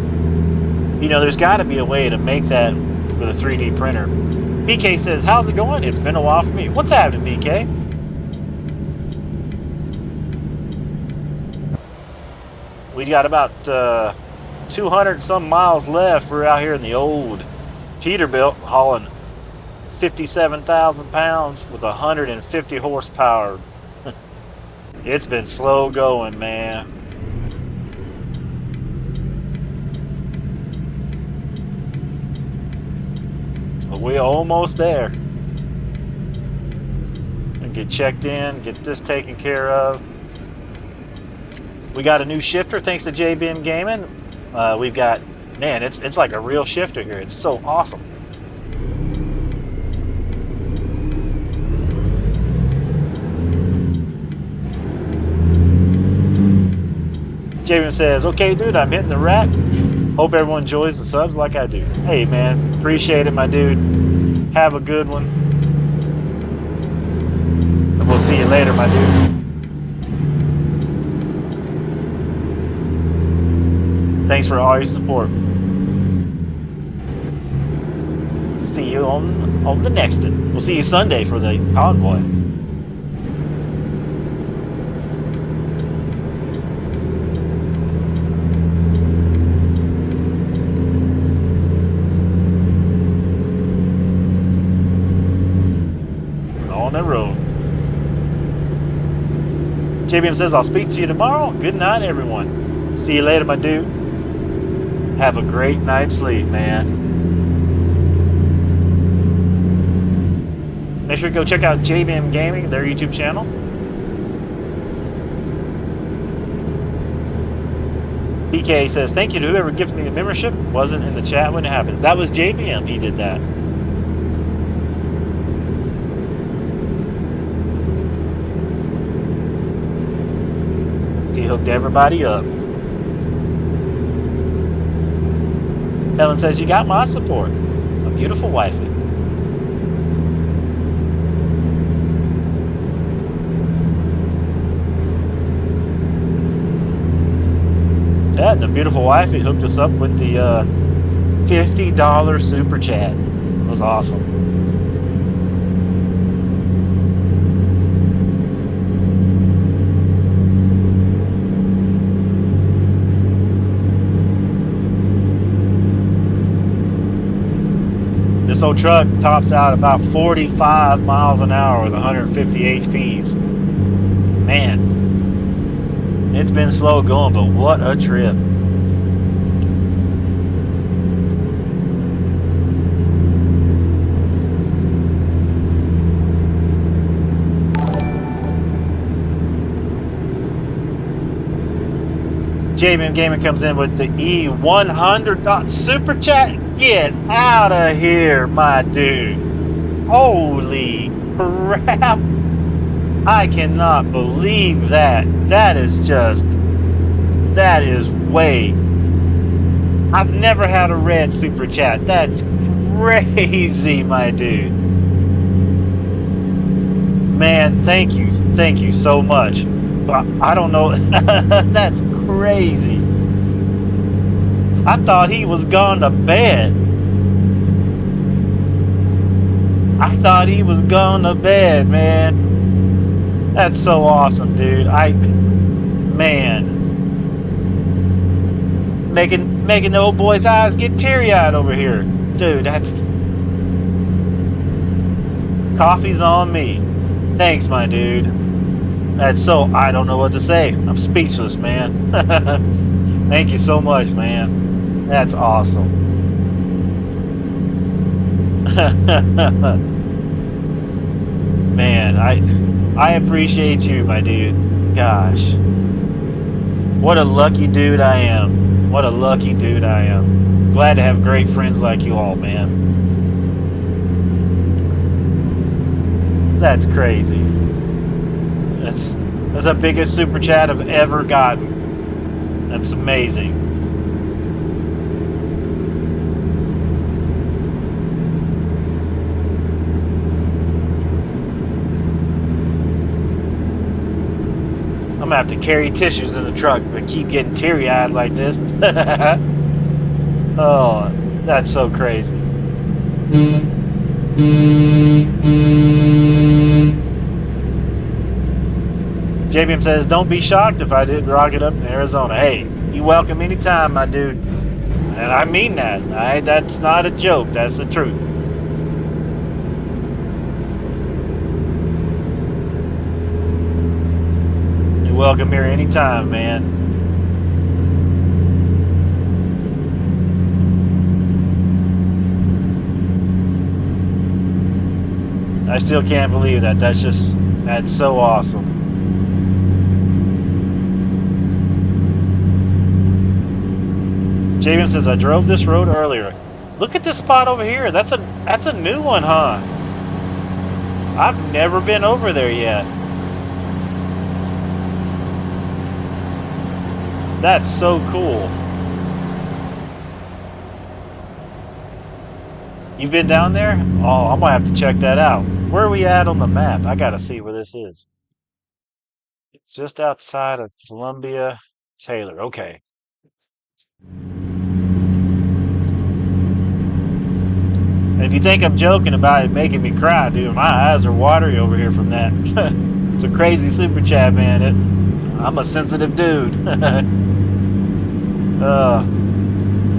You know, there's got to be a way to make that with a 3D printer. BK says, how's it going? It's been a while for me. What's happening, BK? We got about 200 some miles left. We're out here in the old Peterbilt hauling 57,000 pounds with 150 horsepower. It's been slow going, man. We're almost there. And get checked in, get this taken care of. We got a new shifter thanks to JBM Gaming. We've got, man, it's like a real shifter here. It's so awesome. JBM says, okay, dude, I'm hitting the rack. Hope everyone enjoys the subs like I do. Hey, man, appreciate it, my dude. Have a good one. And we'll see you later, my dude. Thanks for all your support. See you on the next one. We'll see you Sunday for the convoy. Road. JBM says, I'll speak to you tomorrow. Good night, everyone. See you later, my dude. Have a great night's sleep, man. Make sure to go check out JBM Gaming, their YouTube channel. BK says, thank you to whoever gifted me the membership. Wasn't in the chat when it happened. That was JBM. He did that. He hooked everybody up. Helen says, you got my support. A beautiful wifey. the beautiful wife, he hooked us up with the $50 super chat. It was awesome. This old truck tops out about 45 miles an hour with 150 HPs. Man, it's been slow going, but what a trip. JBM Gaming comes in with the E100 super chat. Get out of here, my dude. Holy crap. I cannot believe that. That is way. I've never had a red super chat. That's crazy, my dude. Man, thank you. Thank you so much. I don't know. That's crazy. I thought he was gone to bed. I thought he was gone to bed, man. That's so awesome, dude. Man. Making the old boy's eyes get teary-eyed over here. Dude, that's... Coffee's on me. Thanks, my dude. That's so... I don't know what to say. I'm speechless, man. Thank you so much, man. That's awesome. Man, I appreciate you, my dude. Gosh. What a lucky dude I am. What a lucky dude I am. Glad to have great friends like you all, man. That's crazy. That's the biggest super chat I've ever gotten. That's amazing. I'm gonna have to carry tissues in the truck but keep getting teary-eyed like this. Oh, that's so crazy. JBM says, don't be shocked if I did rock it up in Arizona. Hey, you welcome anytime, my dude. And I mean that. That's not a joke. That's the truth. You're welcome here anytime, man. I still can't believe that. That's so awesome. JBM says, I drove this road earlier. Look at this spot over here. That's a new one, huh? I've never been over there yet. That's so cool. You've been down there? Oh, I'm gonna have to check that out. Where are we at on the map? I gotta see where this is. It's just outside of Columbia, Taylor. Okay. And if you think I'm joking about it making me cry, dude, my eyes are watery over here from that. It's a crazy super chat, man. I'm a sensitive dude.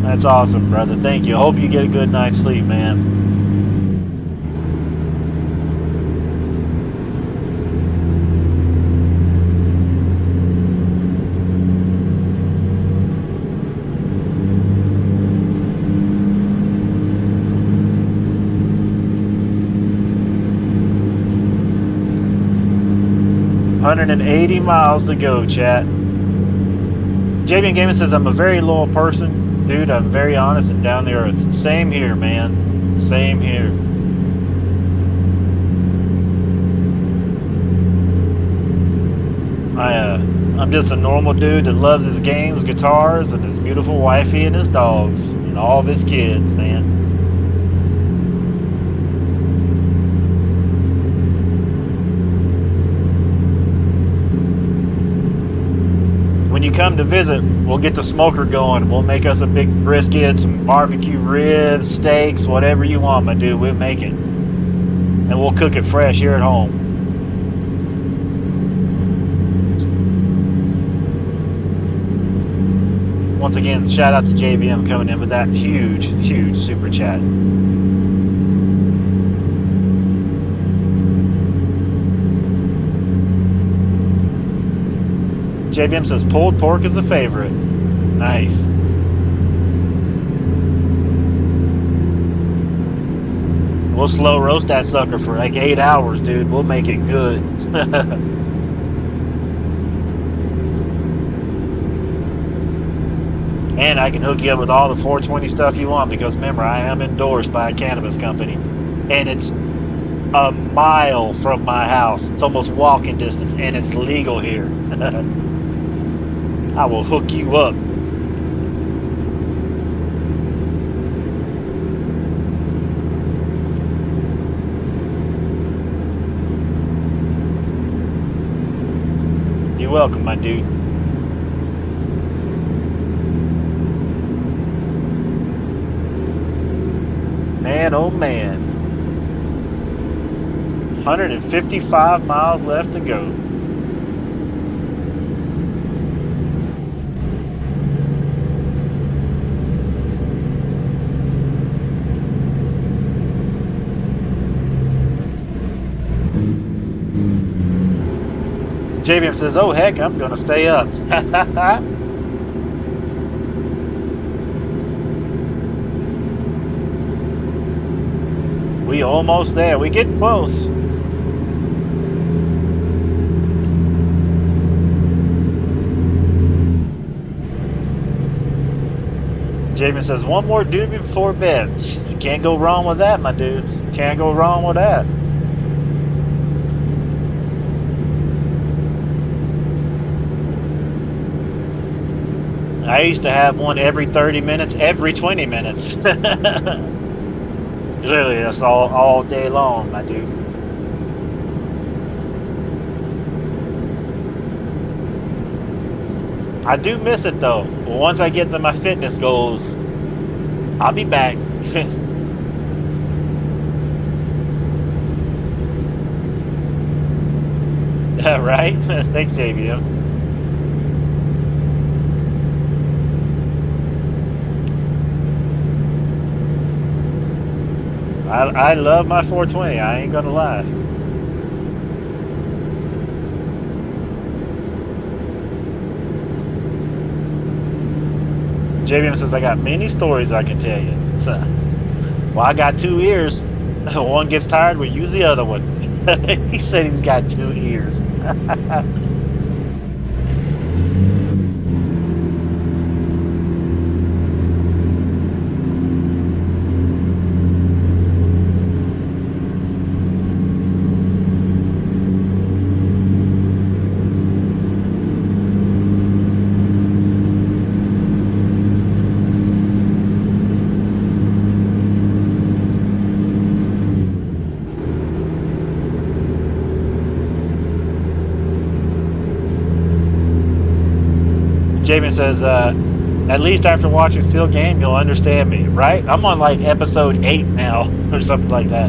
That's awesome, brother. Thank you. Hope you get a good night's sleep, man. $180 miles to go, chat. JBN Gaming says, I'm a very loyal person. Dude, I'm very honest and down to earth. Same here, man. Same here. I'm just a normal dude that loves his games, guitars, and his beautiful wifey and his dogs and all of his kids, man. When when you come to visit, we'll get the smoker going. We'll make us a big brisket, some barbecue ribs, steaks, whatever you want, my dude. We'll make it. And we'll cook it fresh here at home. Once again, shout out to JBM coming in with that huge, huge super chat. JBM says pulled pork is a favorite. Nice. We'll slow roast that sucker for like 8 hours, dude. We'll make it good. And I can hook you up with all the 420 stuff you want, because remember, I am endorsed by a cannabis company. And it's a mile from my house. It's almost walking distance, and it's legal here. I will hook you up. You're welcome, my dude. Man, oh man. 155 miles left to go. JBM says, oh heck, I'm gonna stay up. We almost there. We get close. JBM says, one more doobie before bed. You can't go wrong with that, my dude. Can't go wrong with that. I used to have one every 30 minutes, every 20 minutes. Literally, that's all day long, my dude. I do miss it, though. But once I get to my fitness goals, I'll be back. Right? Thanks, JBM. I love my 420. I ain't gonna lie. JBM says, I got many stories I can tell you. So, well, I got 2 ears. One gets tired, we use the other one. He said he's got 2 ears. JBM says, at least after watching Steel Game, you'll understand me, right? I'm on like episode 8 now, or something like that.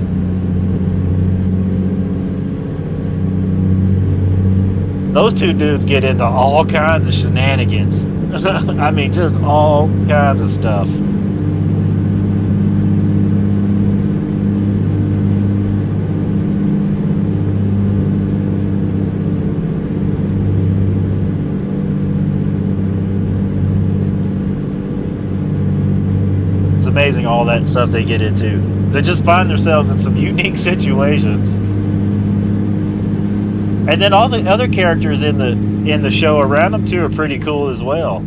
Those 2 dudes get into all kinds of shenanigans. I mean, just all kinds of stuff. Amazing all that stuff they get into. They just find themselves in some unique situations. And then all the other characters in the show around them too are pretty cool as well.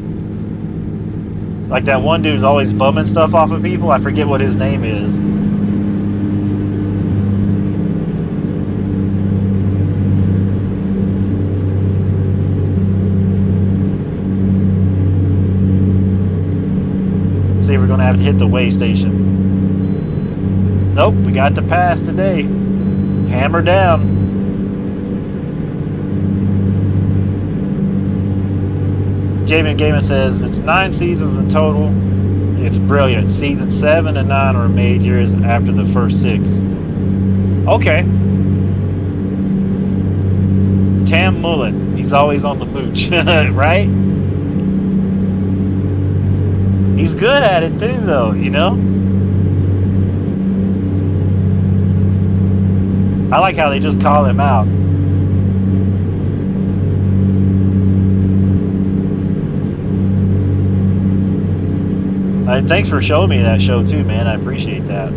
Like that one dude's always bumming stuff off of people. I forget what his name is. See, we're gonna have to hit the way station. Nope, we got to pass today. Hammer down. Jamin Gaiman says it's 9 seasons in total. It's brilliant. Season 7 and 9 were made years after the first 6. Okay. Tam Mullen. He's always on the mooch, right? He's good at it too, though, you know? I like how they just call him out. Thanks for showing me that show too, man. I appreciate that.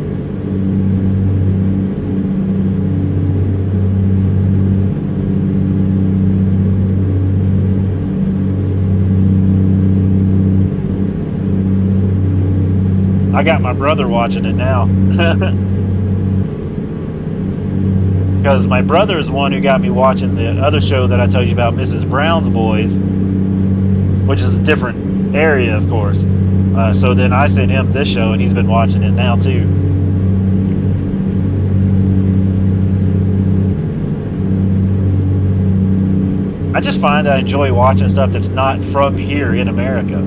I got my brother watching it now. Because my brother is the one who got me watching the other show that I told you about, Mrs. Brown's Boys, which is a different area, of course. So then I sent him this show, and he's been watching it now too. I just find I enjoy watching stuff that's not from here in America.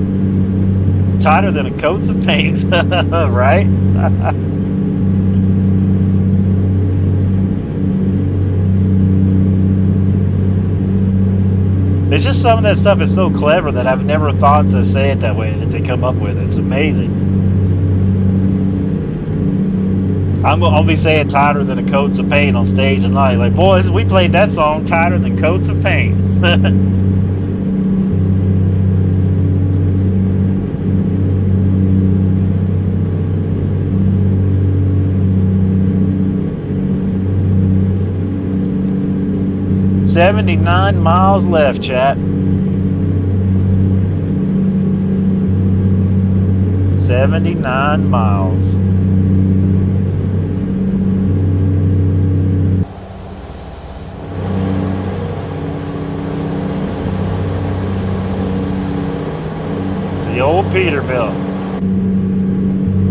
Tighter than a coat of paint, right? It's just some of that stuff is so clever that I've never thought to say it that way that they come up with. It's amazing. I'll be saying tighter than a coats of paint on stage tonight. Like, boys, we played that song, Tighter Than Coats of Paint. $79 miles left, chat. 79 miles. The old Peterbilt.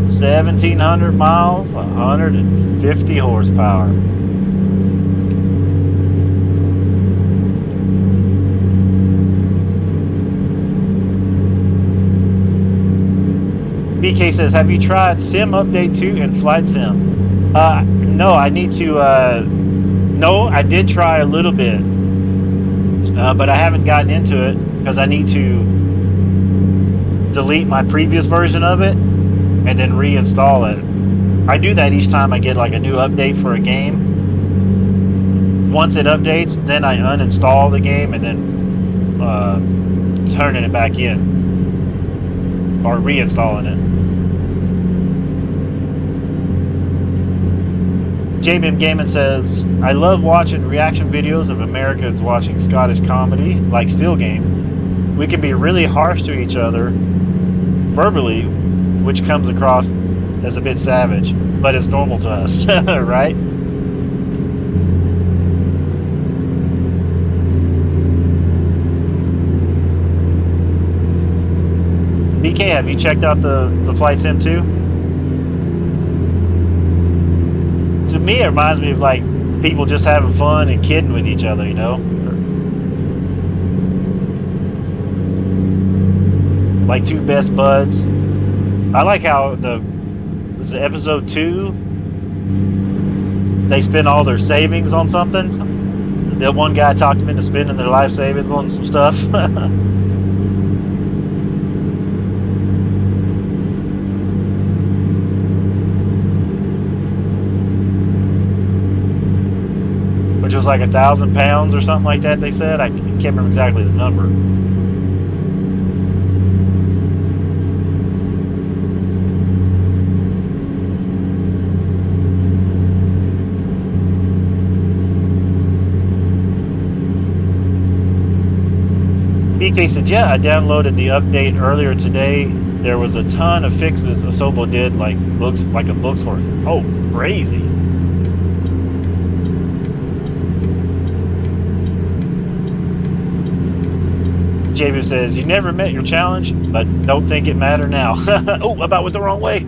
1,700 miles, 150 horsepower. BK says, have you tried Sim Update 2 and Flight Sim? No, I need to, no, I did try a little bit, but I haven't gotten into it because I need to delete my previous version of it and then reinstall it. I do that each time I get like a new update for a game. Once it updates, then I uninstall the game and then turning it back in or reinstalling it. JBM Gaiman says, I love watching reaction videos of Americans watching Scottish comedy like Still Game. We can be really harsh to each other verbally, which comes across as a bit savage, but it's normal to us, right? BK, have you checked out the Flight Sim 2? To me, it reminds me of like people just having fun and kidding with each other, you know? Like two best buds. I like how was it episode 2? They spend all their savings on something. The one guy talked them into spending their life savings on some stuff. Which was like 1,000 pounds or something like that, they said. I can't remember exactly the number. BK said, yeah, I downloaded the update earlier today. There was a ton of fixes Asobo did, like a book's worth. Oh, crazy. Jacob says, you never met your challenge, but don't think it matter now. Oh, about went the wrong way.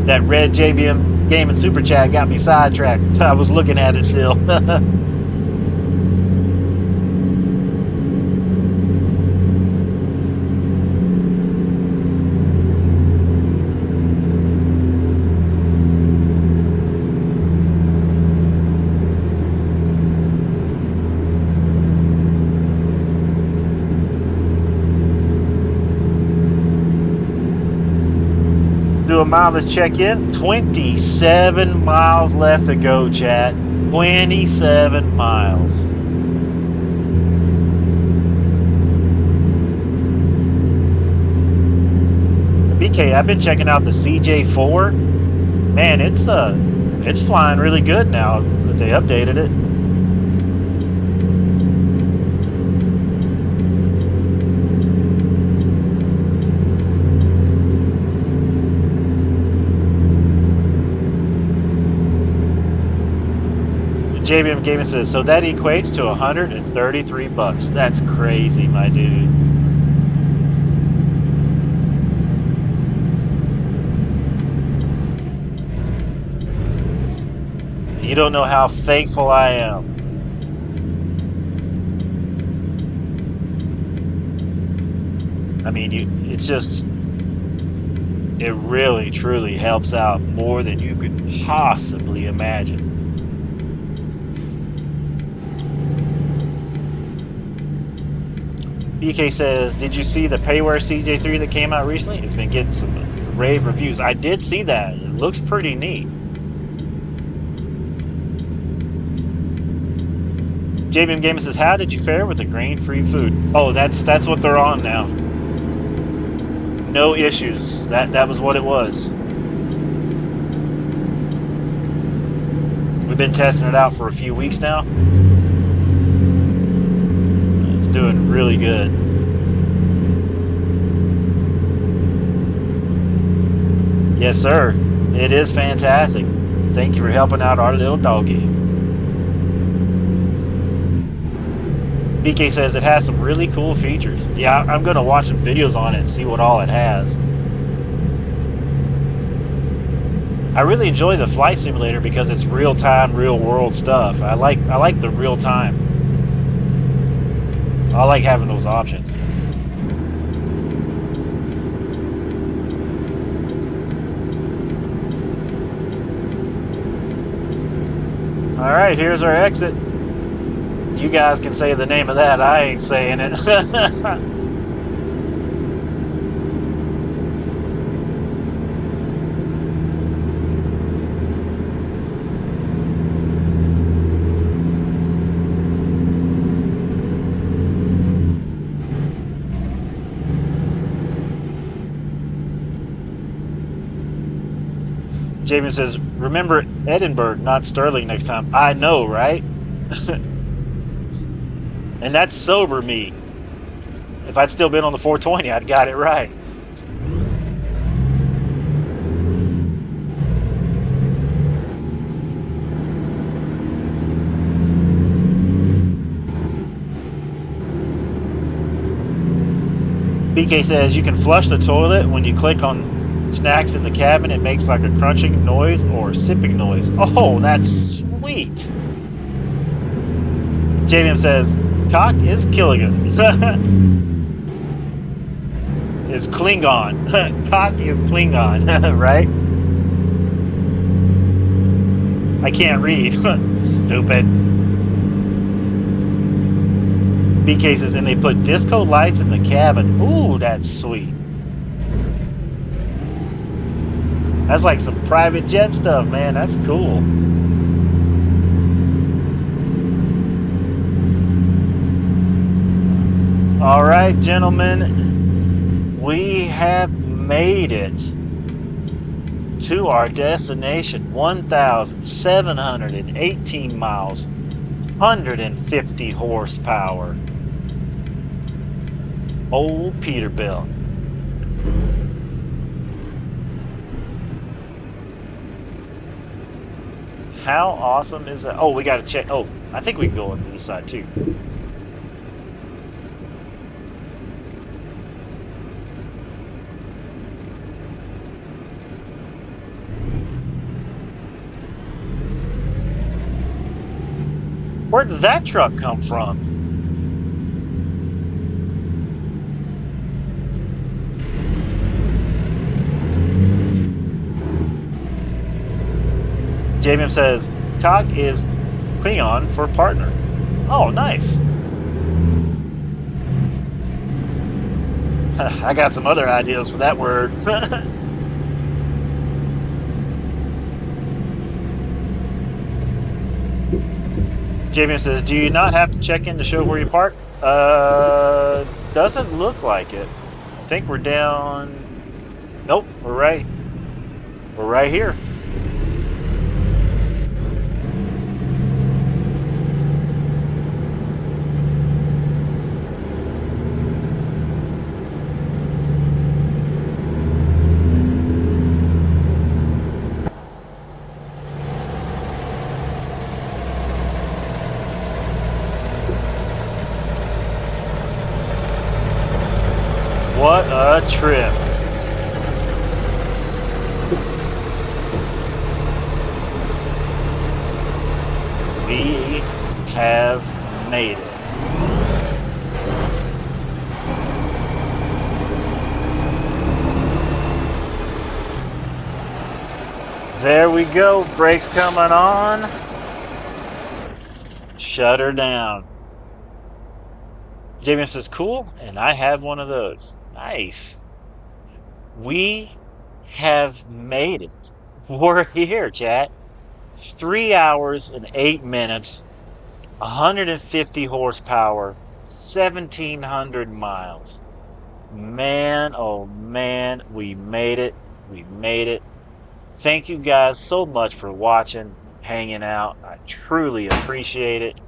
That red JBM Game and Super Chat got me sidetracked. I was looking at it still. Do a mileage check in. 27 miles left to go, chat. 27 miles. BK, I've been checking out the CJ4. Man, it's flying really good now that they updated it. JBM Gaming says, so that equates to 133 bucks. That's crazy, my dude. You don't know how thankful I am. I mean, it's just, it really, truly helps out more than you could possibly imagine. BK says, did you see the Payware CJ3 that came out recently? It's been getting some rave reviews. I did see that. It looks pretty neat. JBM Gaming says, how did you fare with the grain-free food? Oh, that's what they're on now. No issues. That was what it was. We've been testing it out for a few weeks now. It's doing really good. Yes, sir. It is fantastic. Thank you for helping out our little doggy. BK says it has some really cool features. Yeah, I'm going to watch some videos on it and see what all it has. I really enjoy the flight simulator because it's real-time, real-world stuff. I like the real-time. I like having those options. All right, here's our exit. You guys can say the name of that. I ain't saying it. Jamie says, remember Edinburgh, not Sterling next time. I know, right? And that's sober me. If I'd still been on the 420, I'd got it right. BK says you can flush the toilet when you click on snacks in the cabin. It makes like a crunching noise or sipping noise. Oh, that's sweet. JBM says, cock is Killigan. Is Klingon. Cock is Klingon, right? I can't read. Stupid. BK says, and they put disco lights in the cabin. Ooh, that's sweet. That's like some private jet stuff, man. That's cool. All right, gentlemen, we have made it to our destination. 1,718 miles, 150 horsepower. Old Peterbilt. How awesome is that? Oh, we got to check. Oh, I think we can go on this side too. Where did that truck come from? Jabium says, Cog is Klingon for partner. Oh, nice. I got some other ideas for that word. Jabium says, do you not have to check in to show where you park? Doesn't look like it. I think we're down. Nope, we're right here. What a trip. We have made it. There we go. Brakes coming on. Shut her down. James says, cool. And I have one of those. Nice. We have made it. We're here, chat. 3 hours and 8 minutes, 150 horsepower, 1,700 miles. Man, oh man, we made it. We made it. Thank you guys so much for watching, hanging out. I truly appreciate it.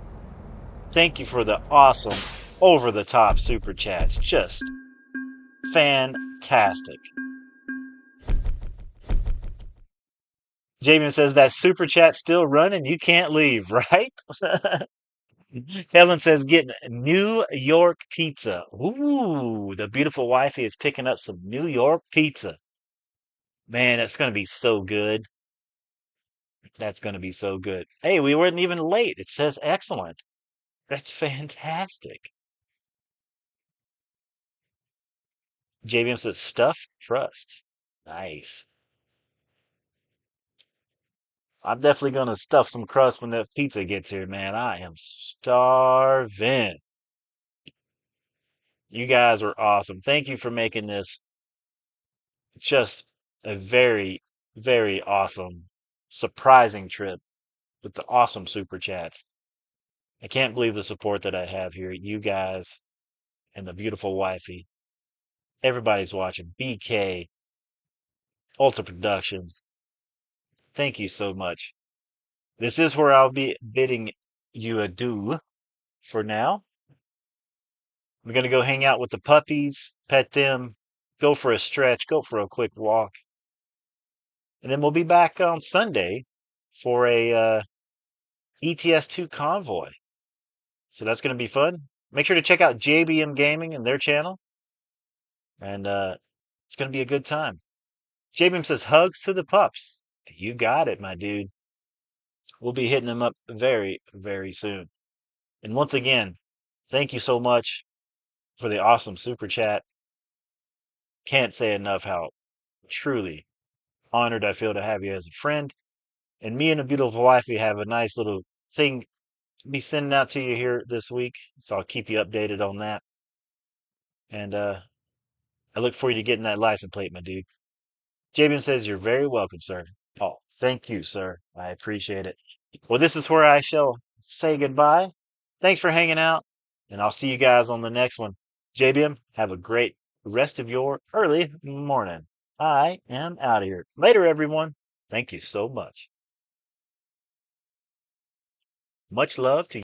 Thank you for the awesome, over the top super chats. Just fantastic. Jamin says that super chat still running. You can't leave, right? Helen says getting New York pizza. Ooh, the beautiful wifey is picking up some New York pizza. Man, that's going to be so good. That's going to be so good. Hey, we weren't even late. It says excellent. That's fantastic. JBM says stuffed crust. Nice. I'm definitely going to stuff some crust when that pizza gets here, man. I am starving. You guys were awesome. Thank you for making this just a very, very awesome, surprising trip with the awesome super chats. I can't believe the support that I have here. You guys and the beautiful wifey. Everybody's watching. BK, Ultra Productions. Thank you so much. This is where I'll be bidding you adieu for now. I'm going to go hang out with the puppies, pet them, go for a stretch, go for a quick walk. And then we'll be back on Sunday for a ETS2 convoy. So that's going to be fun. Make sure to check out JBM Gaming and their channel. And it's going to be a good time. JBM says hugs to the pups. You got it, my dude. We'll be hitting them up very, very soon. And once again, thank you so much for the awesome super chat. Can't say enough how truly honored I feel to have you as a friend. And me and the beautiful wife, we have a nice little thing to be sending out to you here this week. So I'll keep you updated on that. And I look forward to getting that license plate, my dude. Jabin says, you're very welcome, sir. Oh, thank you, sir. I appreciate it. Well, this is where I shall say goodbye. Thanks for hanging out, and I'll see you guys on the next one. JBM, have a great rest of your early morning. I am out of here. Later, everyone. Thank you so much. Much love to you.